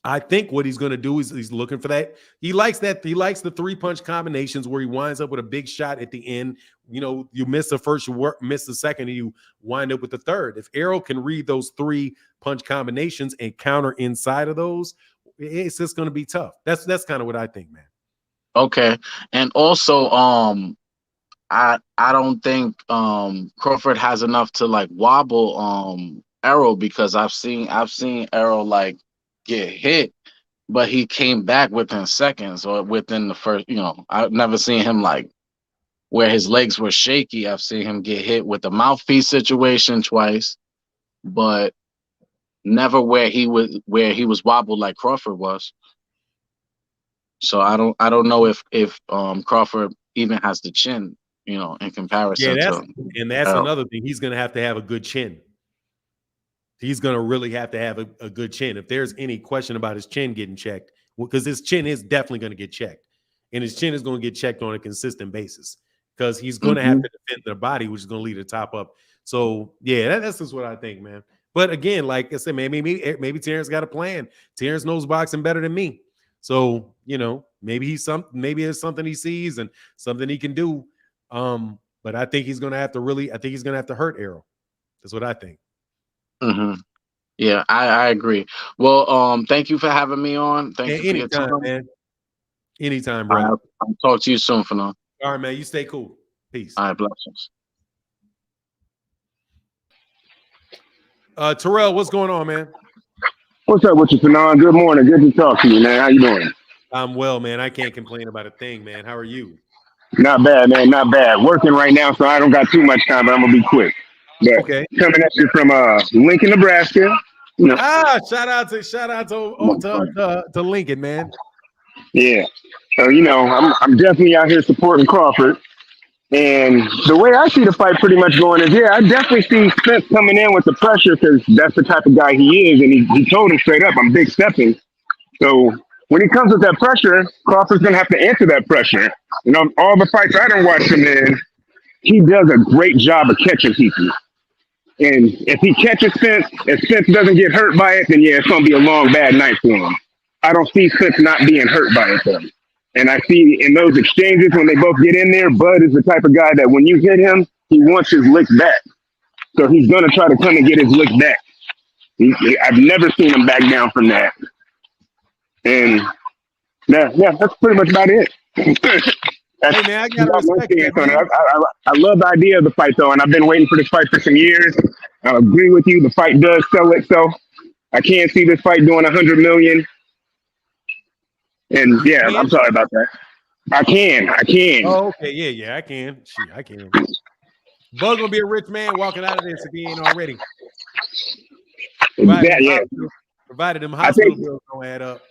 I think what he's going to do is he's looking for that. He likes the 3-punch combinations where he winds up with a big shot at the end. You know, you miss the first, you miss the second, and you wind up with the third. If Errol can read those 3-punch combinations and counter inside of those, it's just going to be tough. That's kind of what I think, man. Okay, and also, I don't think Crawford has enough to like wobble Errol, because I've seen Errol like get hit, but he came back within seconds or within the first, you know, I've never seen him like where his legs were shaky. I've seen him get hit with the mouthpiece situation twice, but never where he was wobbled like Crawford was. So I don't know if Crawford even has the chin, you know, in comparison to that's another thing. He's going to have a good chin. He's going to really have to have a good chin. If there's any question about his chin getting checked, because his chin is definitely going to get checked, and his chin is going to get checked on a consistent basis, because he's going to have to defend their body, which is going to lead to top up. So yeah, that's just what I think, man. But again, like I said, man, maybe Terence got a plan. Terence knows boxing better than me, so you know, maybe it's something he sees and something he can do. But I think he's going to have to hurt Errol. That's what I think. Yeah, I agree. Well, thank you for having me on. Thank you for your time, man. Anytime, bro. I'll talk to you soon, for now. All right, man. You stay cool. Peace. All right, blessings. Terrell, what's going on, man? What's up with you, Fanon? Good morning. Good to talk to you, man. How you doing? I'm well, man. I can't complain about a thing, man. How are you? Not bad, man. Not bad. Working right now, so I don't got too much time, but I'm gonna be quick. But okay. Coming at you from Lincoln, Nebraska. You know. Shout out to Lincoln, man. Yeah. So you know, I'm definitely out here supporting Crawford. And the way I see the fight pretty much going is, I definitely see Spence coming in with the pressure, because that's the type of guy he is, and he told him straight up, I'm big stepping. So when he comes with that pressure, Crawford's gonna have to answer that pressure. You know, all the fights I don't watch him in, he does a great job of catching people. And if he catches Spence, if Spence doesn't get hurt by it, then it's going to be a long, bad night for him. I don't see Spence not being hurt by it, though. And I see in those exchanges when they both get in there, Bud is the type of guy that when you hit him, he wants his lick back. So he's going to try to come and get his lick back. I've never seen him back down from that. And that's pretty much about it. Hey man, I got respect that. I love the idea of the fight, though, and I've been waiting for this fight for some years. I agree with you. The fight does sell itself. I can't see this fight doing 100 million. And I'm sorry about that. I can. Oh, okay, yeah, I can. I can. Bug gonna be a rich man walking out of this if he ain't already. Provided them hospital bills don't add up.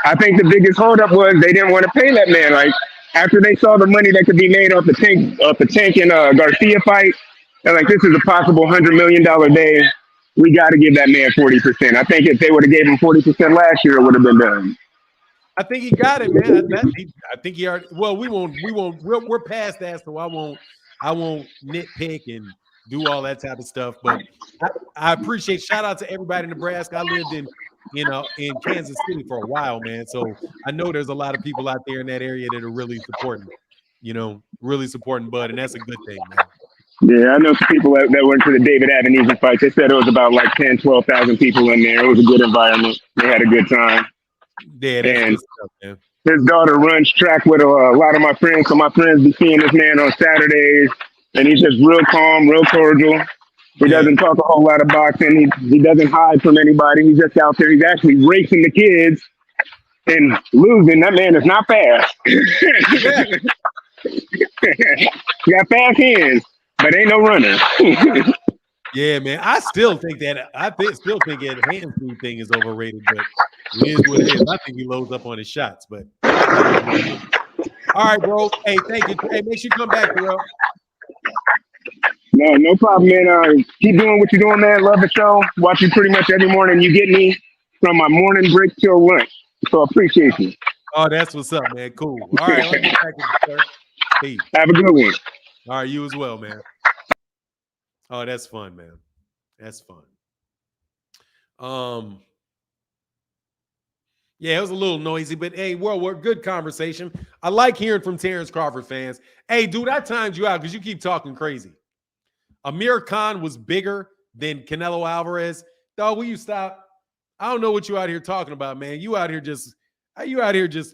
I think the biggest holdup was they didn't want to pay that man. Like after they saw the money that could be made off the Tank and Garcia fight, they're like, this is a possible $100 million day. We got to give that man 40%. I think if they would have gave him 40% last year, it would have been done. I think he got it, man. I think he already. Well, we won't. We're past that, so I won't nitpick and do all that type of stuff. But I appreciate. Shout out to everybody in Nebraska. I lived in Kansas City for a while, man. So I know there's a lot of people out there in that area that are really supporting, Bud, and that's a good thing, man. Yeah, I know some people that went to the David Avenezen fight. They said it was about like 10, 12,000 people in there. It was a good environment. They had a good time. Yeah, that's And good stuff, man. his daughter runs track with a lot of my friends. So my friends be seeing this man on Saturdays, and he's just real calm, real cordial. He doesn't talk a whole lot of boxing. He doesn't hide from anybody. He's just out there. He's actually racing the kids and losing. That man is not fast. He got fast hands, but ain't no runner. Yeah, man. I still think that hand food thing is overrated, but it is what it is. I think he loads up on his shots, but all right, bro. Hey, thank you. Hey, make sure you come back, bro. No problem, man. Keep doing what you're doing, man. Love the show. Watch you pretty much every morning. You get me from my morning break till lunch. So I appreciate you. Oh, that's what's up, man. Cool. All right, let's get back to you, sir. Peace. Have a good one. All right, you as well, man. Oh, that's fun, man. That's fun. Yeah, it was a little noisy, but hey, we're good conversation. I like hearing from Terence Crawford fans. Hey, dude, I timed you out because you keep talking crazy. Amir Khan was bigger than Canelo Alvarez. Dog, will you stop? I don't know what you out here talking about, man. You out here just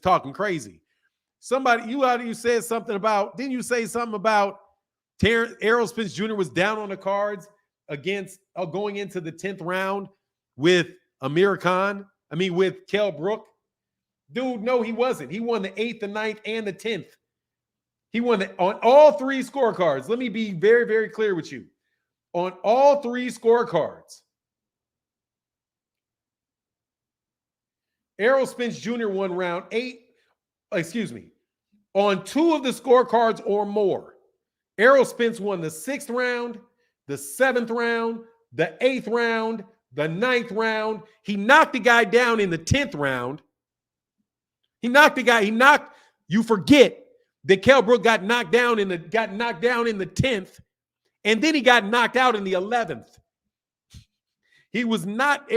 talking crazy. You said something about, didn't you say something about Errol Spence Jr. was down on the cards against going into the 10th round with with Kell Brook? Dude, no, he wasn't. He won the 8th, the 9th, and the 10th. He won on all three scorecards. Let me be very, very clear with you. On all three scorecards, Errol Spence Jr. won round 8. On 2 of the scorecards or more, Errol Spence won the 6th round, the 7th round, the 8th round, the 9th round. He knocked the guy down in the 10th round. You forget that Kell Brook got knocked down in the 10th, and then he got knocked out in the 11th. He was not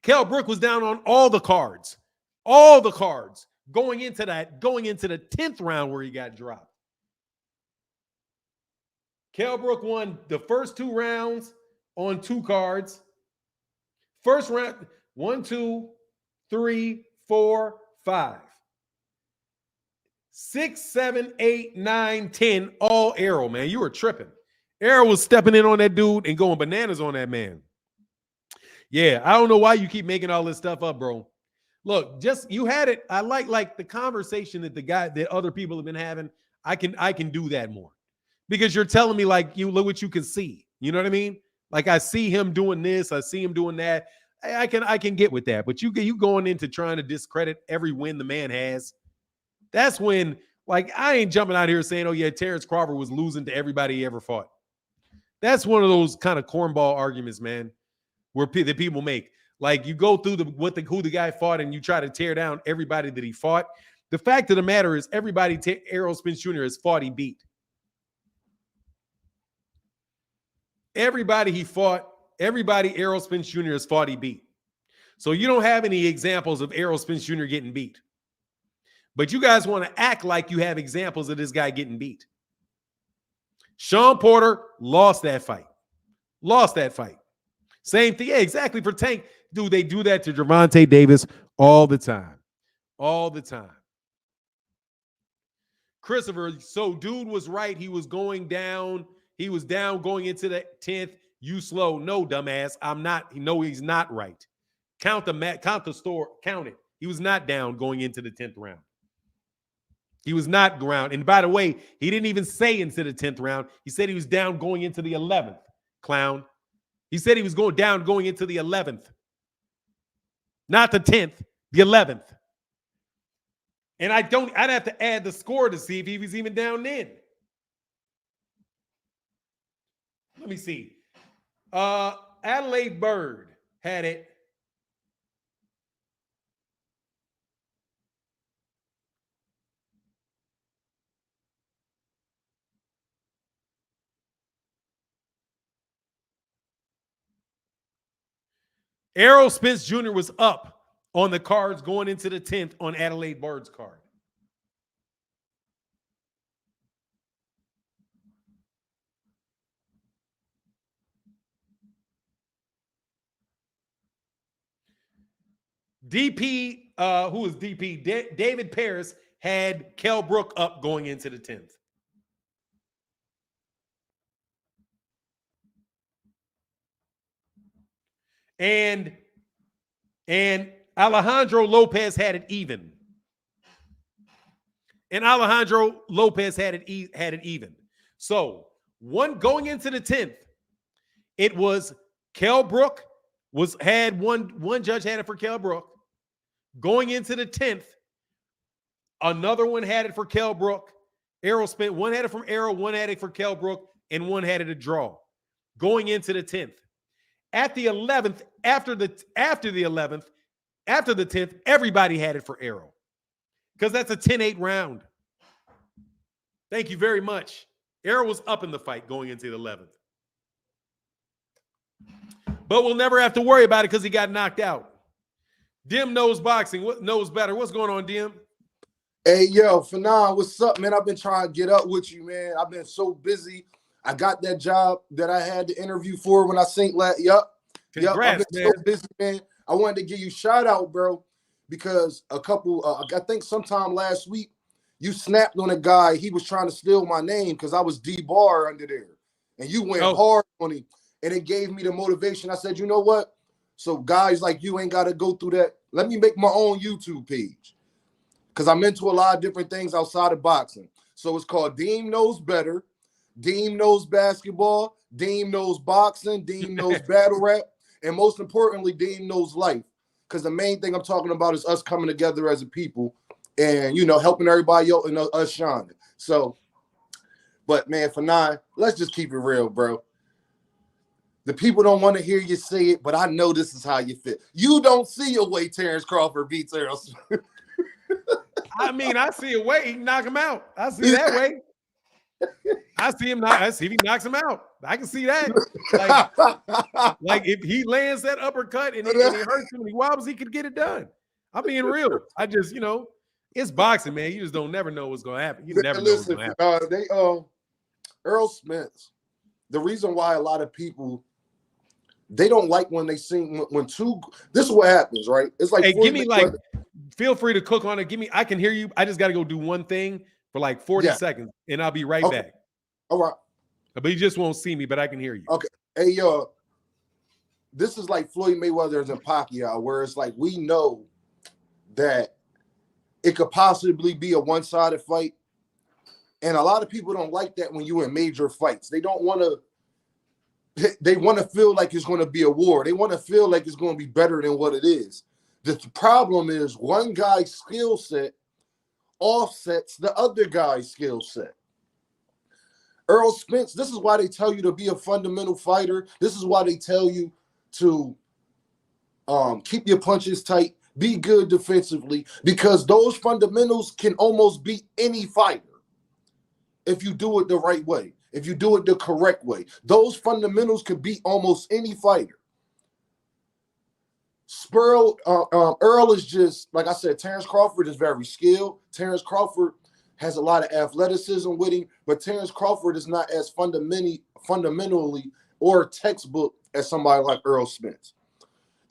Kell Brook was down on all the cards going into the 10th round where he got dropped. Kell Brook won the first 2 rounds on 2 cards. First round, 1, 2, 3, 4, 5. 6, 7, 8, 9, 10, all Errol, man. You were tripping. Errol was stepping in on that dude and going bananas on that man. Yeah, I don't know why you keep making all this stuff up, bro. Look, you had it. I like the conversation that other people have been having. I can do that more because you're telling me like you look what you can see. You know what I mean? Like I see him doing this, I see him doing that. I can get with that, but you going into trying to discredit every win the man has. That's when I ain't jumping out here saying, oh yeah, Terence Crawford was losing to everybody he ever fought. That's one of those kind of cornball arguments, man, that people make. Like you go through who the guy fought and you try to tear down everybody that he fought. The fact of the matter is everybody Errol Spence Jr. has fought, he beat. Everybody he fought, everybody Errol Spence Jr. has fought, he beat. So you don't have any examples of Errol Spence Jr. getting beat. But you guys want to act like you have examples of this guy getting beat. Sean Porter lost that fight. Same thing. Yeah, exactly. For Tank. Dude, they do that to Gervonta Davis all the time. Christopher, so dude was right. He was going down. He was down going into the 10th. You slow. No, dumbass. I'm not. No, he's not right. Count it. He was not down going into the 10th round. He was not ground. And by the way, he didn't even say into the 10th round. He said he was down going into the 11th. Clown. He said he was going down going into the 11th. Not the 10th, the 11th. And I'd have to add the score to see if he was even down then. Let me see. Adelaide Bird. had it. Errol Spence Jr. was up on the cards going into the 10th on Adelaide Bard's card. DP, who was DP? David Paris had Kell Brook up going into the 10th. And Alejandro Lopez had it even. And Alejandro Lopez had it even. So one going into the 10th, it was Kell Brook had one judge had it for Kell Brook. Going into the 10th, another one had it for Kell Brook. Errol Spence, one had it from Errol, one had it for Kell Brook, and one had it a draw. Going into the 10th. At the 11th, after the 10th, everybody had it for Errol. Because that's a 10-8 round. Thank you very much. Errol was up in the fight going into the 11th. But we'll never have to worry about it because he got knocked out. Dim knows boxing. What knows better? What's going on, Dim? Hey, yo, Fanon, what's up, man? I've been trying to get up with you, man. I've been so busy. I got that job that I had to interview for when I synced last. Congrats, I've been so busy, man. I wanted to give you a shout out, bro, because I think sometime last week, you snapped on a guy. He was trying to steal my name because I was D-Bar under there. And you went hard on him. And it gave me the motivation. I said, you know what? So guys like you ain't got to go through that. Let me make my own YouTube page. Because I'm into a lot of different things outside of boxing. So it's called Deem Knows Better. Deem knows basketball. Deem knows boxing. Deem knows battle rap. And most importantly, Deem knows life. Because the main thing I'm talking about is us coming together as a people and, you know, helping everybody out and us shining. So, but man, Fanon, let's just keep it real, bro. The people don't want to hear you say it, but I know this is how you feel. You don't see a way Terence Crawford beats Errol Spence. I mean, I see a way he can knock him out. I see that way. I see him knock. I see if he knocks him out. I can see that. Like if he lands that uppercut and it hurts him and he wobbles, he could get it done. I'm being real. I just, you know, it's boxing, man. You just don't never know what's gonna happen. You never know what's gonna happen. Errol Spence. The reason why a lot of people they don't like when they sing when two. This is what happens, right? It's like, hey, give me like. Feel free to cook on it. Give me. I can hear you. I just got to go do one thing for like 40 seconds, and I'll be right back. All right. But you just won't see me, but I can hear you. Okay. Hey, yo, this is like Floyd Mayweather and Pacquiao, where it's like we know that it could possibly be a one-sided fight, and a lot of people don't like that when you're in major fights. They don't want to. They want to feel like it's going to be a war. They want to feel like it's going to be better than what it is. The problem is one guy's skill set offsets the other guy's skill set. Errol Spence, this is why they tell you to be a fundamental fighter. This is why they tell you to keep your punches tight, be good defensively, because those fundamentals can almost beat any fighter if you do it the right way, if you do it the correct way. Those fundamentals could beat almost any fighter. Errol is just, like I said, Terence Crawford is very skilled. Terence Crawford has a lot of athleticism with him, but Terence Crawford is not as fundamentally or textbook as somebody like Errol Spence.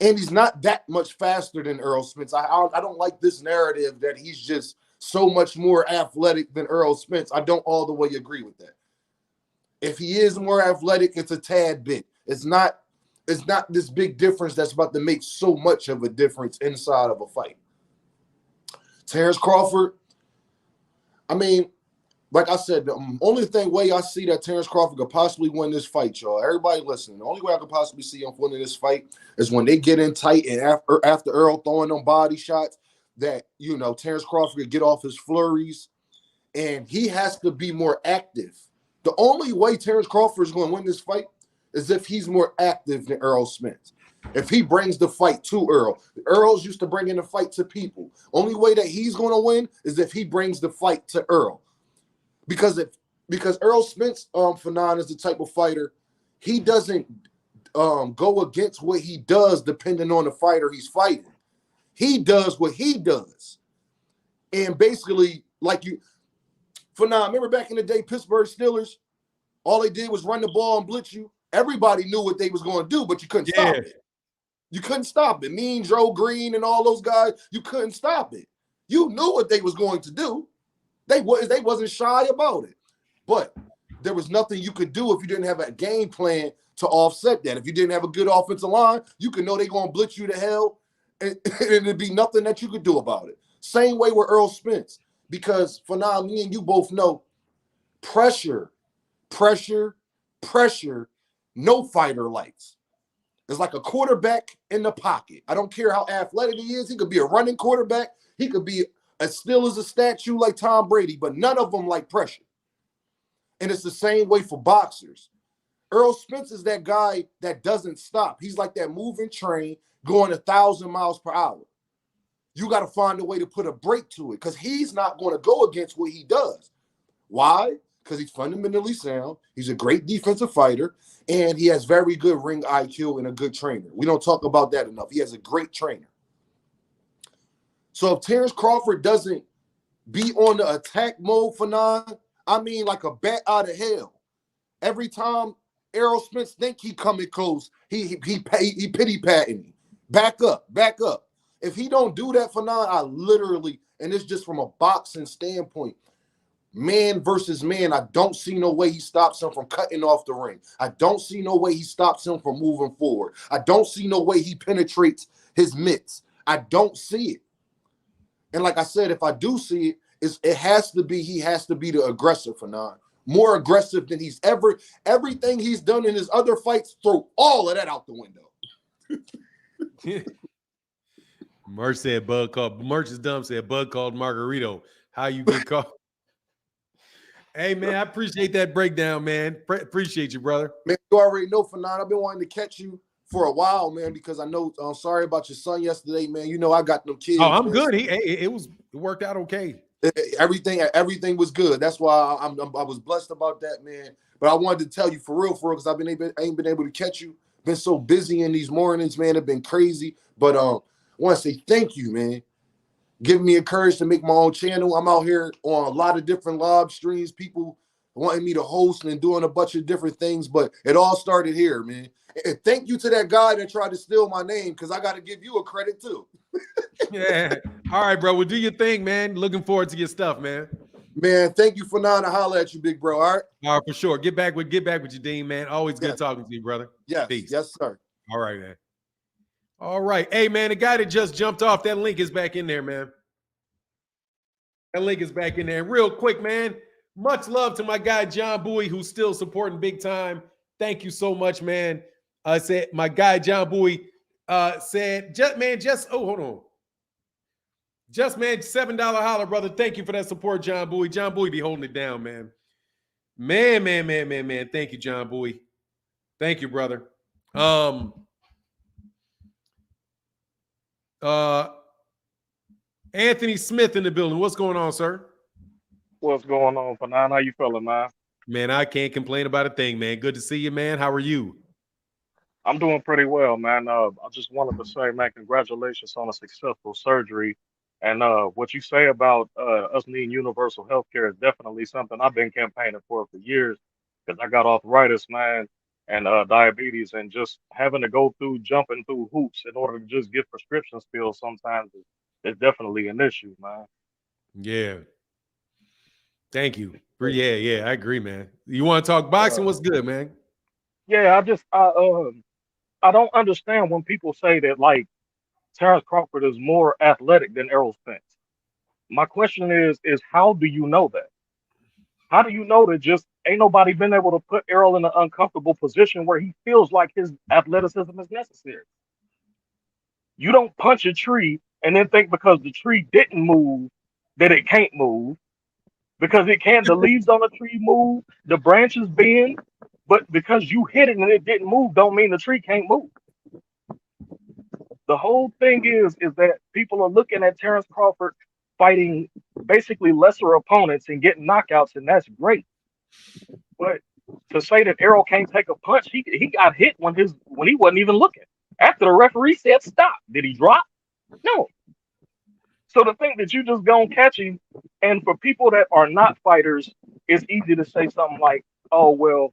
And he's not that much faster than Errol Spence. I don't like this narrative that he's just so much more athletic than Errol Spence. I don't all the way agree with that. If he is more athletic, it's a tad bit. It's not this big difference that's about to make so much of a difference inside of a fight. Terence Crawford, I mean, like I said, the only way I see that Terence Crawford could possibly win this fight, y'all, everybody listening, the only way I could possibly see him winning this fight is when they get in tight and after Errol throwing them body shots that, you know, Terence Crawford could get off his flurries, and he has to be more active. The only way Terence Crawford is going to win this fight is if he's more active than Errol Spence. If he brings the fight to Errol, Errol's used to bringing the fight to people. Only way that he's going to win is if he brings the fight to Errol, because Errol Spence, Fanon, is the type of fighter, he doesn't go against what he does depending on the fighter he's fighting. He does what he does, and basically, like you, Fanon, remember back in the day, Pittsburgh Steelers, all they did was run the ball and blitz you. Everybody knew what they was going to do, but you couldn't stop it. You couldn't stop it. Mean Joe Green and all those guys, you couldn't stop it. You knew what they was going to do. They wasn't shy about it. But there was nothing you could do if you didn't have a game plan to offset that. If you didn't have a good offensive line, you could know they're going to blitz you to hell, and it'd be nothing that you could do about it. Same way with Errol Spence, because for now, me and you both know pressure, no fighter likes. It's like a quarterback in the pocket. I don't care how athletic he is. He could be a running quarterback. He could be as still as a statue like Tom Brady, but none of them like pressure. And it's the same way for boxers. Errol Spence is that guy that doesn't stop. He's like that moving train going 1,000 miles per hour. You got to find a way to put a brake to it because he's not going to go against what he does. Why? Because he's fundamentally sound. He's a great defensive fighter, and he has very good ring IQ and a good trainer. We don't talk about that enough. He has a great trainer. So if Terence Crawford doesn't be on the attack mode for I mean like a bat out of hell. Every time Errol Spence think he coming close, he pity patting me. Back up. If he don't do that for I literally, and it's just from a boxing standpoint, man versus man, I don't see no way he stops him from cutting off the ring. I don't see no way he stops him from moving forward. I don't see no way he penetrates his mitts. I don't see it. And like I said, if I do see it, he has to be the aggressor for more aggressive than he's everything he's done in his other fights, throw all of that out the window. Merch said Merch is dumb said Bud called Margarito. How you get called? Hey man, I appreciate that breakdown, man. Appreciate you, brother. Man, you already know, Fanon. I've been wanting to catch you for a while, man, because I know. I'm sorry about your son yesterday, man. You know I got them kids. Oh, I'm man. good. It worked out okay. Everything was good. That's why I was blessed about that, man. But I wanted to tell you for real, because I ain't been able to catch you. Been so busy in these mornings, man. It's been crazy. But I want to say thank you, man. Giving me a courage to make my own channel. I'm out here on a lot of different live streams. People wanting me to host and doing a bunch of different things, but it all started here, man. And thank you to that guy that tried to steal my name, because I got to give you a credit too. Yeah. All right, bro. Well, do your thing, man. Looking forward to your stuff, man. Man, thank you for now to holler at you, big bro. All right. All right, for sure. Get back with you, Dean, man. Always good talking to you, brother. Yes. Peace. Yes, sir. All right, man. All right. Hey, man, the guy that just jumped off, that link is back in there, man. That link is back in there. Real quick, man. Much love to my guy, John Bowie, who's still supporting big time. Thank you so much, man. Said my guy, John Bowie, said, hold on. Just, man, $7 holler, brother. Thank you for that support, John Bowie. John Bowie be holding it down, man. Man. Thank you, John Bowie. Thank you, brother. Anthony Smith in the building. What's going on, sir? What's going on, Fanon? How you feeling, man? Man, I can't complain about a thing, man. Good to see you, man. How are you? I'm doing pretty well, man. I just wanted to say, man, congratulations on a successful surgery. And what you say about us needing universal health care is definitely something I've been campaigning for years, because I got arthritis, man, and diabetes, and just having to go through jumping through hoops in order to just get prescriptions filled sometimes is definitely an issue, man. Yeah. Thank you. Yeah, I agree, man. You want to talk boxing? What's good, man? Yeah, I don't understand when people say that, like, Terence Crawford is more athletic than Errol Spence. My question is how do you know that? How do you know that just ain't nobody been able to put Errol in an uncomfortable position where he feels like his athleticism is necessary? You don't punch a tree and then think because the tree didn't move that it can't move. Because it can. The leaves on the tree move, the branches bend, but because you hit it and it didn't move, don't mean the tree can't move. The whole thing is that people are looking at Terence Crawford fighting basically lesser opponents and getting knockouts, and that's great. But to say that Errol can't take a punch, he got hit when he wasn't even looking. After the referee said stop, did he drop? No. So to think that you just gonna catch him, and for people that are not fighters, it's easy to say something like, "Oh well,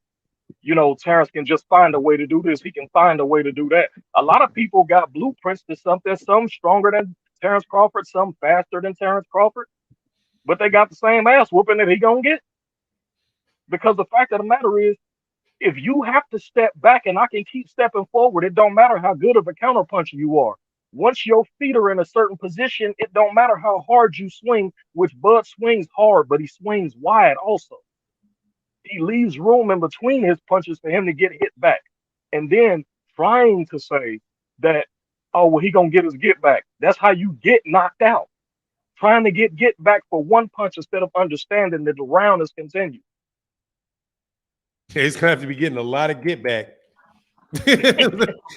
you know, Terence can just find a way to do this. He can find a way to do that." A lot of people got blueprints to something. Some stronger than Terence Crawford, some faster than Terence Crawford, but they got the same ass whooping that he gonna get. Because the fact of the matter is, if you have to step back and I can keep stepping forward, it don't matter how good of a counterpuncher you are. Once your feet are in a certain position, it don't matter how hard you swing, which Bud swings hard, but he swings wide also. He leaves room in between his punches for him to get hit back. And then trying to say that, oh, well, he going to get his get back. That's how you get knocked out. Trying to get back for one punch instead of understanding that the round is continued. He's gonna have to be getting a lot of get back.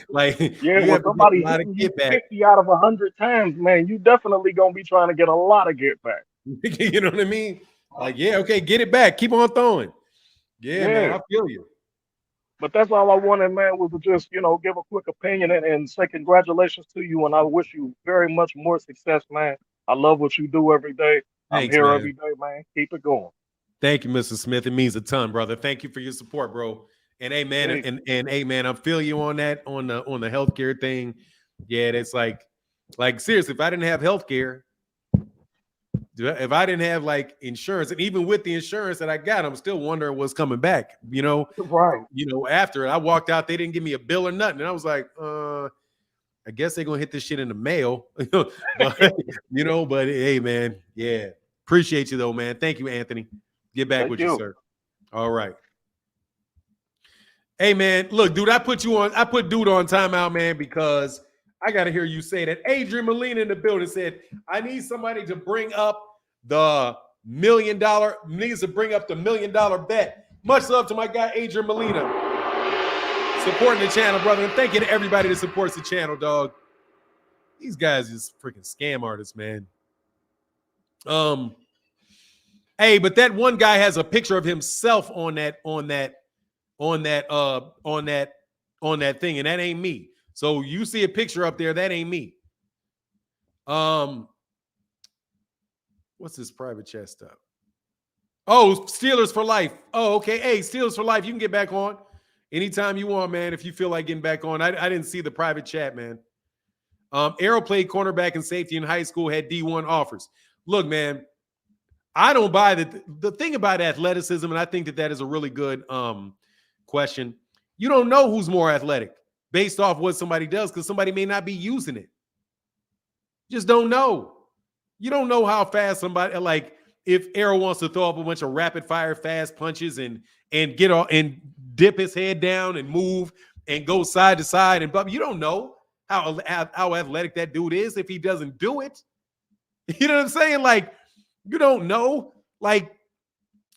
Like, yeah, when somebody hitting you 50 out of 100 times, man, you definitely gonna be trying to get a lot of get back. You know what I mean? Like, yeah, okay, get it back. Keep on throwing. Yeah, man, I feel you. But that's all I wanted, man, was to just, you know, give a quick opinion and say congratulations to you, and I wish you very much more success, man. I love what you do every day. Thanks, I'm here man. Every day, man. Keep it going. Thank you, Mr. Smith. It means a ton, brother. Thank you for your support, bro. And hey, man, and hey, man, I feel you on that, on the healthcare thing. Yeah, that's like seriously, if I didn't have healthcare, if I didn't have like insurance, and even with the insurance that I got, I'm still wondering what's coming back. You know, right? You know, after I walked out, they didn't give me a bill or nothing, and I was like, I guess they're gonna hit this shit in the mail. But, you know, but hey, man, yeah, appreciate you though, man. Thank you, Anthony. Get back with you, sir. All right. Hey, man, look, dude, I put dude on timeout, man, because I got to hear you say that. Adrian Molina in the building said, I need somebody to bring up the $1 million bet. Much love to my guy, Adrian Molina. Supporting the channel, brother. And thank you to everybody that supports the channel, dog. These guys is freaking scam artists, man. Hey, but that one guy has a picture of himself on that thing, and that ain't me. So you see a picture up there, that ain't me. What's this private chat stuff? Oh, Steelers for life. Oh, okay. Hey, Steelers for life. You can get back on anytime you want, man. If you feel like getting back on, I didn't see the private chat, man. Errol played cornerback and safety in high school, had D1 offers. Look, man, I don't buy that. The thing about athleticism, and I think that is a really good question. You don't know who's more athletic based off what somebody does, because somebody may not be using it. You just don't know. You don't know how fast somebody, like if Errol wants to throw up a bunch of rapid fire fast punches and get off and dip his head down and move and go side to side, and you don't know how athletic that dude is if he doesn't do it. You know what I'm saying? Like, you don't know. Like,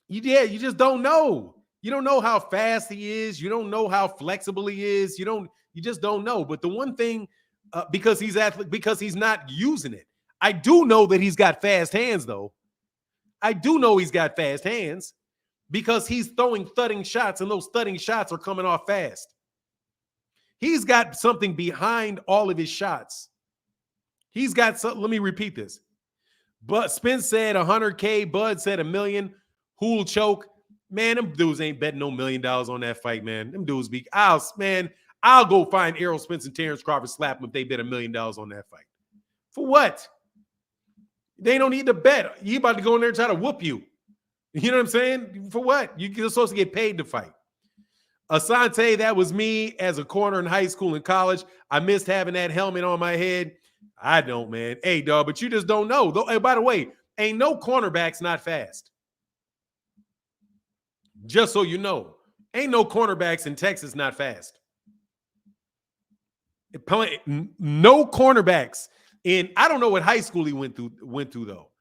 you just don't know. You don't know how fast he is. You don't know how flexible he is. You just don't know. But the one thing, because he's not using it. I do know that he's got fast hands, though. I do know he's got fast hands because he's throwing thudding shots, and those thudding shots are coming off fast. He's got something behind all of his shots. He's got something. Let me repeat this. But Spence said 100K. Bud said $1 million. Who'll choke? Man, them dudes ain't betting no $1 million on that fight, man. Them dudes be, I'll go find Errol Spence and Terence Crawford, slap them if they bet $1 million on that fight. For what? They don't need to bet. You about to go in there and try to whoop you. You know what I'm saying? For what? You're supposed to get paid to fight. Asante, that was me as a corner in high school and college. I missed having that helmet on my head. I don't, man. Hey, dog, but you just don't know. Though, hey, by the way, ain't no cornerbacks not fast. Just so you know, ain't no cornerbacks in Texas not fast. No cornerbacks in, I don't know what high school he went through though.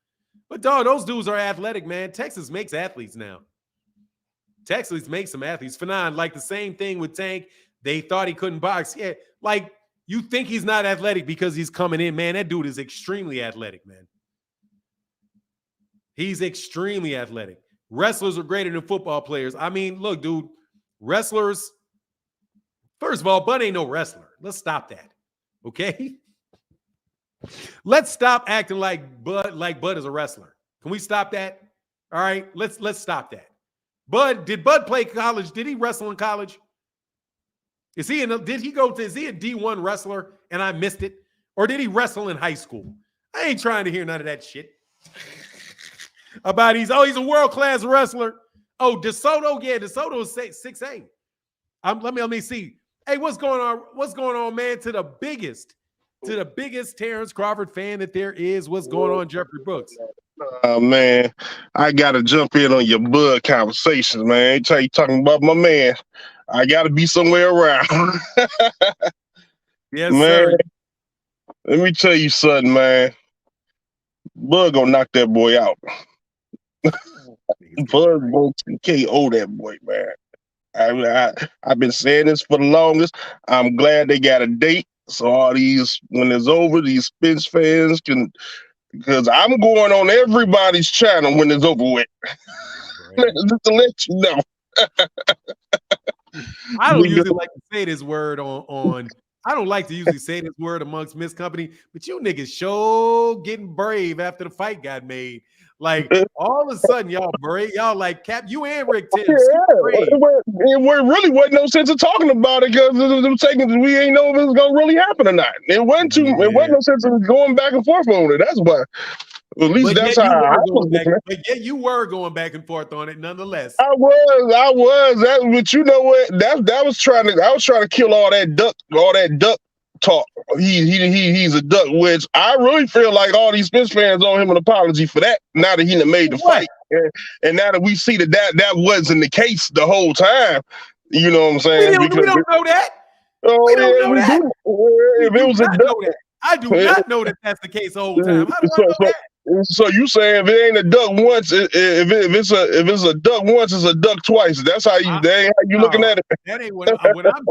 But dog, those dudes are athletic, man. Texas makes athletes now. Texas makes some athletes. Fanon, like the same thing with Tank. They thought he couldn't box. Yeah, like You think he's not athletic because he's coming in, man. That dude is extremely athletic, man. He's extremely athletic. Wrestlers are greater than football players. I mean, look, dude, wrestlers, first of all, Bud ain't no wrestler. Let's stop that. Okay? Let's stop acting like Bud is a wrestler. Can we stop that? All right, let's stop that. Did Bud play college? Did he wrestle in college? Is he a D1 wrestler and I missed it? Or did he wrestle in high school? I ain't trying to hear none of that shit. About he's a world-class wrestler. Oh, DeSoto, yeah, DeSoto is 6'8". Let me see. Hey, what's going on? What's going on, man? To the biggest Terence Crawford fan that there is. What's going on, Jeffrey Brooks? Man, I gotta jump in on your Bud conversations, man. You talking about my man. I gotta be somewhere around. Yes, man, sir. Let me tell you something, man. Bud gonna knock that boy out. Bud gonna KO that boy, man. I've been saying this for the longest. I'm glad they got a date. So all these, when it's over, these Spence fans can, because I'm going on everybody's channel when it's over with. Just to let you know. I don't usually like to say this word on I don't like to usually say this word amongst Miss Company, but you niggas sure getting brave after the fight got made. Like all of a sudden, y'all brave. Y'all like Cap, you and Rick Tibbs. It really wasn't no sense of talking about it because we ain't know if it was gonna really happen or not. It wasn't no sense of going back and forth on it. That's why. At least that's how I was looking at it. But yeah, you were going back and forth on it nonetheless. I was. But you know what? I was trying to kill all that duck talk. He's a duck, which I really feel like all these Spence fans owe him an apology for that. Now that he done made the fight, and now that we see that wasn't the case the whole time. You know what I'm saying? We don't know that. Oh, we don't know that. If it was a duck, I do not know that that's the case the whole time. How do I know that? So you saying if it ain't a duck once, if it's a duck once, it's a duck twice. That's how you looking at it. That ain't what I'm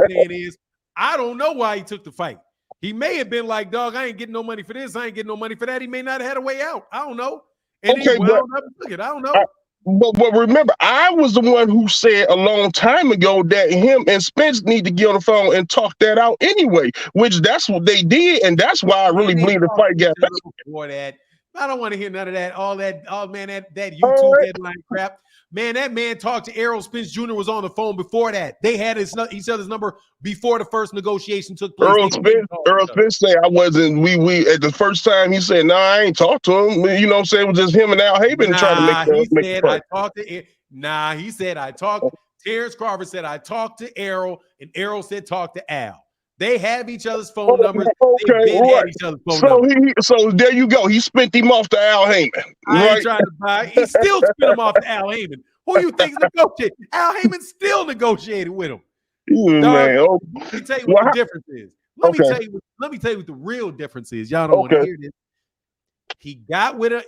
saying is I don't know why he took the fight. He may have been like, dog, I ain't getting no money for this. I ain't getting no money for that. He may not have had a way out. I don't know. And okay, I don't know. But remember, I was the one who said a long time ago that him and Spence need to get on the phone and talk that out anyway, which that's what they did. And that's why I really believe the fight got made. Before that. I don't want to hear none of that. That YouTube headline crap. Man, that man talked to Errol. Spence Jr. was on the phone before that. They had each other's number before the first negotiation took place. Errol Spence said I wasn't. We at the first time he said, "No, I ain't talked to him." You know what I'm saying? It was just him and Al Haven trying to make the fight. He said I talked. Terence Crawford said I talked to Errol, and Errol said talk to Al. They have each other's phone numbers. Okay, right. So there you go. He spent him off to Al Heyman. I ain't trying to buy. He still spent him off to Al Heyman. Who you think negotiated? Al Heyman still negotiated with him. Man, let me tell you what the difference is. Let me tell you what the real difference is. Y'all don't want to hear this. He got with her.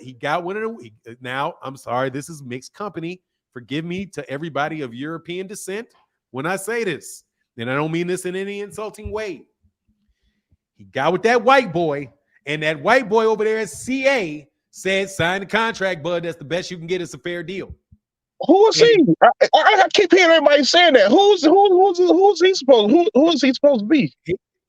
Now, I'm sorry, this is mixed company. Forgive me to everybody of European descent when I say this. And I don't mean this in any insulting way. He got with that white boy, and that white boy over there at CA said, sign the contract, bud. That's the best you can get. It's a fair deal. Who is he? I keep hearing everybody saying that. Who is he supposed to be?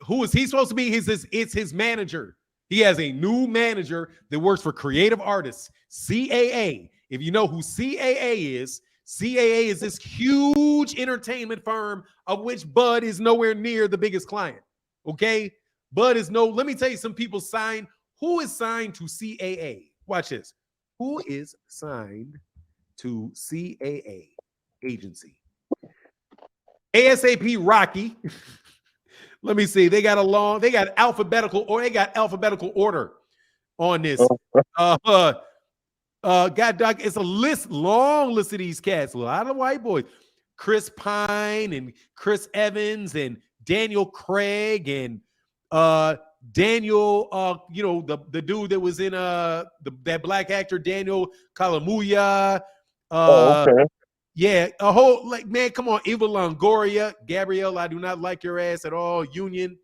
Who is he supposed to be? It's his manager. He has a new manager that works for Creative Artists, CAA. If you know who CAA is this huge entertainment firm of which Bud is nowhere near the biggest client. Okay? Bud is let me tell you some people signed. Who is signed to CAA? Watch this. Who is signed to CAA agency? ASAP Rocky. Let me see. They got alphabetical order on this. God, dog, it's a long list of these cats. A lot of white boys. Chris Pine and Chris Evans and Daniel Craig and Daniel, the dude that was in that black actor Daniel Kalamuya. Yeah, a whole man, come on, Eva Longoria, Gabrielle, I do not like your ass at all. Union,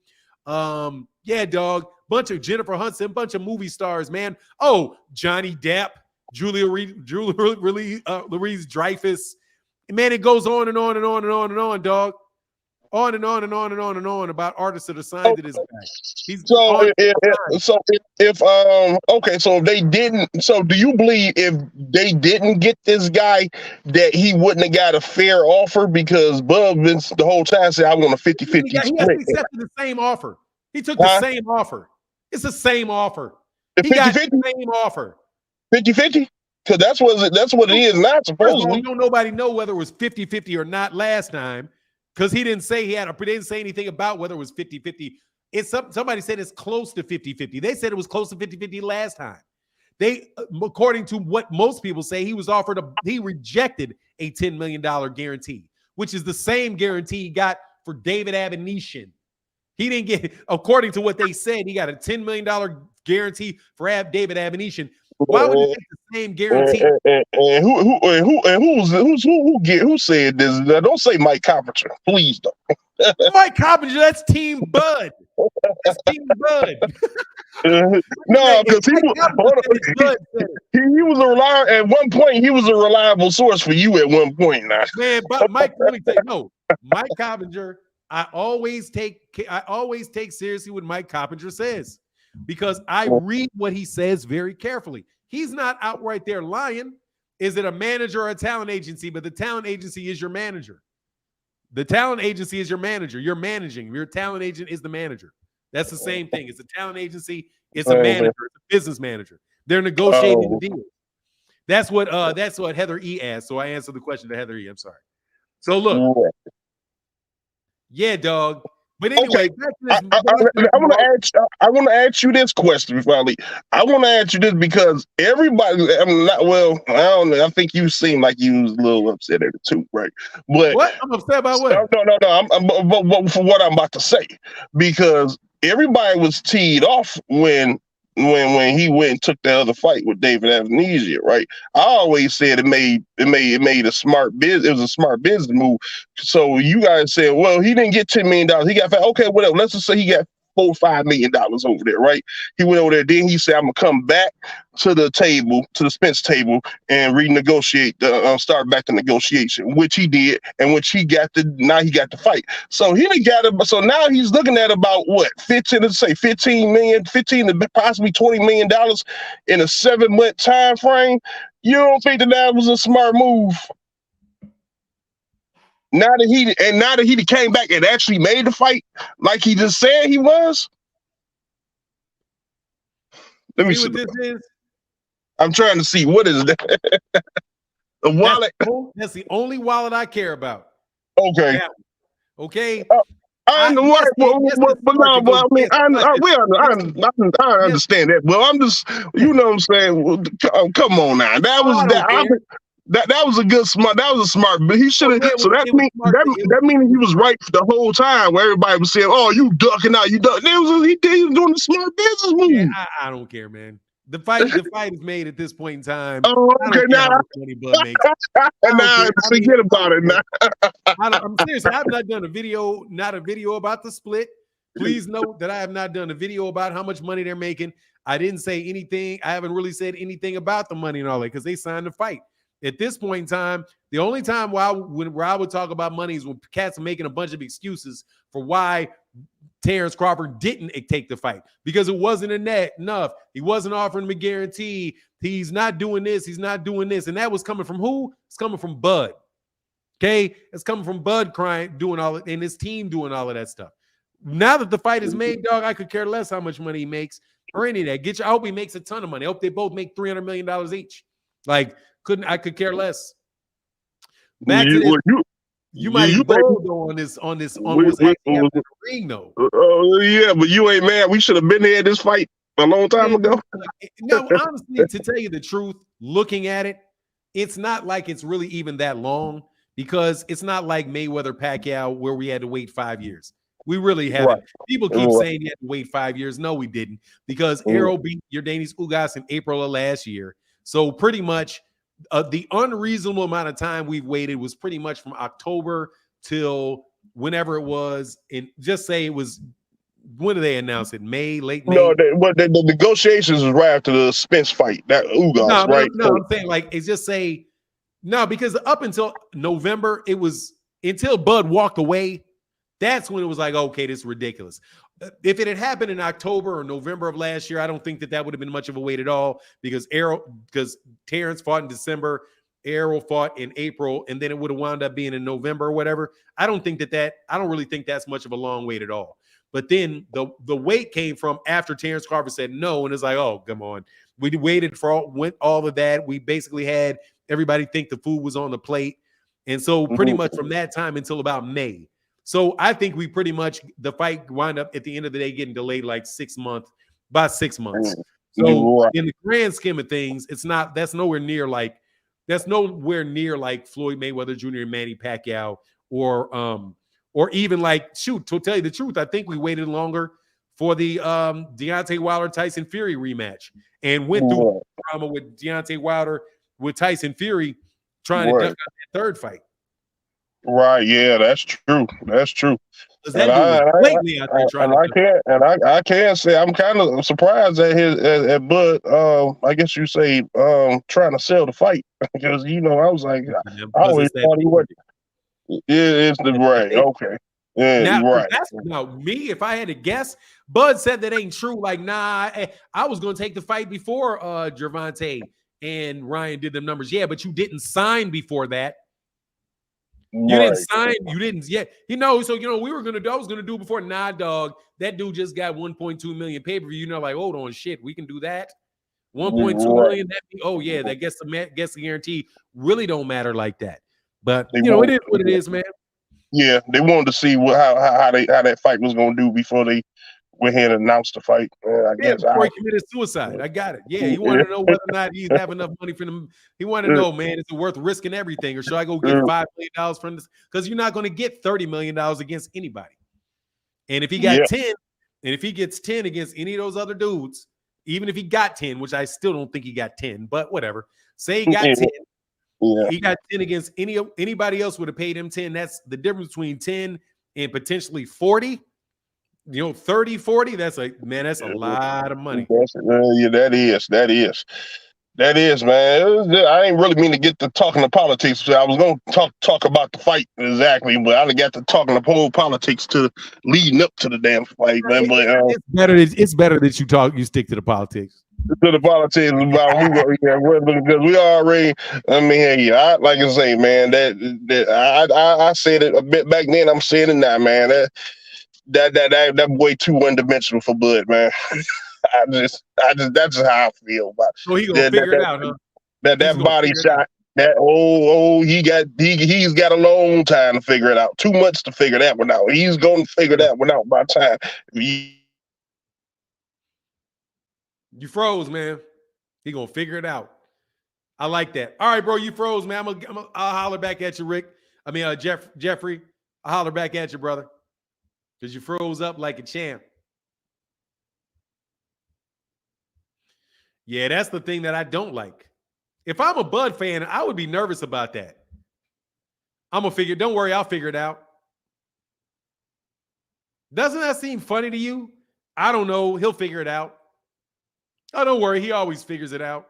Yeah, dog. Bunch of Jennifer Hudson, bunch of movie stars, man. Oh, Johnny Depp, Louise Dreyfus. Man, it goes on and on and on and on and on, dog. On and on and on and on and on about artists that are signed to this guy. He's so if they didn't, so do you believe if they didn't get this guy that he wouldn't have got a fair offer because Bub Vince the whole time said I want a 50-50 he split. accepted the same offer. He took the same offer. It's the same offer. He got the same offer. 50-50? Because that's what it is now, supposedly. Don't nobody know whether it was 50-50 or not last time. Because he didn't say didn't say anything about whether it was 50-50. Somebody said it's close to 50-50. They said it was close to 50-50 last time. According to what most people say, he rejected a $10 million guarantee, which is the same guarantee he got for David Avenishin. He didn't get, according to what they said, he got a $10 million guarantee for David Avenishin. Why would he get the same guarantee? Who said this? Don't say Mike Carpenter, please don't. Mike Carpenter, that's Team Bud. That's Team Bud. No, because he was a reliable. At one point, he was a reliable source for you. At one point, now, man. But Mike, let me tell you, no, Mike Carpenter. I always take seriously what Mike Carpenter says because I read what he says very carefully. He's not outright there lying. Is it a manager or a talent agency? But the talent agency is your manager. The talent agency is your manager. You're managing. Your talent agent is the manager. That's the same thing. It's a talent agency. It's a manager. It's a business manager. They're negotiating the deal. That's what Heather E asked. So I answered the question to Heather E. I'm sorry. So look. Yeah, dog. But anyway, I want to ask you this question before I leave. I want to ask you this because everybody, I'm not, well, I don't know. I think you seem like you was a little upset at it too, right? But what? I'm upset about what? No. But for what I'm about to say, because everybody was teed off when he went and took the other fight with David Avenesia, right? I always said it made a smart business. It was a smart business move. So you guys said, well, he didn't get $10 million. He got okay, whatever. Let's just say he got $4 or $5 million over there, right? He went over there. Then he said, I'm gonna come back to the table, to the Spence table, and renegotiate. Start back the negotiation, which he did, and which he got now he got the fight. So he didn't got it. So now he's looking at about what 15 to possibly $20 million in a 7-month time frame. You don't think that was a smart move? Now that he came back and actually made the fight like he just said he was. Let me see what this is. I'm trying to see what is that. A wallet. That's the only wallet I care about. Okay. Yeah. Okay. I understand that. Well, I'm just, you know what I'm saying? Well, come on now. That was a good smart. That was a smart. But he should have. So that means he was right the whole time. Where everybody was saying, "Oh, you ducking out, you ducking." He was doing the smart business move. Yeah, I don't care, man. The fight is made at this point in time. Oh, okay. Now, forget about it. Now, I'm serious. I have not done a video about the split. Please note that I have not done a video about how much money they're making. I didn't say anything. I haven't really said anything about the money and all that because they signed the fight. At this point in time, the only time where I would talk about money is when cats are making a bunch of excuses for why Terence Crawford didn't take the fight because it wasn't enough. He wasn't offering him a guarantee. He's not doing this. He's not doing this. And that was coming from who? It's coming from Bud. Okay? It's coming from Bud doing all it, and his team doing all of that stuff. Now that the fight is made, dog, I could care less how much money he makes or any of that. I hope he makes a ton of money. I hope they both make $300 million each. I could care less. Back to this. You might be bold on what's happening in the ring, though. Yeah, but you ain't mad. We should have been there at this fight a long time ago. No, honestly, to tell you the truth, looking at it, it's not like it's really even that long because it's not like Mayweather-Pacquiao where we had to wait 5 years. We really haven't. Right. People keep saying you had to wait 5 years. No, we didn't because Errol beat Yordanis Ugas in April of last year. So pretty much the unreasonable amount of time we've waited was pretty much from October till whenever it was, and just say it was when do they announce it? May, late May? No, the negotiations is right after the Spence fight. That Ugas, right? No, I'm saying like it's just say no, because up until November, it was until Bud walked away. That's when it was like, okay, this is ridiculous. If it had happened in October or November of last year, I don't think that would have been much of a wait at all because Terence fought in December, Errol fought in April, and then it would have wound up being in November or whatever. I don't really think that's much of a long wait at all. But then the wait came from after Terence Crawford said no, and it's like, oh, come on. We waited for all of that. We basically had everybody think the food was on the plate. And so pretty much from that time until about May. So I think we pretty much, the fight wound up at the end of the day getting delayed like 6 months, about 6 months. So in the grand scheme of things, that's nowhere near like Floyd Mayweather Jr. and Manny Pacquiao or even like, shoot, to tell you the truth, I think we waited longer for the Deontay Wilder-Tyson Fury rematch and went through drama with Deontay Wilder with Tyson Fury trying to duck out that third fight. Right, yeah, that's true. That's true. And I can't say I'm kind of surprised at Bud. I guess you say trying to sell the fight because I was like, I always thought he would. Yeah, it's the right. Okay. Yeah, now, right. Now, me, if I had to guess, Bud said that ain't true. Like, nah, I was going to take the fight before Gervonta and Ryan did them numbers. Yeah, but you didn't sign before that. You didn't sign. You didn't. Yeah, So we were gonna do. I was gonna do before. Nah, dog. That dude just got 1.2 million pay per view. Like, hold on, shit. We can do that. 1.2 million. That gets the guarantee. Really don't matter like that. But it is what it is, man. Yeah, they wanted to see how that fight was gonna do before they went ahead and announced the fight. I guess before he committed suicide. I got it. Yeah, he wanted to know whether or not he's have enough money for them. He wanted to know, man, is it worth risking everything, or should I go get $5 million from this? Because you're not going to get $30 million against anybody. And if he got 10, and if he gets 10 against any of those other dudes, even if he got 10, which I still don't think he got 10, but whatever. Say he got 10. Yeah. He got 10 against anybody else would have paid him 10. That's the difference between 10 and potentially 40. 30, 40, that's a lot of money. That is, man. I ain't really mean to get to talking to politics. I was going to talk about the fight exactly, but I got to talking the whole politics to leading up to the damn fight, man. But it's better that you stick to the politics. To the politics about because we already. I mean, like I say, man. I said it a bit back then. I'm saying it now, man. That way too one-dimensional for Bud, man. I just that's just how I feel about it. So he gonna figure it out, huh? That body shot, he's got a long time to figure it out. Too much to figure that one out. He's gonna figure that one out by time. You froze, man. He gonna figure it out. I like that. All right, bro, you froze, man. I'll holler back at you, Rick. Jeffrey. I'll holler back at you, brother. Because you froze up like a champ. Yeah, that's the thing that I don't like. If I'm a Bud fan, I would be nervous about that. Don't worry, I'll figure it out. Doesn't that seem funny to you? I don't know. He'll figure it out. Oh, don't worry. He always figures it out.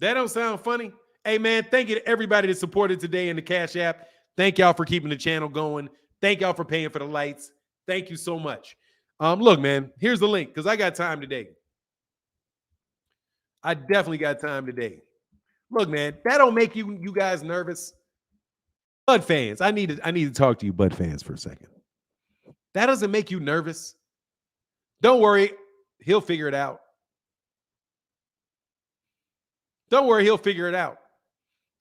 That don't sound funny? Hey, man, thank you to everybody that supported today in the Cash App. Thank y'all for keeping the channel going. Thank y'all for paying for the lights. Thank you so much. Look, man, here's the link because I got time today. I definitely got time today. Look, man, that don't make you guys nervous. Bud fans, I need to talk to you, Bud fans, for a second. That doesn't make you nervous. Don't worry, he'll figure it out. Don't worry, he'll figure it out.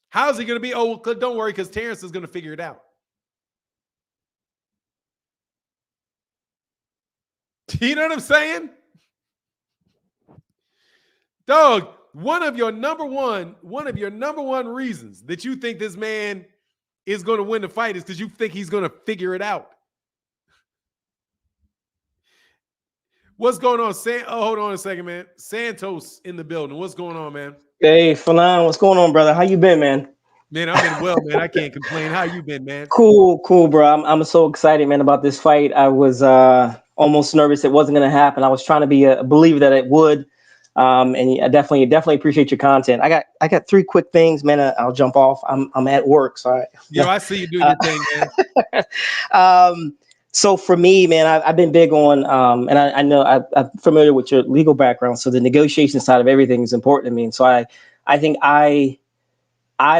How's it going to be? Oh, don't worry, because Terence is going to figure it out. You know what I'm saying? Dog, one of your number one reasons that you think this man is going to win the fight is because you think he's going to figure it out. What's going on? Hold on a second, man. Santos in the building. What's going on, man? Hey, Fanan, what's going on, brother? How you been, man? Man, I've been well, man. I can't complain. How you been, man? Cool, bro. I'm so excited, man, about this fight. I was almost nervous it wasn't going to happen. I was trying to be a believer that it would. And I definitely appreciate your content. I got 3 quick things, man. I'll jump off. I'm at work, so I see you doing your thing, man. So for me, man, I've been big on, and I know I'm familiar with your legal background, so the negotiation side of everything is important to me. And so I think I've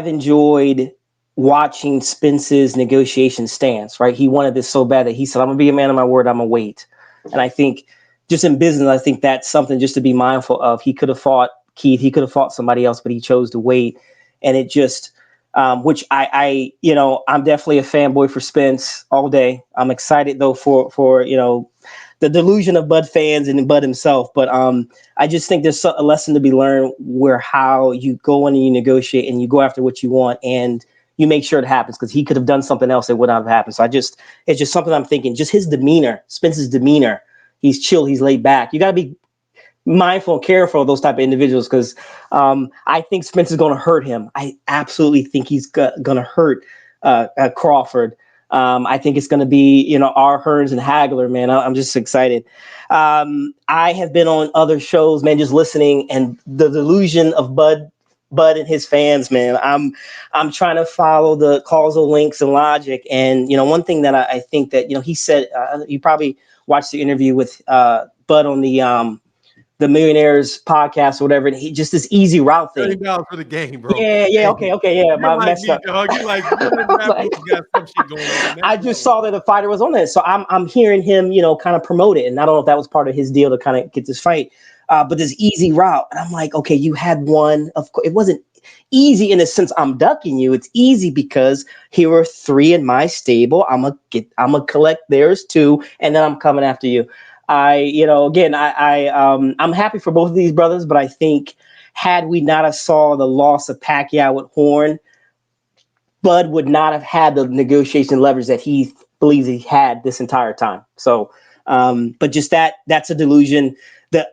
enjoyed watching Spence's negotiation stance, right? He wanted this so bad that he said, I'm gonna be a man of my word, I'm gonna wait. And I think just in business, I think that's something just to be mindful of. He could have fought Keith, he could have fought somebody else, but he chose to wait. And it just, which I I'm definitely a fanboy for Spence all day. I'm excited though for the delusion of Bud fans and Bud himself. But I just think there's a lesson to be learned where how you go in and you negotiate and you go after what you want and you make sure it happens, because he could have done something else that would not have happened. So it's just something I'm thinking, just his demeanor, Spence's demeanor. He's chill, he's laid back. You got to be mindful and careful of those type of individuals, because I think Spence is going to hurt him. I absolutely think he's going to hurt Crawford. I think it's going to be, our Hearns and Hagler, man. I'm just excited. I have been on other shows, man, just listening, and the delusion of Bud and his fans, man. I'm trying to follow the causal links and logic. And, one thing that I think that, he said, you probably watched the interview with Bud on the Millionaires podcast or whatever, and he just this easy route thing. $30 for the game, bro. Yeah, okay, yeah. You're My like messed me, up. dog. You like got some shit going on. I just saw that the fighter was on it, so I'm hearing him, kind of promote it, and I don't know if that was part of his deal to kind of get this fight. But this easy route, and I'm like, okay, you had one. Of course, it wasn't easy in the sense I'm ducking you. It's easy because here are 3 in my stable. I'm gonna collect theirs too, and then I'm coming after you. I'm happy for both of these brothers, but I think had we not have saw the loss of Pacquiao with Horn, Bud would not have had the negotiation leverage that he believes he had this entire time. So, but just that's a delusion.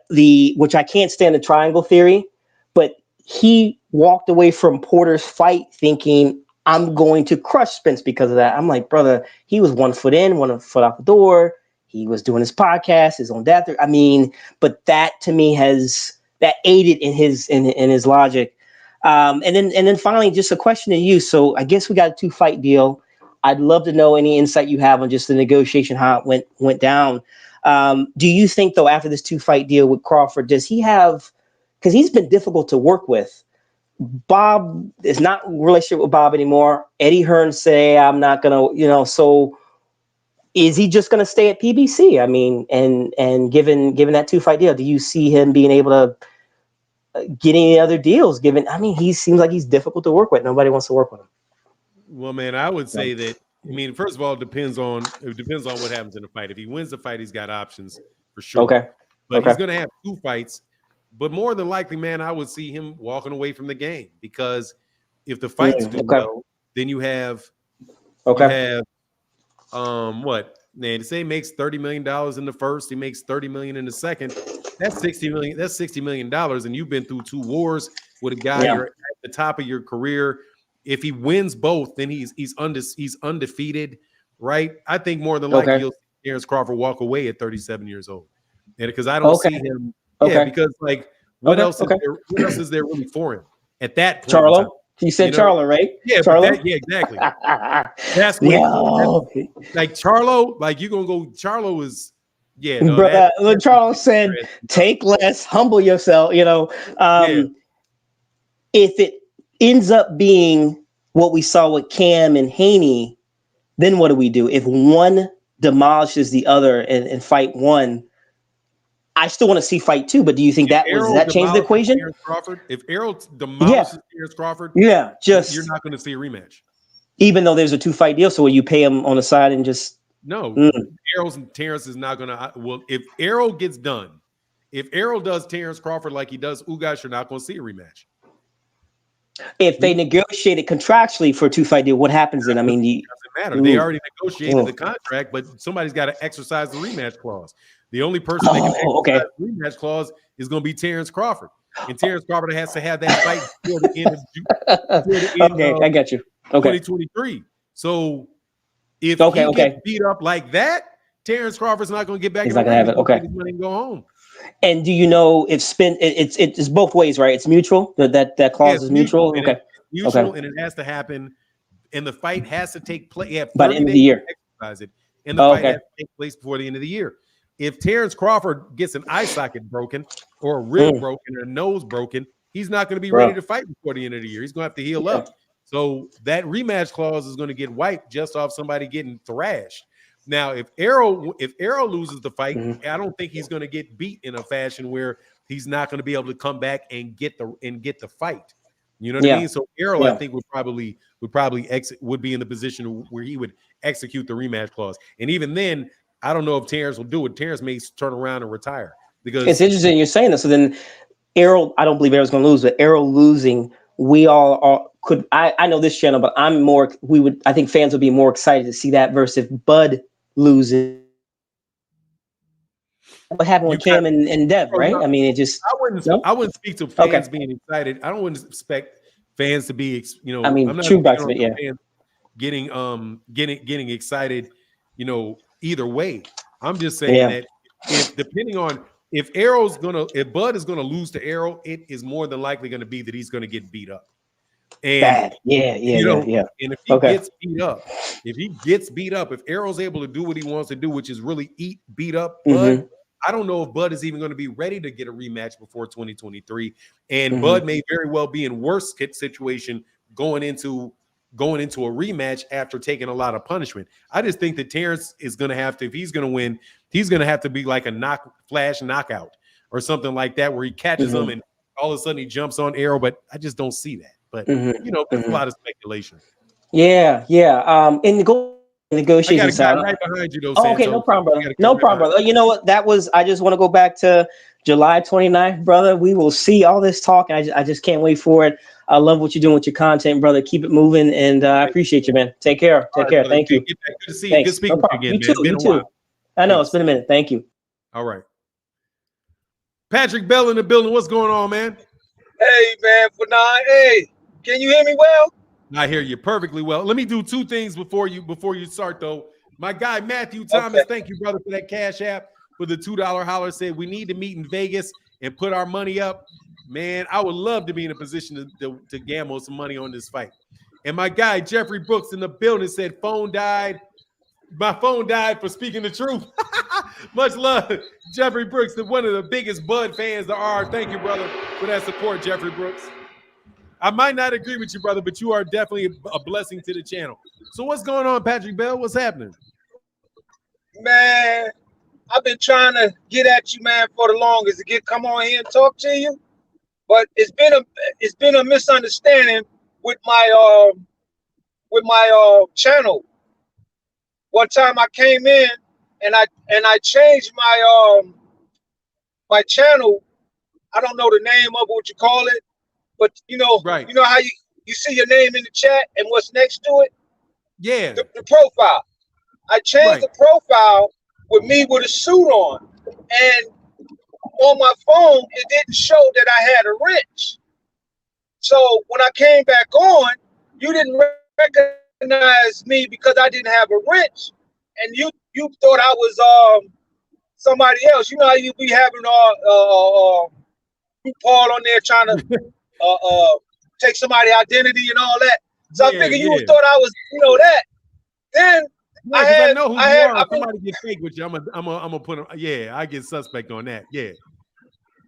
The which I can't stand the triangle theory, but he walked away from Porter's fight thinking, I'm going to crush Spence because of that. I'm like, brother, he was 1 foot in, 1 foot out the door. He was doing his podcast, his own death. I mean, but that to me that aided in his logic. And then finally, just a question to you. So I guess we got a 2-fight deal. I'd love to know any insight you have on just the negotiation, how it went down. Do you think though, after this 2-fight deal with Crawford, does he have, because he's been difficult to work with. Bob is not in a relationship with Bob anymore. Eddie Hearn say, I'm not going to, so is he just going to stay at PBC? I mean, and given that 2-fight deal, do you see him being able to get any other deals? He seems like he's difficult to work with. Nobody wants to work with him. Well, man, I would say that, first of all, it depends on what happens in the fight. If he wins the fight, he's got options for sure. Okay. But he's going to have 2 fights. But more than likely, man, I would see him walking away from the game, because if the fights do well, then you have what? Man, say he makes $30 million in the first, he makes $30 million in the second. That's $60 million. That's $60 million, and you've been through 2 wars with a guy you're at the top of your career. If he wins both, then he's undefeated, right? I think more than likely you'll see Terence Crawford walk away at 37 years old, and because I don't see him. Yeah, because what else is there really for him at that point? Charlo? You said Charlo, right? Yeah, Charlo? Yeah, exactly. That's what like Charlo, like you're gonna go. Charlo is Charlo said, take less, humble yourself. If it ends up being what we saw with Cam and Haney, then what do we do? If one demolishes the other and fight one, I still want to see fight 2, but do you think that changed the equation? If Errol demolishes Terence Crawford, you're not going to see a rematch. Even though there's a 2-fight deal, so will you pay him on the side and just Errol's and Terence is not going to. Well, if Errol gets done, if Errol does Terence Crawford like he does Ugas, you're not going to see a rematch. If they negotiate it contractually for a 2-fight deal, what happens then? It doesn't matter. They already negotiated the contract, but somebody's got to exercise the rematch clause. The only person that can exercise the rematch clause is going to be Terence Crawford. and Terence Crawford has to have that fight before the end of Okay, I got you. Okay. 2023. So if he gets beat up like that, Terence Crawford's not going to get back in the ring. He's going to take his money and go home. And do you know if it's both ways, right? It's mutual. That clause is mutual. Okay. Mutual, and it has to happen, and the fight has to take place. You have 30 by the end of the year. To exercise it, and the fight has to take place before the end of the year. If Terence Crawford gets an eye socket broken, or a rib broken, or a nose broken, he's not going to be ready to fight before the end of the year. He's going to have to heal up. So that rematch clause is going to get wiped just off somebody getting thrashed. Now, if Errol loses the fight, I don't think he's going to get beat in a fashion where he's not going to be able to come back and get the fight. You know what I mean? So Errol, I think would be in the position where he would execute the rematch clause. And even then, I don't know if Terence will do it. Terence may turn around and retire because it's interesting you're saying this. So then Errol, I don't believe Errol's going to lose, but Errol losing, we all could. I know this channel, but I think fans would be more excited to see that versus if Bud loses. What happened with Cam and Dev, right? I mean, it just. I wouldn't speak to fans being excited. I wouldn't expect fans to be, I mean, true back to it, yeah. Getting excited, either way. I'm just saying that if Bud is gonna lose to Errol, it is more than likely going to be that he's going to get beat up. And yeah. And if he gets beat up, if Errol's able to do what he wants to do, which is really beat up Bud, I don't know if Bud is even going to be ready to get a rematch before 2023. And Bud may very well be in worse situation going into a rematch after taking a lot of punishment. I just think that Terence is going to have to, if he's going to win, he's going to have to be like a flash knockout or something like that, where he catches him and all of a sudden he jumps on Errol. But I just don't see that. But there's a lot of speculation. Yeah. In the negotiations. I got a guy right behind you, though. Oh, okay, no problem, brother. No problem, brother. You know what? I just want to go back to July 29th, brother. We will see all this talk. I just can't wait for it. I love what you're doing with your content, brother. Keep it moving, and I appreciate you, man. Take care. Take care. Thank you. Good to see you. Good speaking to you again, man. You too. I know it's been a minute. Thank you. All right. Patrick Bell in the building. What's going on, man? Hey, man. Hey, can you hear me well? I hear you perfectly well. Let me do two things before you start, though. My guy Matthew Thomas, thank you, brother, for that Cash App for the $2 holler. Said we need to meet in Vegas and put our money up. Man, I would love to be in a position to gamble some money on this fight. And my guy Jeffrey Brooks in the building said phone died. My phone died for speaking the truth. Much love, Jeffrey Brooks, one of the biggest Bud fans there are. Thank you, brother, for that support, Jeffrey Brooks. I might not agree with you, brother, but you are definitely a blessing to the channel. So what's going on, Patrick Bell? What's happening? Man, I've been trying to get at you, man, for the longest to come on here and talk to you. But it's been a misunderstanding with my channel. One time I came in and I changed my channel. I don't know the name of what you call it. But you know how you see your name in the chat and what's next to it? Yeah. The profile. I changed the profile with me with a suit on. And on my phone, it didn't show that I had a wrench. So when I came back on, you didn't recognize me because I didn't have a wrench. And you thought I was somebody else. You know how you be having Paul on there trying to take somebody's identity and all that. So I figured you thought I was, that. Then I know who you are. Somebody get fake with you. I'm gonna put him. Yeah, I get suspect on that. Yeah.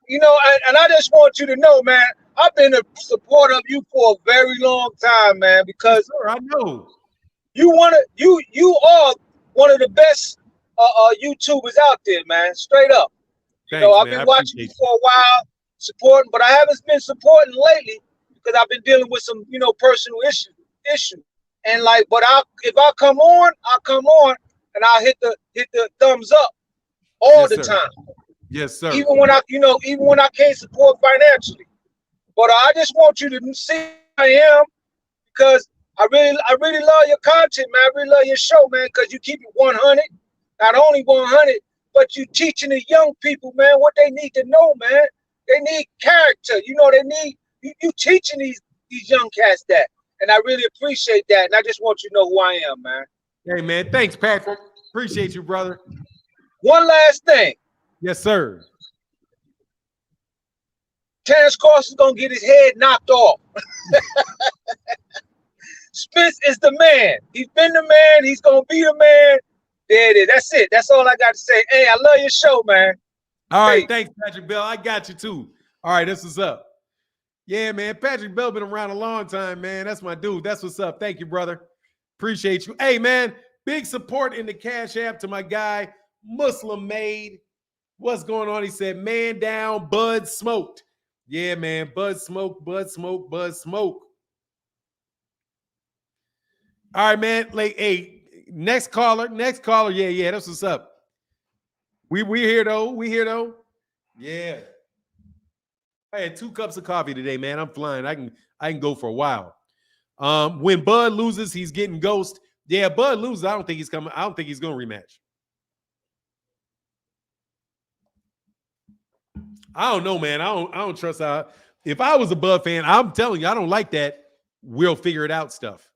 And I just want you to know, man, I've been a supporter of you for a very long time, man, because I know you are one of the best YouTubers out there, man. Straight up. Thanks, I've been watching you for a while, supporting, but I haven't been supporting lately because I've been dealing with some, personal issue. And but if I come on, I'll come on and I'll hit the thumbs up all the time. Yes, sir. Even when I can't support financially. But I just want you to see who I am because I really love your content, man. I really love your show, man, because you keep it 100. Not only 100, but you teaching the young people, man, what they need to know, man. They need character. You know, they need you teaching these young cats that. And I really appreciate that. And I just want you to know who I am, man. Hey, man. Thanks, Patrick. Appreciate you, brother. One last thing. Yes, sir. Terence Crawford is going to get his head knocked off. Spence is the man. He's been the man. He's going to be the man. There it is. That's it. That's all I got to say. Hey, I love your show, man. All right. Thanks, Patrick Bell. I got you, too. All right. This is up. Yeah, man. Patrick Bell been around a long time, man. That's my dude. That's what's up. Thank you, brother. Appreciate you. Hey, man. Big support in the Cash App to my guy, Muslim Made. What's going on? He said, man down, Bud smoked. Yeah, man. Bud smoke, Bud smoke, Bud smoke. All right, man. Like, hey, next caller. Yeah, that's what's up. We here though. Yeah. I had 2 cups of coffee today, man. I'm flying. I can go for a while. When Bud loses, he's getting ghost. Yeah, Bud loses. I don't think he's coming. I don't think he's going to rematch. I don't know, man. I don't trust. If I was a Bud fan, I'm telling you, I don't like that. We'll figure it out stuff.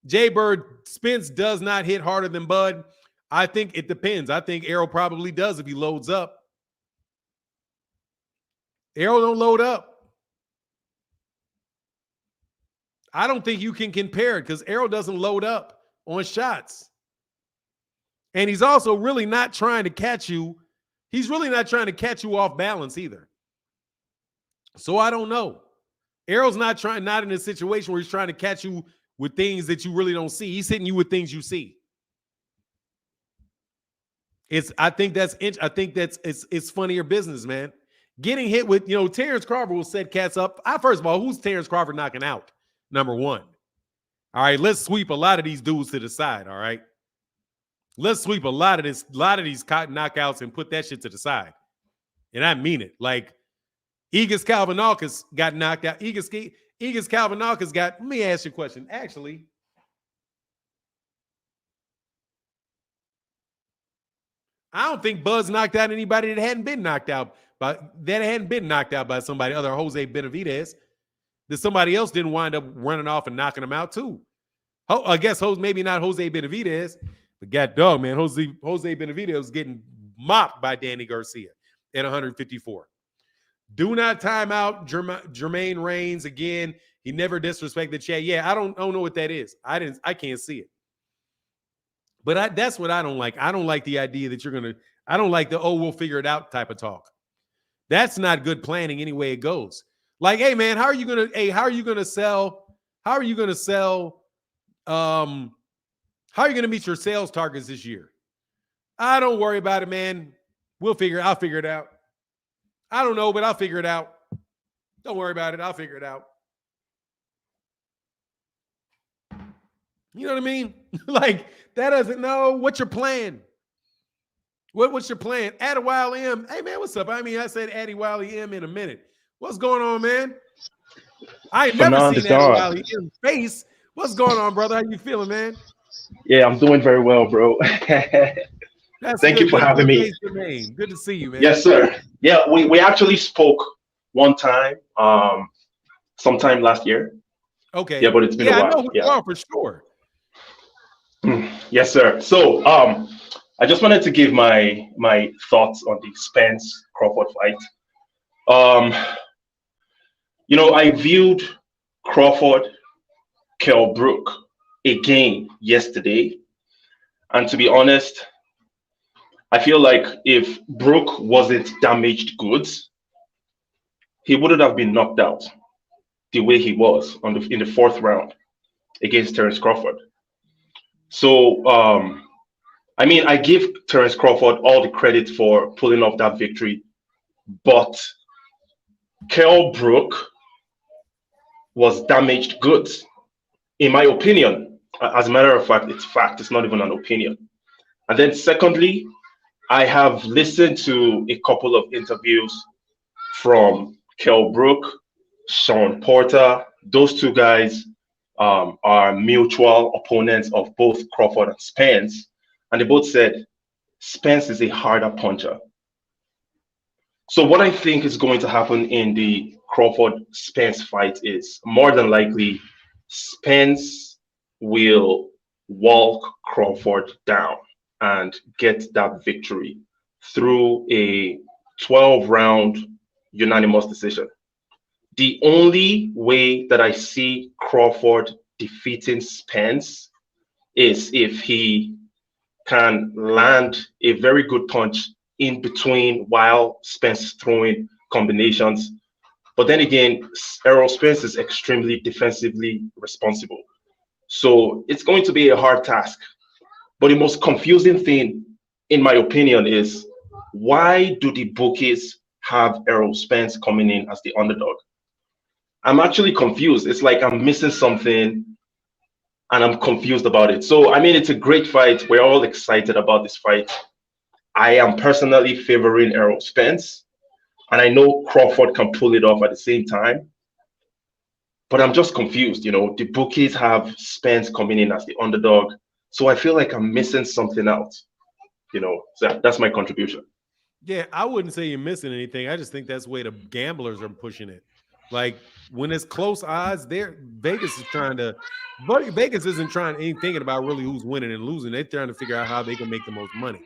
Jay Bird, Spence does not hit harder than Bud. I think it depends. I think Errol probably does if he loads up. Errol don't load up. I don't think you can compare it because Errol doesn't load up on shots. And he's also really not trying to catch you. He's really not trying to catch you off balance either. So I don't know. Errol's not in a situation where he's trying to catch you with things that you really don't see. He's hitting you with things you see. I think it's funnier business, man. Getting hit with, Terence Crawford will set cats up. First of all, who's Terence Crawford knocking out? Number one. All right, let's sweep a lot of these dudes to the side, all right? Let's sweep a lot of these knockouts and put that shit to the side. And I mean it. Like, Egas Kalvanakis got knocked out. Egas Kalvanakis got, let me ask you a question. Actually, I don't think Bud's knocked out anybody that hadn't been knocked out by somebody other than Jose Benavidez. That somebody else didn't wind up running off and knocking him out too. I guess maybe not Jose Benavidez, but god dog, man, Jose Benavidez was getting mopped by Danny Garcia at 154. Do not time out Jermaine Reigns again. He never disrespected Chad. Yeah, I don't know what that is. I can't see it. But that's what I don't like. I don't like the idea that I don't like the, we'll figure it out type of talk. That's not good planning any way it goes. Like, hey man, how are you gonna meet your sales targets this year? I don't worry about it, man. I'll figure it out. I don't know, but I'll figure it out. Don't worry about it. I'll figure it out. You know what I mean? Like, that doesn't know. What's your plan? What's your plan? Addy Wiley M. Hey, man, what's up? I said Addy Wiley M in a minute. What's going on, man? I ain't never seen Addy Wiley M's face. What's going on, brother? How you feeling, man? Yeah, I'm doing very well, bro. Thank you for having me. Good to see you, man. Yes, sir. Yeah, we actually spoke one time, sometime last year. Okay. Yeah, but it's been a while. I know who you are for sure. Yes, sir. So I just wanted to give my thoughts on the Spence Crawford fight. I viewed Crawford Kell Brook again yesterday, and to be honest, I feel like if Brook wasn't damaged goods, he wouldn't have been knocked out the way he was in the 4th round against Terence Crawford. So, I give Terence Crawford all the credit for pulling off that victory, but Kell Brook was damaged goods, in my opinion. As a matter of fact, it's fact. It's not even an opinion. And then secondly, I have listened to a couple of interviews from Kell Brook, Sean Porter. Those two guys are mutual opponents of both Crawford and Spence. And they both said Spence is a harder puncher. So what I think is going to happen in the Crawford Spence fight is more than likely Spence will walk Crawford down and get that victory through a 12 round unanimous decision. The only way that I see Crawford defeating Spence is if he can land a very good punch in between while Spence is throwing combinations. But then again, Errol Spence is extremely defensively responsible. So it's going to be a hard task. But the most confusing thing, in my opinion, is why do the bookies have Errol Spence coming in as the underdog? I'm actually confused. It's like I'm missing something and I'm confused about it. So, I mean, it's a great fight. We're all excited about this fight. I am personally favoring Errol Spence, and I know Crawford can pull it off at the same time. But I'm just confused. The bookies have Spence coming in as the underdog. So I feel like I'm missing something out. So that's my contribution. Yeah, I wouldn't say you're missing anything. I just think that's the way the gamblers are pushing it. Like when it's close odds, Vegas isn't ain't thinking about really who's winning and losing. They're trying to figure out how they can make the most money.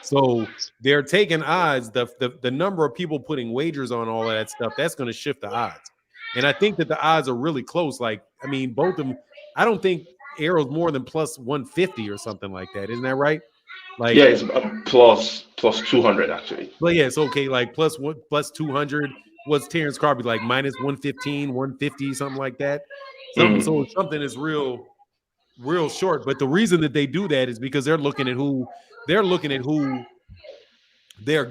So they're taking odds. The number of people putting wagers on all of that stuff, that's going to shift the odds. And I think that the odds are really close. Like, I mean, both of them, I don't think Errol's more than plus 150 or something like that. Isn't that right? Like, yeah, it's plus 200 actually. But yeah, it's okay. Like plus 200 was Terence Crawford, like minus 115, 150, something like that. So something is real short. But the reason that they do that is because they're looking at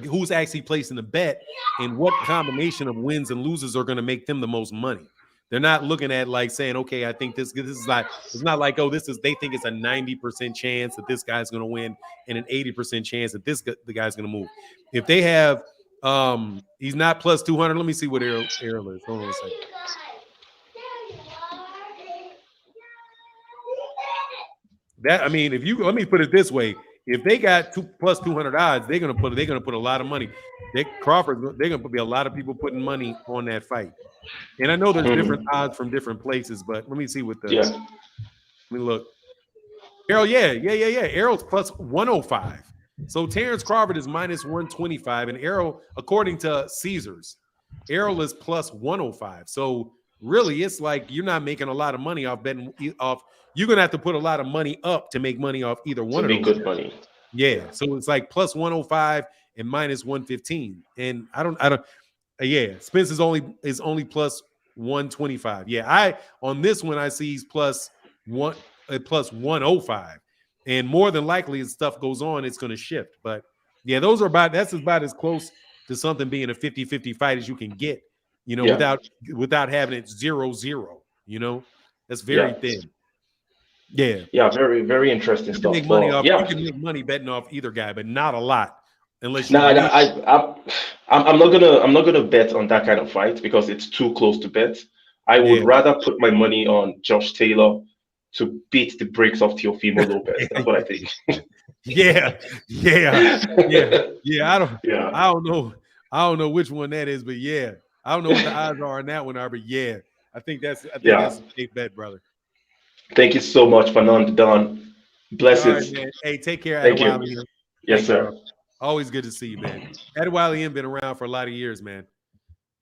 who's actually placing the bet and what combination of wins and losers are going to make them the most money. They're not looking at like saying, okay, I think this is like, it's not like, oh, they think it's a 90% chance that this guy's going to win and an 80% chance that the guy's going to move. If they have, he's not plus 200. Let me see what Errol is. Hold on a second. Let me put it this way. If they got plus 200 odds, they're gonna put a lot of money. They're gonna be a lot of people putting money on that fight. And I know there's different odds from different places, but let me see what let me look. Errol, yeah. Errol's plus 105. So Terence Crawford is minus 125, and Errol, according to Caesars, Errol is plus 105. So really, it's like you're not making a lot of money off betting off. You're gonna have to put a lot of money up to make money off either one of those. Good money. Yeah, so it's like plus 105 and minus 115, and I don't. Spence is only plus 125. Yeah, on this one I see he's plus 105, and more than likely as stuff goes on, it's going to shift. But yeah, that's about as close to something being a 50-50 fight as you can get. Without having it 0-0. That's very thin. Yeah, very, very interesting stuff. You can make money betting off either guy, but not a lot, unless you. I'm not gonna bet on that kind of fight because it's too close to bet. I would rather put my money on Josh Taylor to beat the brakes of Teofimo Lopez. That's what I think. Yeah. I don't know which one that is, but yeah, I don't know what the odds are on that one, but yeah, I think that's a safe bet, brother. Thank you so much, Fernand Don. Blessings. Right, hey, take care. Thank you. Yes, sir. Always good to see you, man. Adewale been around for a lot of years, man.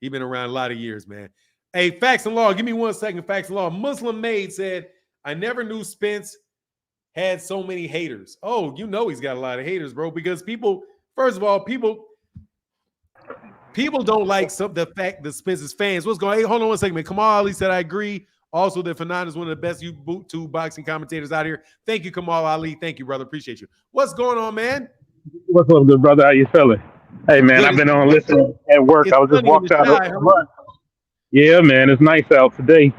He's been around a lot of years, man. Hey, Facts and Law, give me 1 second. Facts and Law. Muslim Maid said, I never knew Spence had so many haters. Oh, he's got a lot of haters, bro, because people don't like the fact that Spence's fans. What's going on? Hey, hold on 1 second, man. Kamal Ali said, I agree. Also, that Fernand is one of the best YouTube boxing commentators out here. Thank you, Kamal Ali. Thank you, brother. Appreciate you. What's going on, man? What's up, good brother? How you feeling? Hey, man, I've been on listening at work. I was just walked out of lunch. Yeah, man, it's nice out today.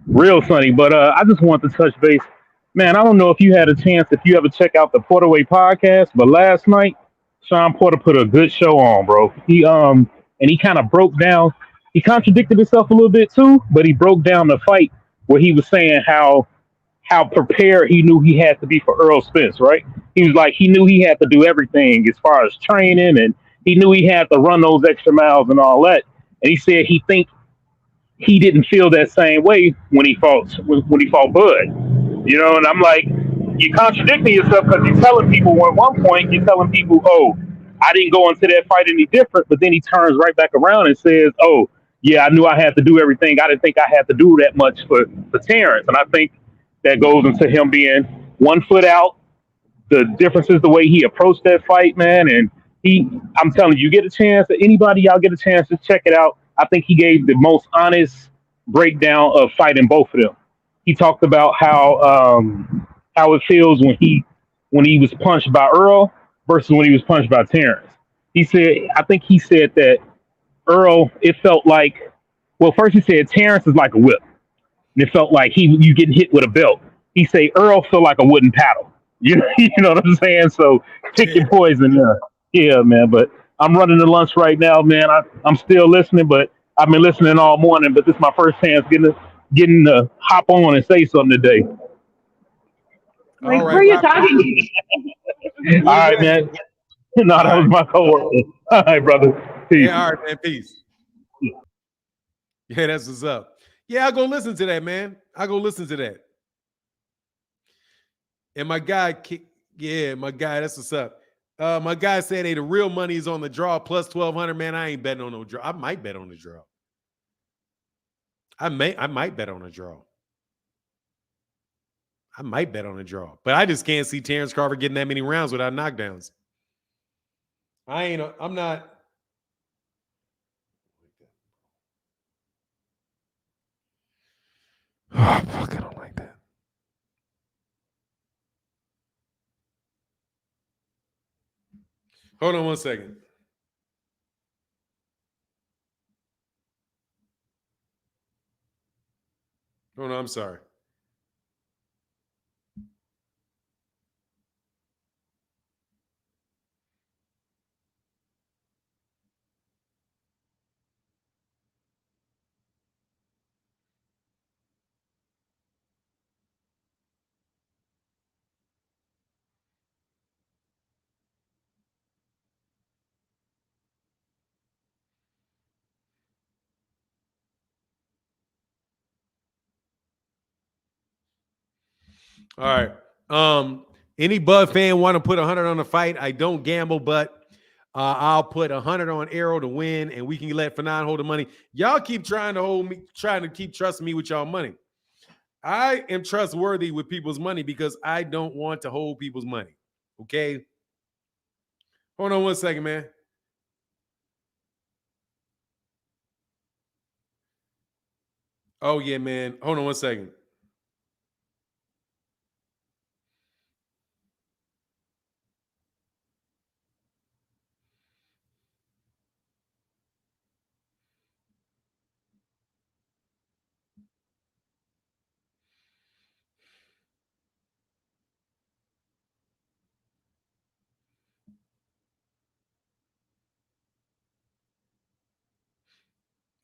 Real sunny. But I just want to touch base. Man, I don't know if you had a chance, if you ever check out the Porterway podcast, but last night, Sean Porter put a good show on, bro. He kind of broke down. He contradicted himself a little bit too, but he broke down the fight where he was saying how prepared he knew he had to be for Errol Spence, right? He was like, he knew he had to do everything as far as training and he knew he had to run those extra miles and all that. And he said he think he didn't feel that same way when he fought Bud. You know, and I'm like, you're contradicting yourself because you're telling people at one point, you're telling people, oh, I didn't go into that fight any different, but then he turns right back around and says, oh, yeah, I knew I had to do everything. I didn't think I had to do that much for Terence. And I think that goes into him being 1 foot out. The difference is the way he approached that fight, man. And I'm telling you, get a chance, anybody y'all get a chance to check it out. I think he gave the most honest breakdown of fighting both of them. He talked about how it feels when he was punched by Errol versus when he was punched by Terence. I think he said that Errol, it felt like, well, first he said Terence is like a whip. And it felt like you getting hit with a belt. He said Errol felt like a wooden paddle. You know what I'm saying? So pick your poison. Yeah, man. But I'm running to lunch right now, man. I'm still listening, but I've been listening all morning. But this is my first chance getting to hop on and say something today. Like, who are you talking to? All right, man. No, that was my coworker. All right, brother. Peace. Yeah, all right, man. Peace. Yeah, that's what's up. Yeah, I'll go listen to that, man. I'll go listen to that. And my guy, that's what's up. My guy said, hey, the real money is on the draw plus 1,200. Man, I ain't betting on no draw. I might bet on the draw. I might bet on a draw. I might bet on a draw. But I just can't see Terence Crawford getting that many rounds without knockdowns. I'm not. Oh, fuck, I don't like that. Hold on one second. Oh, no, I'm sorry. All right. Any Bud fan want to put 100 on the fight? I don't gamble, but I'll put 100 on Errol to win, and we can let Fanon hold the money. Y'all keep trying to keep trusting me with y'all money. I am trustworthy with people's money because I don't want to hold people's money. Okay. Hold on one second, man. Oh, yeah, man. Hold on one second.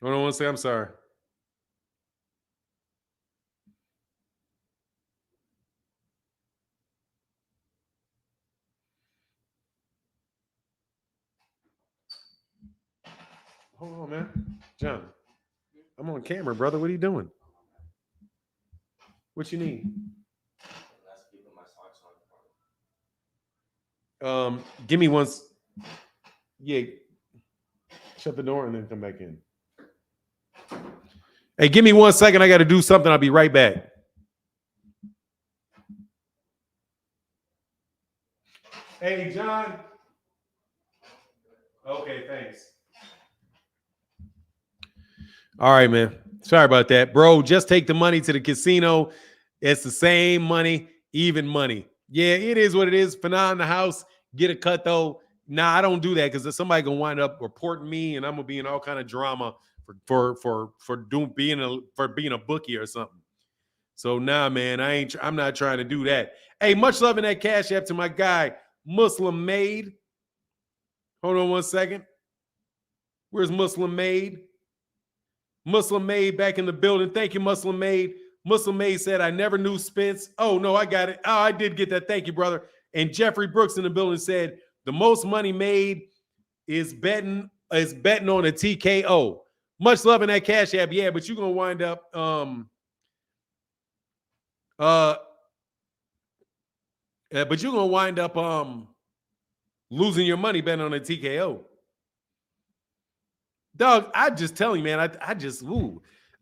Hold on one second. I'm sorry. Hold on, man. John, I'm on camera, brother. What are you doing? What you need? Give me one. Yeah. Shut the door and then come back in. Hey, give me 1 second. I got to do something. I'll be right back. Hey, John. Okay, thanks. All right, man. Sorry about that. Bro, just take the money to the casino. It's the same money, even money. Yeah, it is what it is. Fanon in the house, get a cut though. Nah, I don't do that because somebody gonna wind up reporting me, and I'm gonna be in all kind of drama for being a bookie or something. So nah, man, I'm not trying to do that. Hey, much love in that Cash App to my guy, Muslim Made. Hold on one second. Where's Muslim Made? Muslim Made back in the building. Thank you, Muslim Made. Muslim Made said, I never knew Spence. Oh, no, I got it. Oh, I did get that. Thank you, brother. And Jeffrey Brooks in the building said, the most money made is betting on a TKO. Much love in that Cash App, yeah, but you're gonna wind up losing your money betting on a TKO. Dog, I just tell you, man,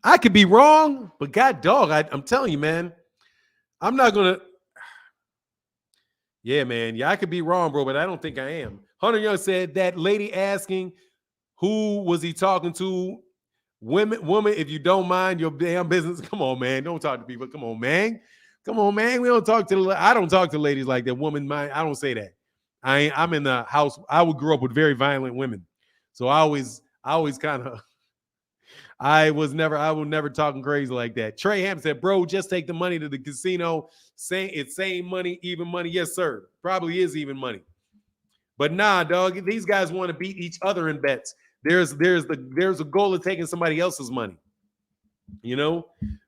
I could be wrong, but God dog, I'm telling you, man, I'm not gonna. Yeah, man, yeah, I could be wrong, bro, but I don't think I am. Hunter Young said that lady asking who was he talking to. Woman, if you don't mind your damn business, come on, man. Don't talk to people. Come on, man. We don't talk to I don't talk to ladies like that. Woman, I don't say that. I'm in the house. I would grow up with very violent women. So I always kind of I was never talking crazy like that. Trey Ham said, bro, just take the money to the casino. It's same money, even money. Yes, sir. Probably is even money. But nah, dog, these guys want to beat each other in bets. There's a goal of taking somebody else's money. You know,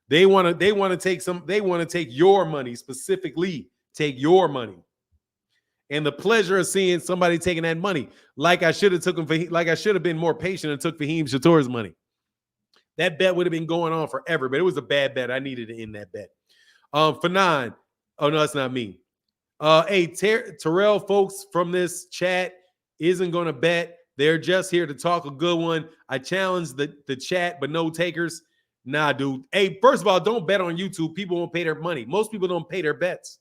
they want to take your money, specifically take your money. And the pleasure of seeing somebody taking that money, like I should have been more patient and took Fahim Shator's money. That bet would have been going on forever, but it was a bad bet. I needed to end that bet. Fanon, oh no, that's not me. Hey, Terrell, folks from this chat isn't going to bet. They're just here to talk a good one. I challenge the chat, but no takers. Nah, dude. Hey, first of all, don't bet on YouTube. People won't pay their money. Most people don't pay their bets.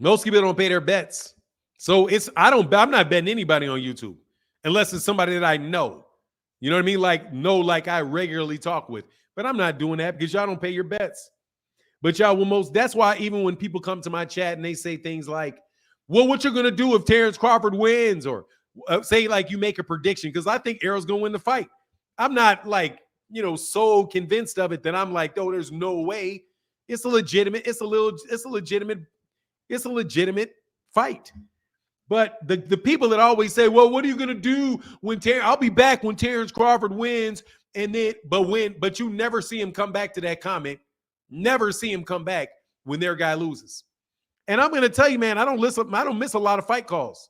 Most people don't pay their bets. So I'm not betting anybody on YouTube unless it's somebody that I know. You know what I mean? Like I regularly talk with. But I'm not doing that because y'all don't pay your bets. But y'all will that's why even when people come to my chat and they say things like, well, what you're going to do if Terence Crawford wins, or say like you make a prediction, because I think Errol's going to win the fight. I'm not so convinced of it that I'm like, oh, there's no way. It's a legitimate fight. But the people that always say, well, what are you going to do when I'll be back when Terence Crawford wins, but you never see him come back to that comment. Never see him come back when their guy loses. And I'm going to tell you, man, I don't miss a lot of fight calls.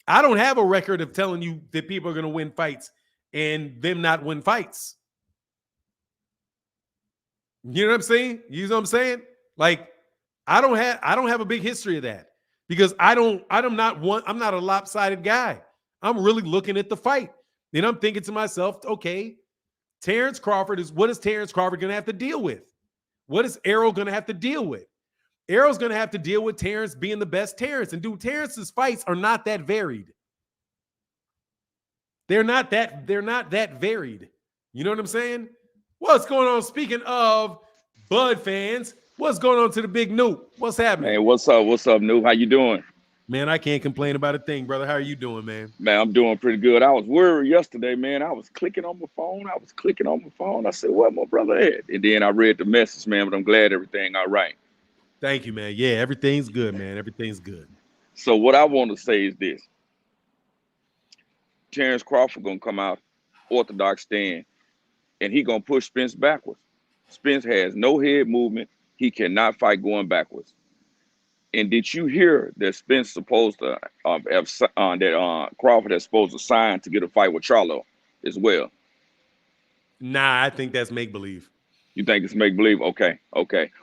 I don't have a record of telling you that people are going to win fights and them not win fights. You know what I'm saying? You know what I'm saying? Like, I don't have a big history of that because I'm not a lopsided guy. I'm really looking at the fight. Then I'm thinking to myself, okay, what is Terence Crawford going to have to deal with? What is Errol going to have to deal with? Errol's going to have to deal with Terence being the best Terence. And dude, Terence's fights are not that varied. They're not that varied. You know what I'm saying? What's going on? Speaking of Bud fans, what's going on to the big Noob? What's happening? Hey, what's up? What's up, Noob? How you doing? Man, I can't complain about a thing, brother. How are you doing, man? Man, I'm doing pretty good. I was worried yesterday, man. I was clicking on my phone. I said, what my brother at? And then I read the message, man, but I'm glad everything all right. Thank you, man. Yeah, everything's good, man. Everything's good. So what I want to say is this. Terence Crawford going to come out, orthodox stand, and he going to push Spence backwards. Spence has no head movement. He cannot fight going backwards. And did you hear that Spence supposed to Crawford is supposed to sign to get a fight with Charlo as well? Nah, I think that's make believe. You think it's make believe? Okay.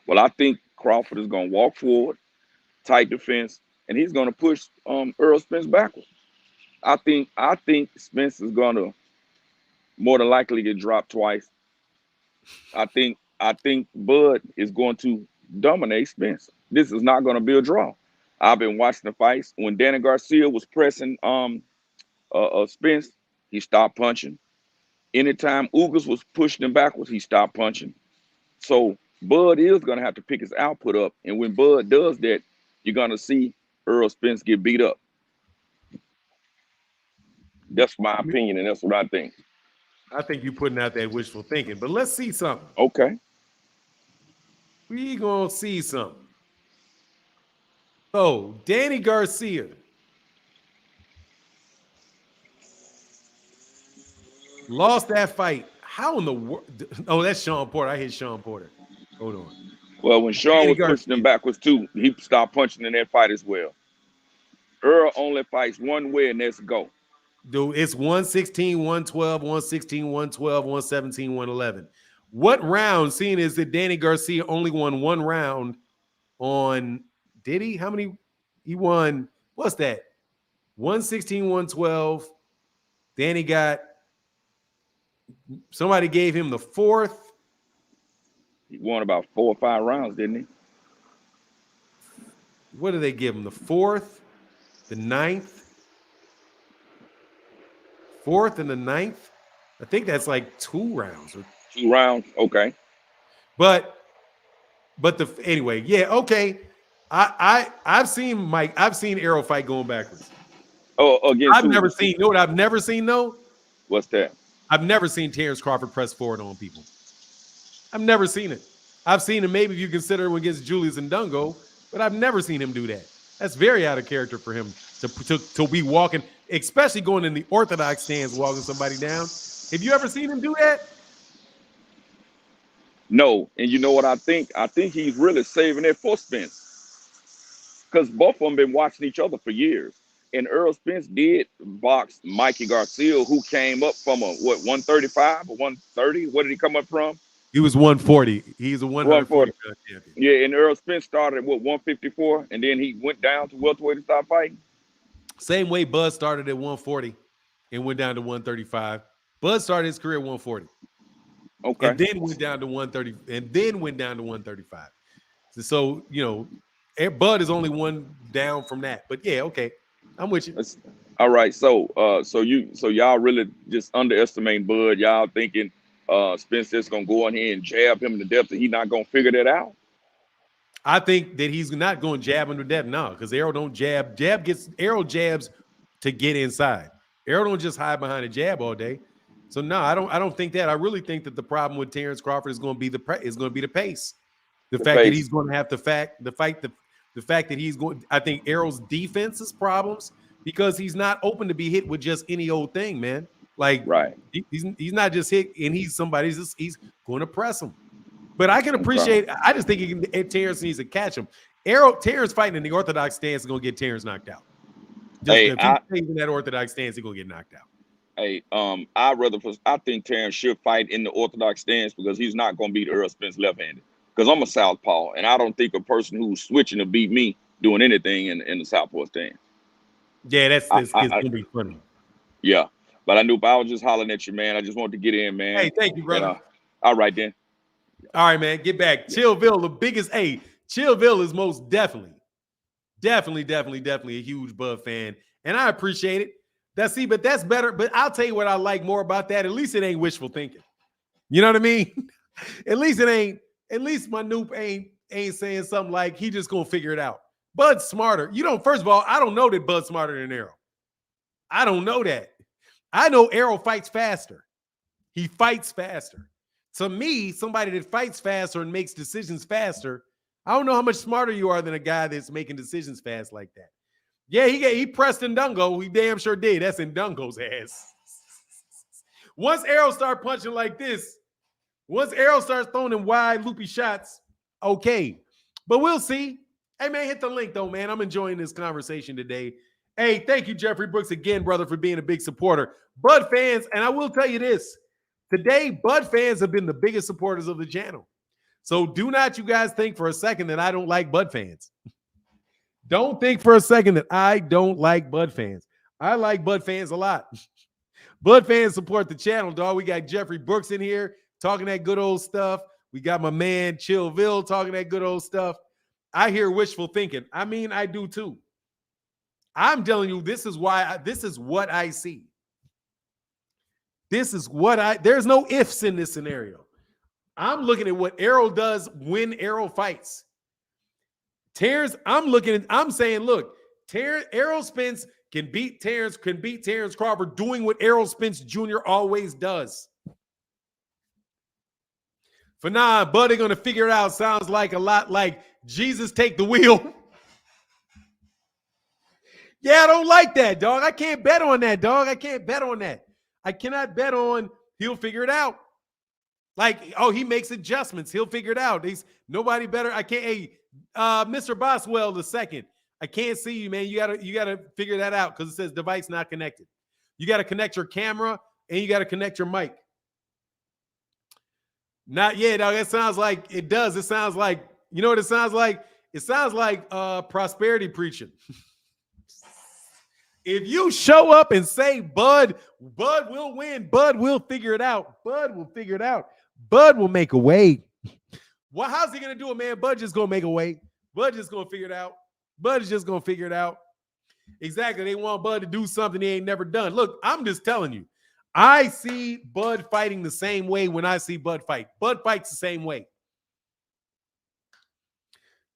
Well, I think Crawford is going to walk forward, tight defense, and he's going to push Errol Spence backwards. I think Spence is going to more than likely get dropped twice. I think Bud is going to dominate Spence. This is not going to be a draw. I've been watching the fights. When Danny Garcia was pressing Spence, he stopped punching. Anytime Ugas was pushing him backwards, he stopped punching. So Bud is going to have to pick his output up. And when Bud does that, you're going to see Errol Spence get beat up. That's my opinion, and that's what I think. I think you're putting out that wishful thinking, but let's see something. Okay. We going to see something. So, Danny Garcia lost that fight. How in the world? Oh, that's Sean Porter. I hit Sean Porter. Hold on. Well, when Sean Danny was pushing him backwards too, he stopped punching in that fight as well. Errol only fights one way, and that's go. Dude, it's 116, 112, 116, 112, 117, 111. What round, seeing is that Danny Garcia only won one round on, did he? How many? He won, what's that? 116, 112. Danny got, somebody gave him the fourth. He won about 4 or 5 rounds, didn't he? What did they give him? The fourth, the ninth, fourth, and the ninth. I think that's like 2 rounds. 2 rounds, okay. But anyway, yeah, okay. I've seen Errol fight going backwards. Oh, again, I've never seen. You know what I've never seen though? What's that? I've never seen Terence Crawford press forward on people. I've never seen it. I've seen him maybe if you consider him against Julius Ndungo, but I've never seen him do that. That's very out of character for him to be walking, especially going in the orthodox stance, walking somebody down. Have you ever seen him do that? No, and you know what I think? I think he's really saving it for Spence, because both of them been watching each other for years. And Errol Spence did box Mikey Garcia, who came up from 135 or 130? What did he come up from? He was 140. He's a 140 champion. Yeah, and Errol Spence started at 154, and then he went down to welterweight to start fighting. Same way Bud started at 140 and went down to 135. Bud started his career at 140. Okay. And then went down to 130, and then went down to 135. So, you know, Bud is only one down from that. But yeah, okay. I'm with you. All right. So y'all really just underestimating Bud. Y'all thinking Spence is gonna go in here and jab him to death, and he's not gonna figure that out. I think that he's not going to jab him to death now, because Errol don't jab. Errol jabs to get inside. Errol don't just hide behind a jab all day. So no, I don't think that. I really think that the problem with Terence Crawford is going to be the pace. The fact that he's going to have the fact that he's going. I think Errol's defense's problems, because he's not open to be hit with just any old thing, man. Like, right, he's not just hit, and he's going to press him. But I can appreciate. I just think Terence needs to catch him. Terence fighting in the orthodox stance is going to get Terence knocked out. If he stays in that orthodox stance, he's going to get knocked out. Hey, I think Terence should fight in the orthodox stance, because he's not going to beat Errol Spence left-handed. Because I'm a southpaw, and I don't think a person who's switching to beat me doing anything in the southpaw stance. Yeah, it's going to be funny. Yeah, but I was just hollering at you, man. I just wanted to get in, man. Hey, thank you, brother. All right, then. All right, man. Get back. Chillville, the biggest. Hey, Chillville is most definitely a huge Bud fan, and I appreciate it. But that's better. But I'll tell you what I like more about that. At least it ain't wishful thinking. You know what I mean? At least it ain't. At least my noob ain't saying something like he just gonna figure it out. Bud's smarter. First of all, I don't know that Bud's smarter than Errol. I don't know that. I know Errol fights faster. He fights faster. To me, somebody that fights faster and makes decisions faster, I don't know how much smarter you are than a guy that's making decisions fast like that. Yeah, he pressed Ndungo. He damn sure did. That's Ndungo's ass. Once Errol start punching like this, once Errol starts throwing them wide, loopy shots, okay. But we'll see. Hey, man, hit the link, though, man. I'm enjoying this conversation today. Hey, thank you, Jeffrey Brooks, again, brother, for being a big supporter. Bud fans, and I will tell you this. Today, Bud fans have been the biggest supporters of the channel. So do not you guys think for a second that I don't like Bud fans. Don't think for a second that I don't like Bud fans. I like Bud fans a lot. Bud fans support the channel, dog. We got Jeffrey Brooks in here talking that good old stuff. We got my man Chillville talking that good old stuff. I hear wishful thinking. I mean, I do too. I'm telling you, this is what I see. There's no ifs in this scenario. I'm looking at what Errol does when Errol fights. Terence, I'm saying, look, Errol Spence can beat Terence Crawford doing what Errol Spence Jr. always does. For now, Buddy gonna figure it out. Sounds like a lot like Jesus take the wheel. Yeah, I don't like that, dog. I can't bet on that, dog. I can't bet on that. I cannot bet on he'll figure it out. Like, oh, he makes adjustments. He'll figure it out. He's nobody better. I can't. Hey, Mr. Boswell II. I can't see you, man. You gotta figure that out because it says device not connected. You got to connect your camera and you got to connect your mic. Not yet, dog. It sounds like it does. It sounds like, you know what it sounds like? It sounds like prosperity preaching. If you show up and say, Bud will win. Bud will figure it out. Bud will figure it out. Bud will make a way. Well, how's he going to do it, man? Bud just going to make a way. Bud just going to figure it out. Bud is just going to figure it out. Exactly. They want Bud to do something he ain't never done. Look, I'm just telling you. I see Bud fighting the same way when I see Bud fight. Bud fights the same way.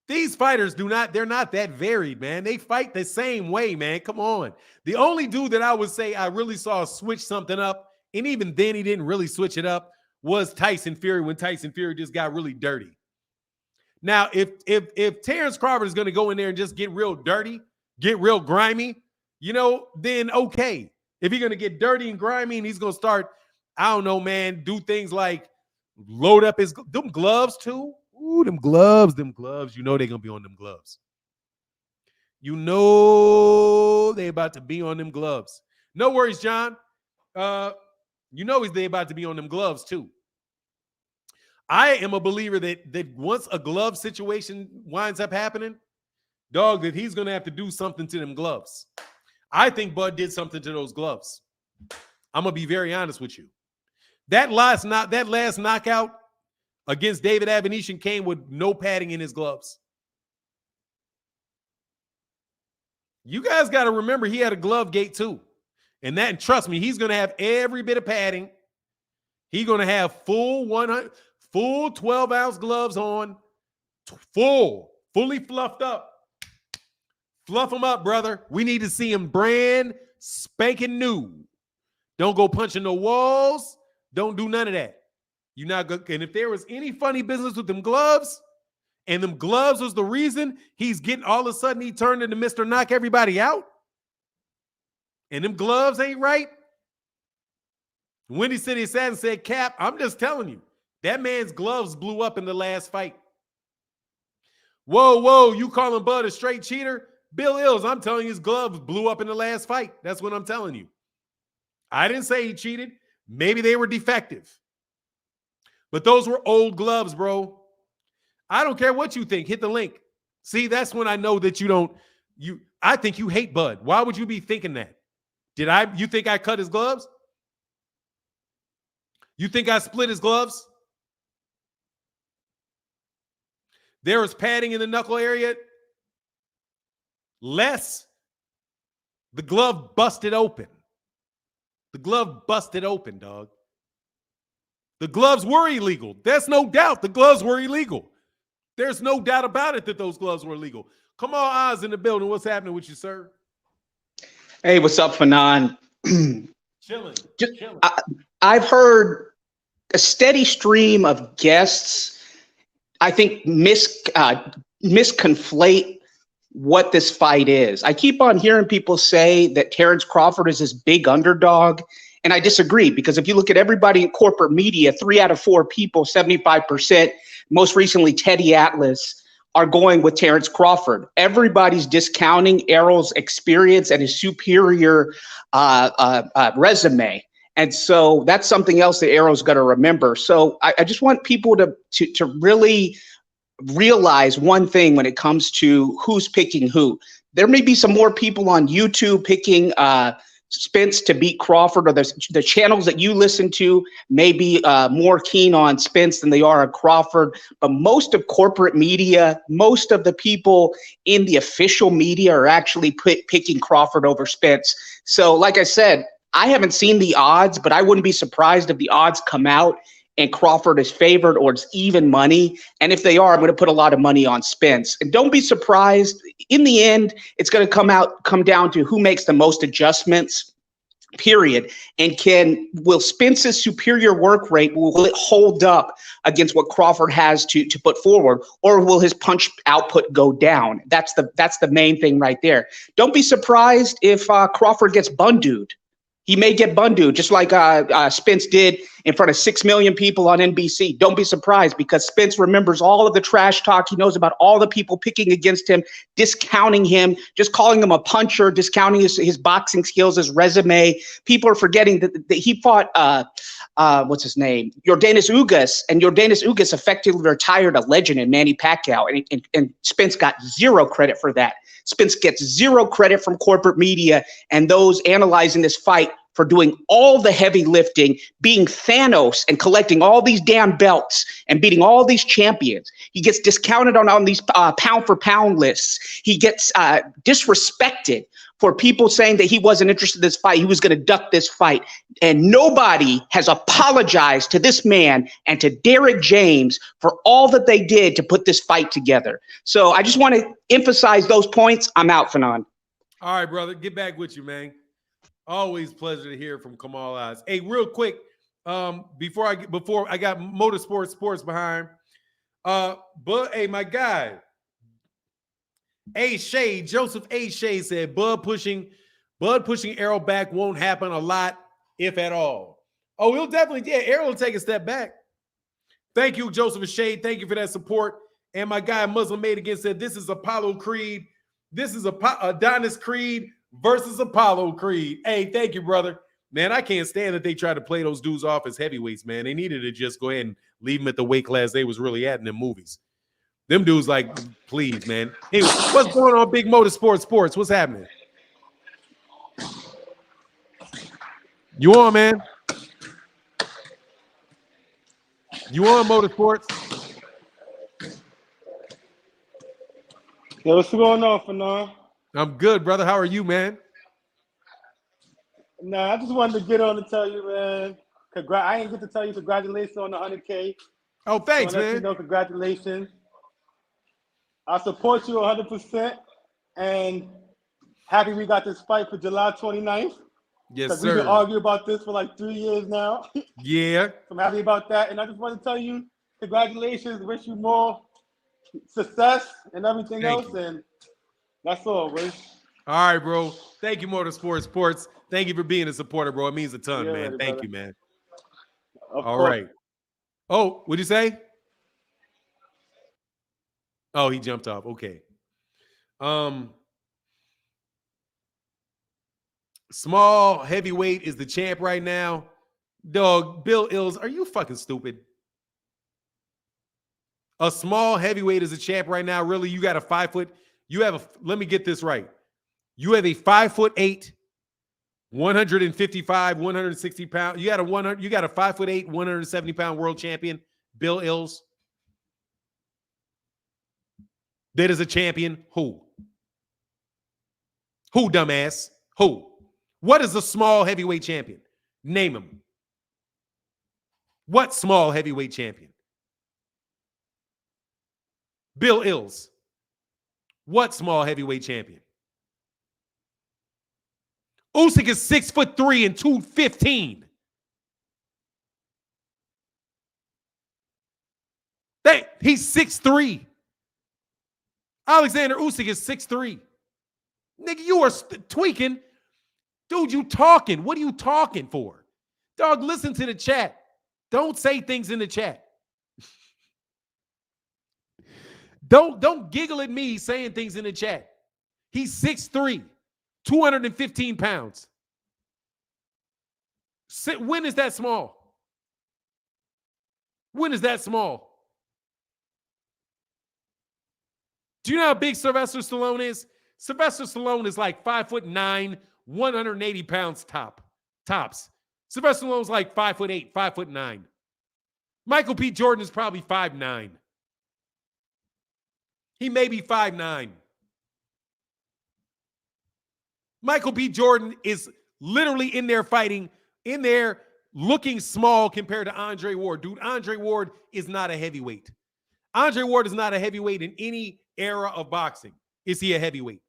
These fighters they're not that varied, man. They fight the same way, man. Come on. The only dude that I would say I really saw switch something up, and even then he didn't really switch it up, was Tyson Fury when Tyson Fury just got really dirty. Now, if Terence Crawford is going to go in there and just get real dirty, get real grimy, then okay. If he's going to get dirty and grimy and he's going to start, I don't know, man, do things like load up them gloves too. Ooh, them gloves. You know they're going to be on them gloves. You know they about to be on them gloves. No worries, John. You know they about to be on them gloves too. I am a believer that once a glove situation winds up happening, dog, that he's going to have to do something to them gloves. I think Bud did something to those gloves. I'm going to be very honest with you. That last knockout against David Avanesyan came with no padding in his gloves. You guys got to remember he had a glove gate too. And trust me, he's going to have every bit of padding. He's going to have full 12-ounce gloves on, fully fluffed up. Fluff him up, brother. We need to see him brand spanking new. Don't go punching no walls. Don't do none of that. You're not good. And if there was any funny business with them gloves, and them gloves was the reason he's getting all of a sudden he turned into Mr. Knock everybody out, and them gloves ain't right. Windy City sat and said, Cap, I'm just telling you, that man's gloves blew up in the last fight. Whoa, you calling Bud a straight cheater? Bill Ills, I'm telling you, his gloves blew up in the last fight. That's what I'm telling you. I didn't say he cheated. Maybe they were defective. But those were old gloves, bro. I don't care what you think. Hit the link. See, that's when I know that I think you hate Bud. Why would you be thinking that? You think I cut his gloves? You think I split his gloves? There was padding in the knuckle area. Less. The glove busted open. The glove busted open, dog. The gloves were illegal. There's no doubt the gloves were illegal. There's no doubt about it that those gloves were illegal. Come on, Oz in the building. What's happening with you, sir? Hey, what's up, Fanon? Chilling. I've heard a steady stream of guests, I think, misconflate what this fight is. I keep on hearing people say that Terence Crawford is this big underdog, and I disagree, because if you look at everybody in corporate media, 3 out of 4 people, 75%, most recently Teddy Atlas, are going with Terence Crawford. Everybody's discounting Errol's experience and his superior resume. And so that's something else that Errol's got to remember. So I just want people to really realize one thing when it comes to who's picking who. There may be some more people on YouTube picking Spence to beat Crawford, or the channels that you listen to may be more keen on Spence than they are on Crawford. But most of corporate media, most of the people in the official media are actually picking Crawford over Spence. So like I said, I haven't seen the odds, but I wouldn't be surprised if the odds come out and Crawford is favored or it's even money. And if they are, I'm going to put a lot of money on Spence. And don't be surprised. In the end, it's going to come down to who makes the most adjustments, period. And will Spence's superior work rate, will it hold up against what Crawford has to put forward, or will his punch output go down? That's the main thing right there. Don't be surprised if Crawford gets bundooed. He may get bundu, just like Spence did in front of 6 million people on NBC. Don't be surprised, because Spence remembers all of the trash talk. He knows about all the people picking against him, discounting him, just calling him a puncher, discounting his boxing skills, his resume. People are forgetting that he fought, what's his name? Yordenis Ugas, and Yordenis Ugas effectively retired a legend in Manny Pacquiao, and Spence got zero credit for that. Spence gets zero credit from corporate media and those analyzing this fight for doing all the heavy lifting, being Thanos and collecting all these damn belts and beating all these champions. He gets discounted on these pound for pound lists. He gets disrespected for people saying that he wasn't interested in this fight. He was going to duck this fight. And nobody has apologized to this man and to Derek James for all that they did to put this fight together. So I just want to emphasize those points. I'm out, Fanon. All right, brother. Get back with you, man. Always pleasure to hear from Kamal Oz. Hey, real quick, before I got Motorsport Sports behind. But hey, my guy, A. Shea, Joseph A. Shea said Bud pushing Errol back won't happen a lot, if at all. Oh, he'll definitely, yeah, Errol will take a step back. Thank you, Joseph Shea. Thank you for that support. And my guy, Muslim Made Again, said this is Apollo Creed. This is Adonis Creed versus Apollo Creed. Hey, thank you, brother. Man, I can't stand that they try to play those dudes off as heavyweights, man. They needed to just go ahead and leave them at the weight class they was really at in them movies. Them dudes, like, please, man. Hey, what's going on, Big Motorsport Sports? What's happening? You on, man? You on, Motorsports? Yo, what's going on, Fanon? I'm good, brother. How are you, man? Nah, I just wanted to get on to tell you, man. I ain't get to tell you congratulations on the 100K. Oh, thanks, man. You know, congratulations. I support you 100%, and happy we got this fight for July 29th. Yes, sir. We've been arguing about this for like 3 years now. Yeah. So I'm happy about that, and I just want to tell you congratulations. Wish you more success and everything else, and that's all, Wish. All right, bro. Thank you, Motorsport Sports. Thank you for being a supporter, bro. It means a ton, man. Thank brother. you, man. All right. Oh, what'd you say? Oh, he jumped off. Okay. Small heavyweight is the champ right now. Dog, Bill Ills, are you fucking stupid? A small heavyweight is a champ right now. Really, you got a 5 foot. Let me get this right. You have a 5'8", 155, 160 pound. You got a 5'8", 170 pound world champion, Bill Ills. That is a champion. Who? Who, dumbass? Who? What is a small heavyweight champion? Name him. What small heavyweight champion? Bill Ills. What small heavyweight champion? Usyk is 6'3" and 215. He's 6'3". Alexander Usyk is 6'3". Nigga, you are tweaking. Dude, you talking. What are you talking for? Dog, listen to the chat. Don't say things in the chat. Don't giggle at me saying things in the chat. He's 6'3", 215 pounds. When is that small? When is that small? Do you know how big Sylvester Stallone is? Sylvester Stallone is like 5'9", 180 pounds tops. Sylvester Stallone's like 5'8", 5'9". Michael P. Jordan is probably 5'9". He may be 5'9". Michael B. Jordan is literally in there fighting, in there looking small compared to Andre Ward. Dude, Andre Ward is not a heavyweight. Andre Ward is not a heavyweight in any era of boxing. Is he a heavyweight?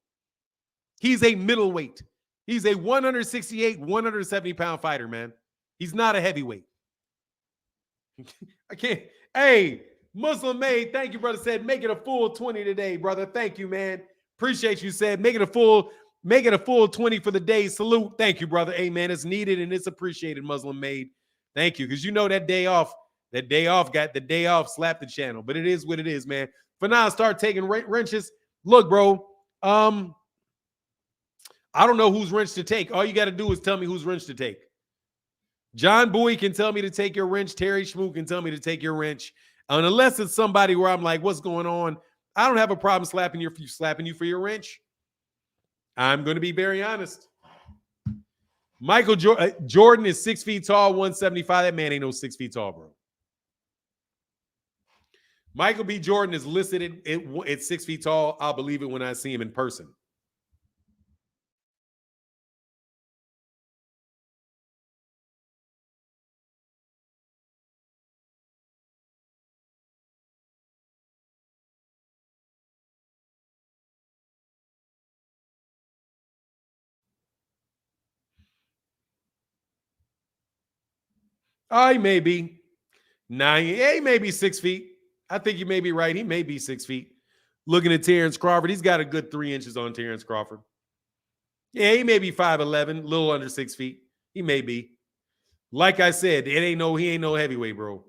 He's a middleweight. He's a 168, 170 pound fighter, man. He's not a heavyweight. I can't. Hey, Muslim Made, thank you, brother. Said, make it a full 20 today, brother. Thank you, man. Appreciate you, said. Make it a full Make it a full 20 for the day. Salute. Thank you, brother. Hey, man, it's needed and it's appreciated, Muslim made. Thank you. Because you know that day off got the day off, slap the channel. But it is what it is, man. For now, start taking wrenches. Look, bro, I don't know whose wrench to take. All you got to do is tell me whose wrench to take. John Bowie can tell me to take your wrench. Terry Schmoo can tell me to take your wrench. And unless it's somebody where I'm like, what's going on? I don't have a problem slapping you for your wrench. I'm going to be very honest. Michael Jordan is 6 feet tall, 175. That man ain't no 6 feet tall, bro. Michael B. Jordan is listed at 6 feet tall. I'll believe it when I see him in person. Oh, he may be. He may be 6 feet. I think you may be right. He may be 6 feet. Looking at Terence Crawford, he's got a good 3 inches on Terence Crawford. Yeah, he may be 5'11", a little under 6 feet. He may be. Like I said, he ain't no heavyweight, bro.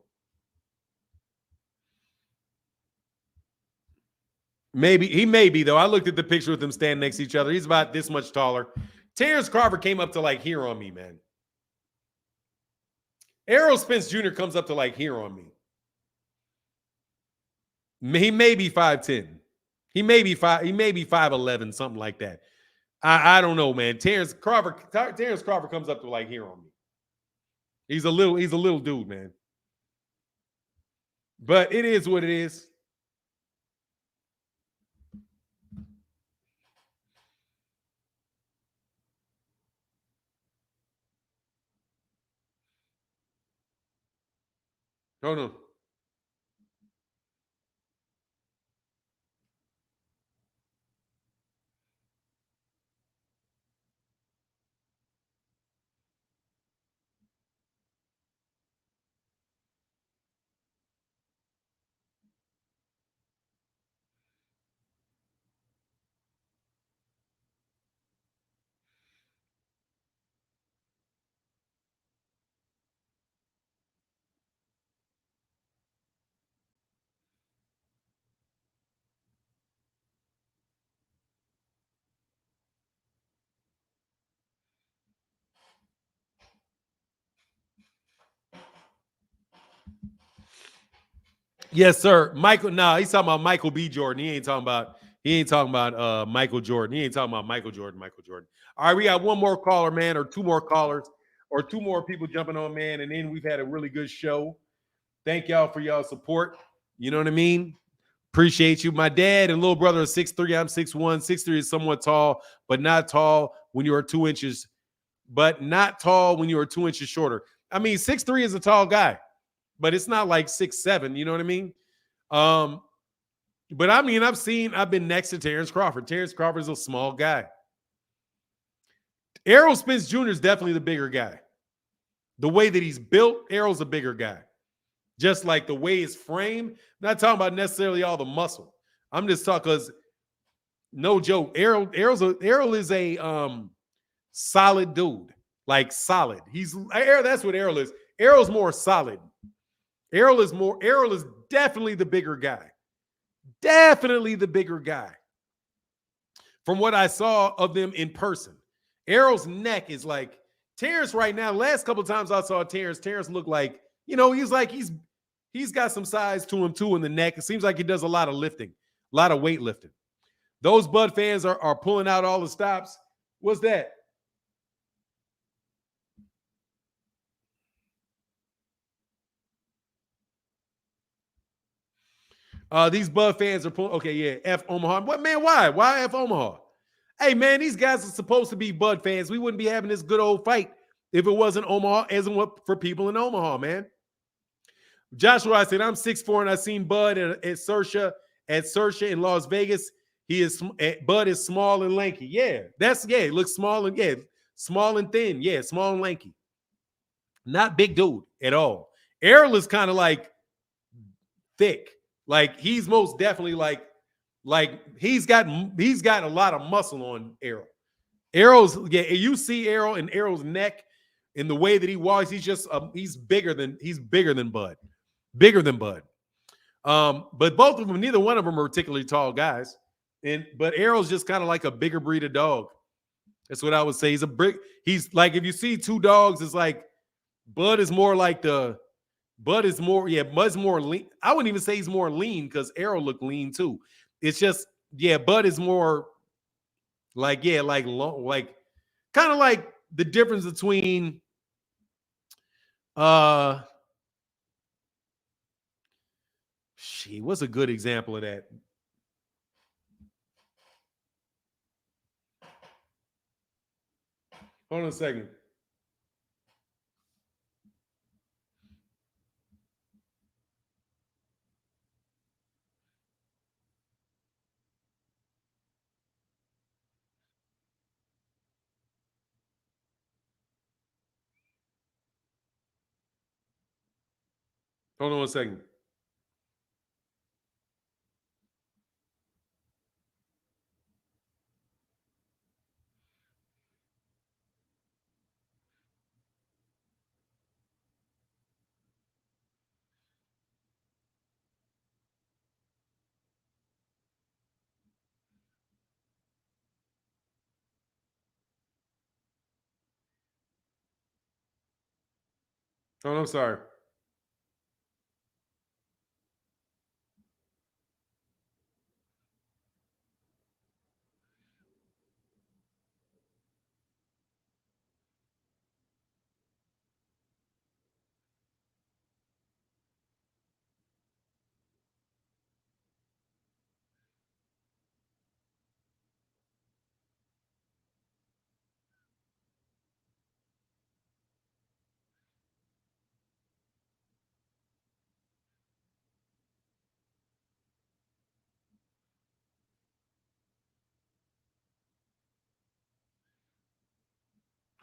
Maybe he may be, though. I looked at the picture with them standing next to each other. He's about this much taller. Terence Crawford came up to like here on me, man. Errol Spence Jr. comes up to like here on me. He may be 5'10". He may be 5'11", something like that. I don't know, man. Terence Crawford comes up to like here on me. He's a little dude, man. But it is what it is. Oh no. Yes, sir. Michael. No, he's talking about Michael B. Jordan. He ain't talking about Michael Jordan. He ain't talking about Michael Jordan. All right, we got one more caller, man, or two more callers, or two more people jumping on, man, and then we've had a really good show. Thank y'all for y'all support. You know what I mean? Appreciate you. My dad and little brother are 6'3". I'm 6'1". 6'3" is somewhat tall, but not tall when you are 2 inches, but not tall when you are 2 inches shorter. I mean, 6'3" is a tall guy, but it's not like 6'7". You know what I mean? But I mean, I've been next to Terence Crawford. Terence Crawford is a small guy. Errol Spence Jr. is definitely the bigger guy. The way that he's built, Errol's a bigger guy. Just like the way his frame. I'm not talking about necessarily all the muscle. I'm just talking because, no joke, Errol is a solid dude. Like solid. That's what Errol is. Errol's more solid. Errol is definitely the bigger guy. Definitely the bigger guy. From what I saw of them in person. Errol's neck is like Terence right now. Last couple of times I saw Terence looked like, he's got some size to him too in the neck. It seems like he does a lot of lifting, a lot of weightlifting. Those Bud fans are pulling out all the stops. What's that? These Bud fans are pulling. Okay, yeah, F Omaha. What, man? Why? Why F Omaha? Hey, man, these guys are supposed to be Bud fans. We wouldn't be having this good old fight if it wasn't Omaha, as in what for people in Omaha, man. Joshua, I said, I'm 6'4", and I seen Bud at Sersha in Las Vegas. Bud is small and lanky. Yeah, he looks small and small and thin. Yeah, small and lanky. Not big dude at all. Errol is kind of like thick. Like he's most definitely like he's got a lot of muscle on Errol. Errol's, yeah, you see Errol and Errol's neck in the way that he walks. He's just he's bigger than Bud. Bigger than Bud. But both of them, neither one of them are particularly tall guys. But Errol's just kind of like a bigger breed of dog. That's what I would say. He's like, if you see two dogs, it's like Bud is more lean. I wouldn't even say he's more lean because Errol looked lean too. It's just, Bud is more like long, like kind of like the difference between what's a good example of that? Hold on a second. Hold on one second. Oh, I'm sorry.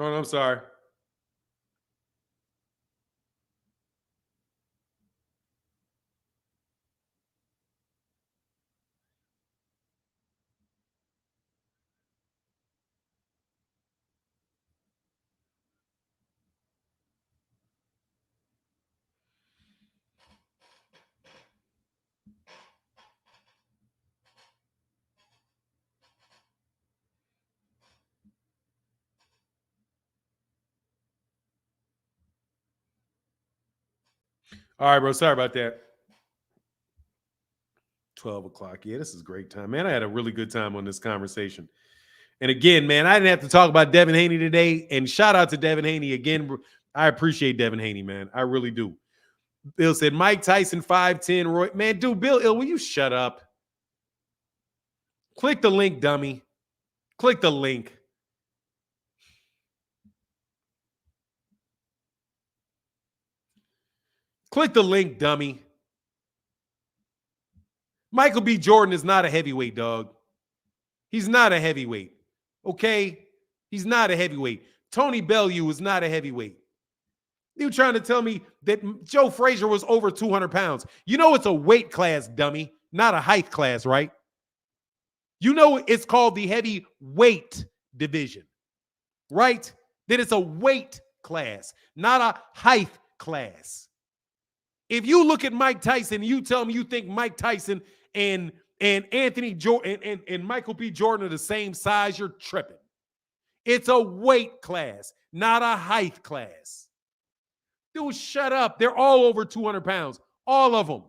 Oh, I'm sorry. All right, bro. Sorry about that. 12 o'clock. Yeah, this is a great time. Man, I had a really good time on this conversation. And again, man, I didn't have to talk about Devin Haney today. And shout out to Devin Haney again. I appreciate Devin Haney, man. I really do. Bill said Mike Tyson 5'10". Roy, man, dude, Bill, will you shut up? Click the link, dummy. Click the link. Click the link, dummy. Michael B. Jordan is not a heavyweight, dog. He's not a heavyweight. Okay? He's not a heavyweight. Tony Bellew is not a heavyweight. You trying to tell me that Joe Frazier was over 200 pounds. You know it's a weight class, dummy, not a height class, right? You know it's called the heavyweight division, right? That it's a weight class, not a height class. If you look at Mike Tyson, you tell me you think Mike Tyson and Anthony Jordan and Michael B. Jordan are the same size, you're tripping. It's a weight class, not a height class. Dude, shut up. They're all over 200 pounds. All of them.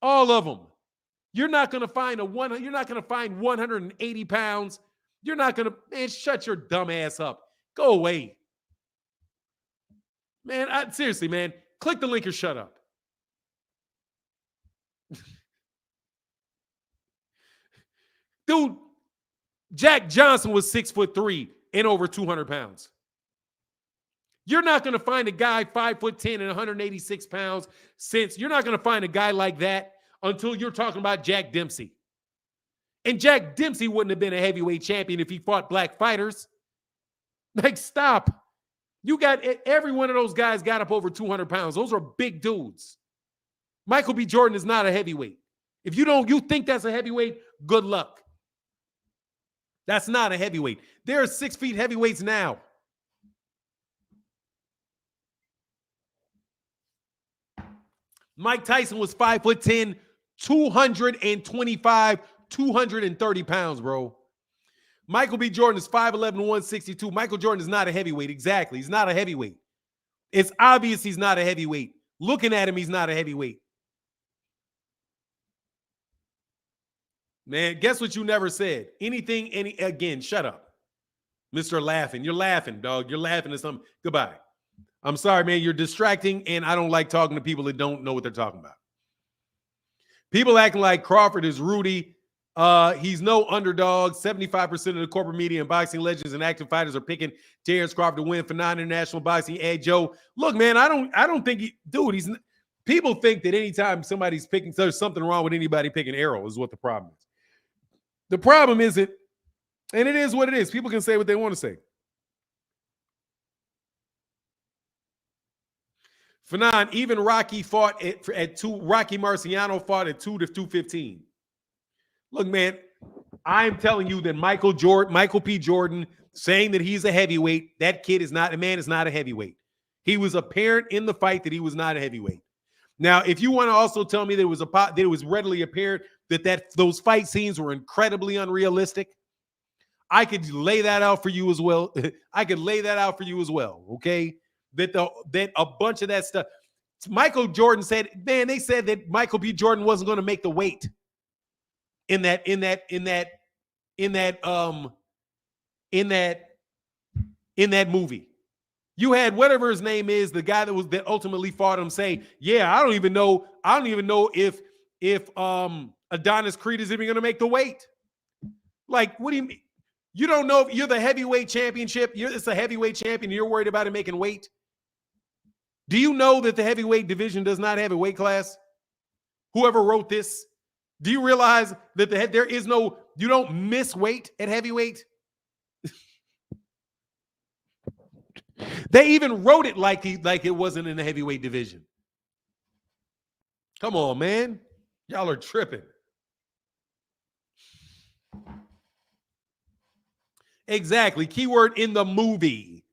All of them. You're not going to find you're not going to find 180 pounds. You're not going to, man, shut your dumb ass up. Go away. Man, seriously, man, click the link or shut up. Dude, Jack Johnson was 6'3" and over 200 pounds. You're not going to find a guy 5'10" and 186 pounds you're not going to find a guy like that until you're talking about Jack Dempsey. And Jack Dempsey wouldn't have been a heavyweight champion if he fought black fighters. Like, stop. You got every one of those guys got up over 200 pounds. Those are big dudes. Michael B. Jordan is not a heavyweight. If you think that's a heavyweight, good luck. That's not a heavyweight. There are 6 feet heavyweights now. Mike Tyson was 5'10", 225, 230 pounds, bro. Michael B. Jordan is 5'11", 162. Michael Jordan is not a heavyweight. Exactly. He's not a heavyweight. It's obvious he's not a heavyweight. Looking at him, he's not a heavyweight. Man, guess what you never said? Again, shut up. Mr. Laughing. You're laughing, dog. You're laughing at something. Goodbye. I'm sorry, man. You're distracting, and I don't like talking to people that don't know what they're talking about. People acting like Crawford is Rudy. He's no underdog. 75% of the corporate media and boxing legends and active fighters are picking Terence Crawford to win for non-international boxing. Hey, Joe, look, man, I don't think people think that anytime somebody's picking, there's something wrong with anybody picking Errol is what the problem is. The problem isn't, and it is what it is. People can say what they want to say. Fanon, even Rocky fought at 2. Rocky Marciano fought at 2 to 215. Look, man, I'm telling you that Michael P. Jordan saying that he's a heavyweight, that kid is not a heavyweight. He was apparent in the fight that he was not a heavyweight. Now, if you want to also tell me that it was readily apparent that those fight scenes were incredibly unrealistic, I could lay that out for you as well. Okay? That a bunch of that stuff. Michael Jordan said, man, they said that Michael B. Jordan wasn't going to make the weight in that movie. You had whatever his name is, the guy that ultimately fought him, say, yeah, I don't even know if Adonis Creed is even going to make the weight. Like, what do you mean? You don't know if you're the heavyweight championship. It's a heavyweight champion. You're worried about him making weight. Do you know that the heavyweight division does not have a weight class? Whoever wrote this, do you realize that you don't miss weight at heavyweight? They even wrote it like it wasn't in the heavyweight division. Come on, man. Y'all are tripping. Exactly. Keyword in the movie.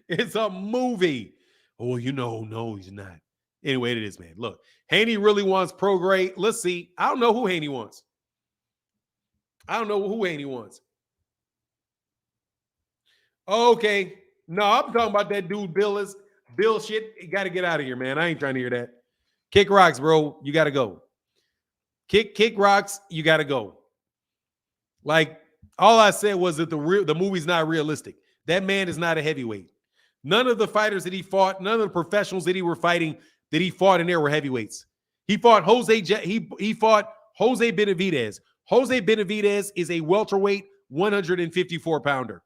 It's a movie. Oh, no, he's not. Anyway, it is, man. Look, Haney really wants pro grade. Let's see. I don't know who Haney wants. Okay. No, I'm talking about that dude, Bill shit. You got to get out of here, man. I ain't trying to hear that. Kick rocks, bro. You got to go. Kick rocks. You got to go. Like, all I said was that the movie's not realistic. That man is not a heavyweight. None of the fighters that he fought, none of the professionals that he fought in there were heavyweights. He fought Jose Benavidez. Jose Benavidez is a welterweight 154 pounder.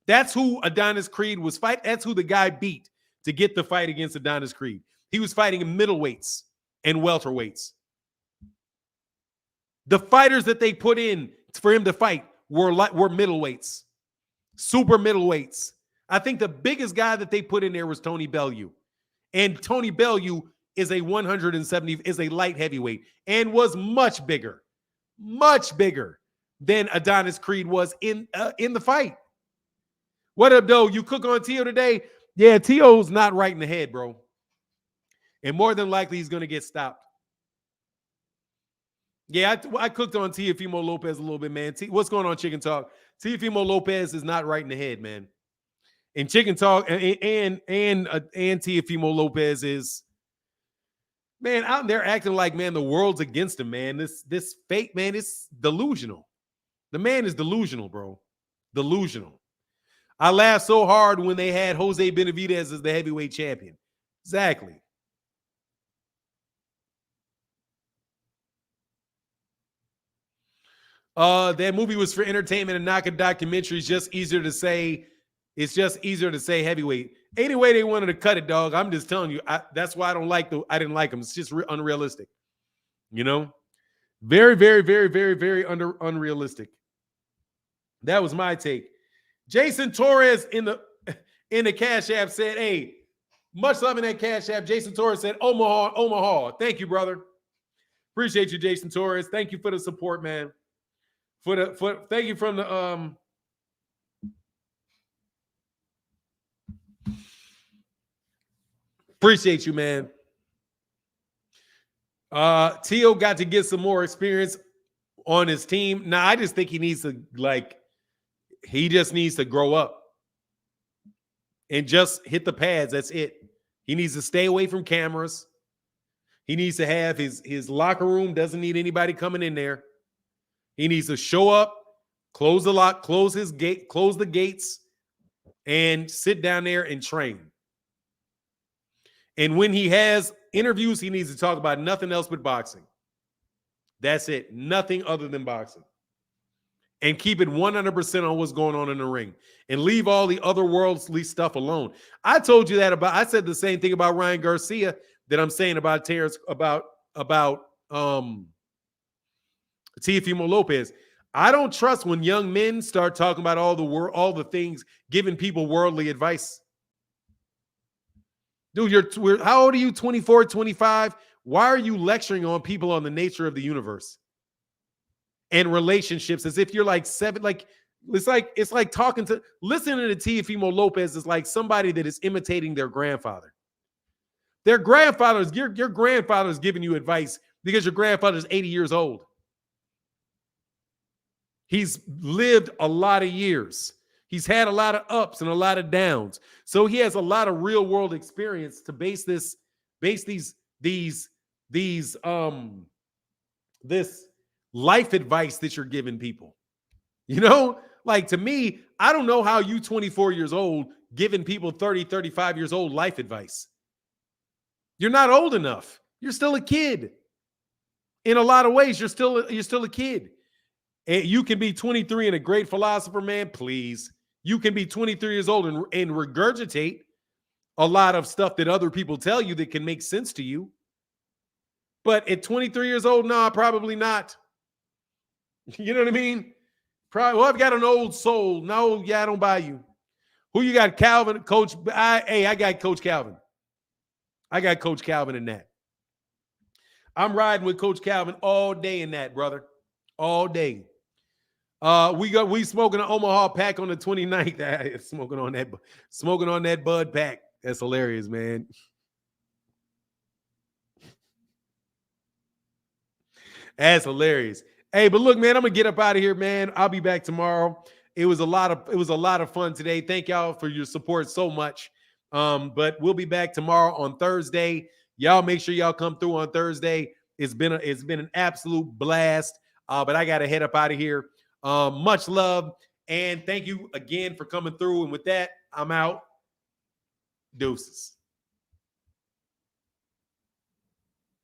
That's who Adonis Creed was fighting. That's who the guy beat to get the fight against Adonis Creed. He was fighting in middleweights and welterweights. The fighters that they put in for him to fight were middleweights, super middleweights. I think the biggest guy that they put in there was Tony Bellew. And Tony Bellew is a light heavyweight and was much bigger than Adonis Creed was in the fight. What up, though? You cook on Teo today? Yeah, Teo's not right in the head, bro. And more than likely, he's going to get stopped. Yeah, I cooked on Teofimo Lopez a little bit, man. What's going on, Chicken Talk? Teofimo Lopez is not right in the head, man. And Chicken Talk and Teofimo Lopez is, man, out there acting like, man, the world's against him, man. This fake, man, it's delusional. The man is delusional, bro. Delusional. I laughed so hard when they had Jose Benavidez as the heavyweight champion. Exactly. That movie was for entertainment and not a documentary. It's just easier to say heavyweight. Any way they wanted to cut it, dog. I'm just telling you. That's why I didn't like them. It's just unrealistic. You know? Very, very, very, very, very unrealistic. That was my take. Jason Torres in the Cash App said, hey, much love in that Cash App. Jason Torres said, Omaha. Thank you, brother. Appreciate you, Jason Torres. Thank you for the support, man. Thank you from the appreciate you, man. Teo got to get some more experience on his team. Now, I just think he needs to he just needs to grow up and just hit the pads. That's it. He needs to stay away from cameras. He needs to have his locker room, doesn't need anybody coming in there. He needs to show up, close the lock, close the gates, and sit down there and train. And when he has interviews, he needs to talk about nothing else but boxing. That's it. Nothing other than boxing. And keep it 100% on what's going on in the ring. And leave all the otherworldly stuff alone. I told you that I said the same thing about Ryan Garcia that I'm saying about Terence, about Teofimo Lopez. I don't trust when young men start talking about all the things, giving people worldly advice. Dude, how old are you? 24, 25? Why are you lecturing on people on the nature of the universe and relationships as if you're like seven? Like it's like talking to listening to Teofimo Lopez is like somebody that is imitating their grandfather. Their grandfathers, your grandfather is giving you advice because your grandfather's 80 years old. He's lived a lot of years. He's had a lot of ups and a lot of downs. So he has a lot of real world experience to base this life advice that you're giving people. You know, like to me, I don't know how you 24 years old giving people 30, 35 years old life advice. You're not old enough. You're still a kid. In a lot of ways, you're still a kid. And you can be 23 and a great philosopher, man, please. You can be 23 years old and regurgitate a lot of stuff that other people tell you that can make sense to you. But at 23 years old, nah, probably not. You know what I mean? Probably, well, I've got an old soul. No, yeah, I don't buy you. Who you got? Calvin, Coach? I got Coach Calvin. I got Coach Calvin in that. I'm riding with Coach Calvin all day in that, brother. All day. We smoking an Omaha pack on the 29th. Smoking on that bud pack. That's hilarious, man. That's hilarious. Hey, but look, man, I'm gonna get up out of here, man. I'll be back tomorrow. It was a lot of fun today. Thank y'all for your support so much. But we'll be back tomorrow on Thursday. Y'all make sure y'all come through on Thursday. It's been an absolute blast. But I gotta head up out of here. Much love and thank you again for coming through. And with that, I'm out. Deuces.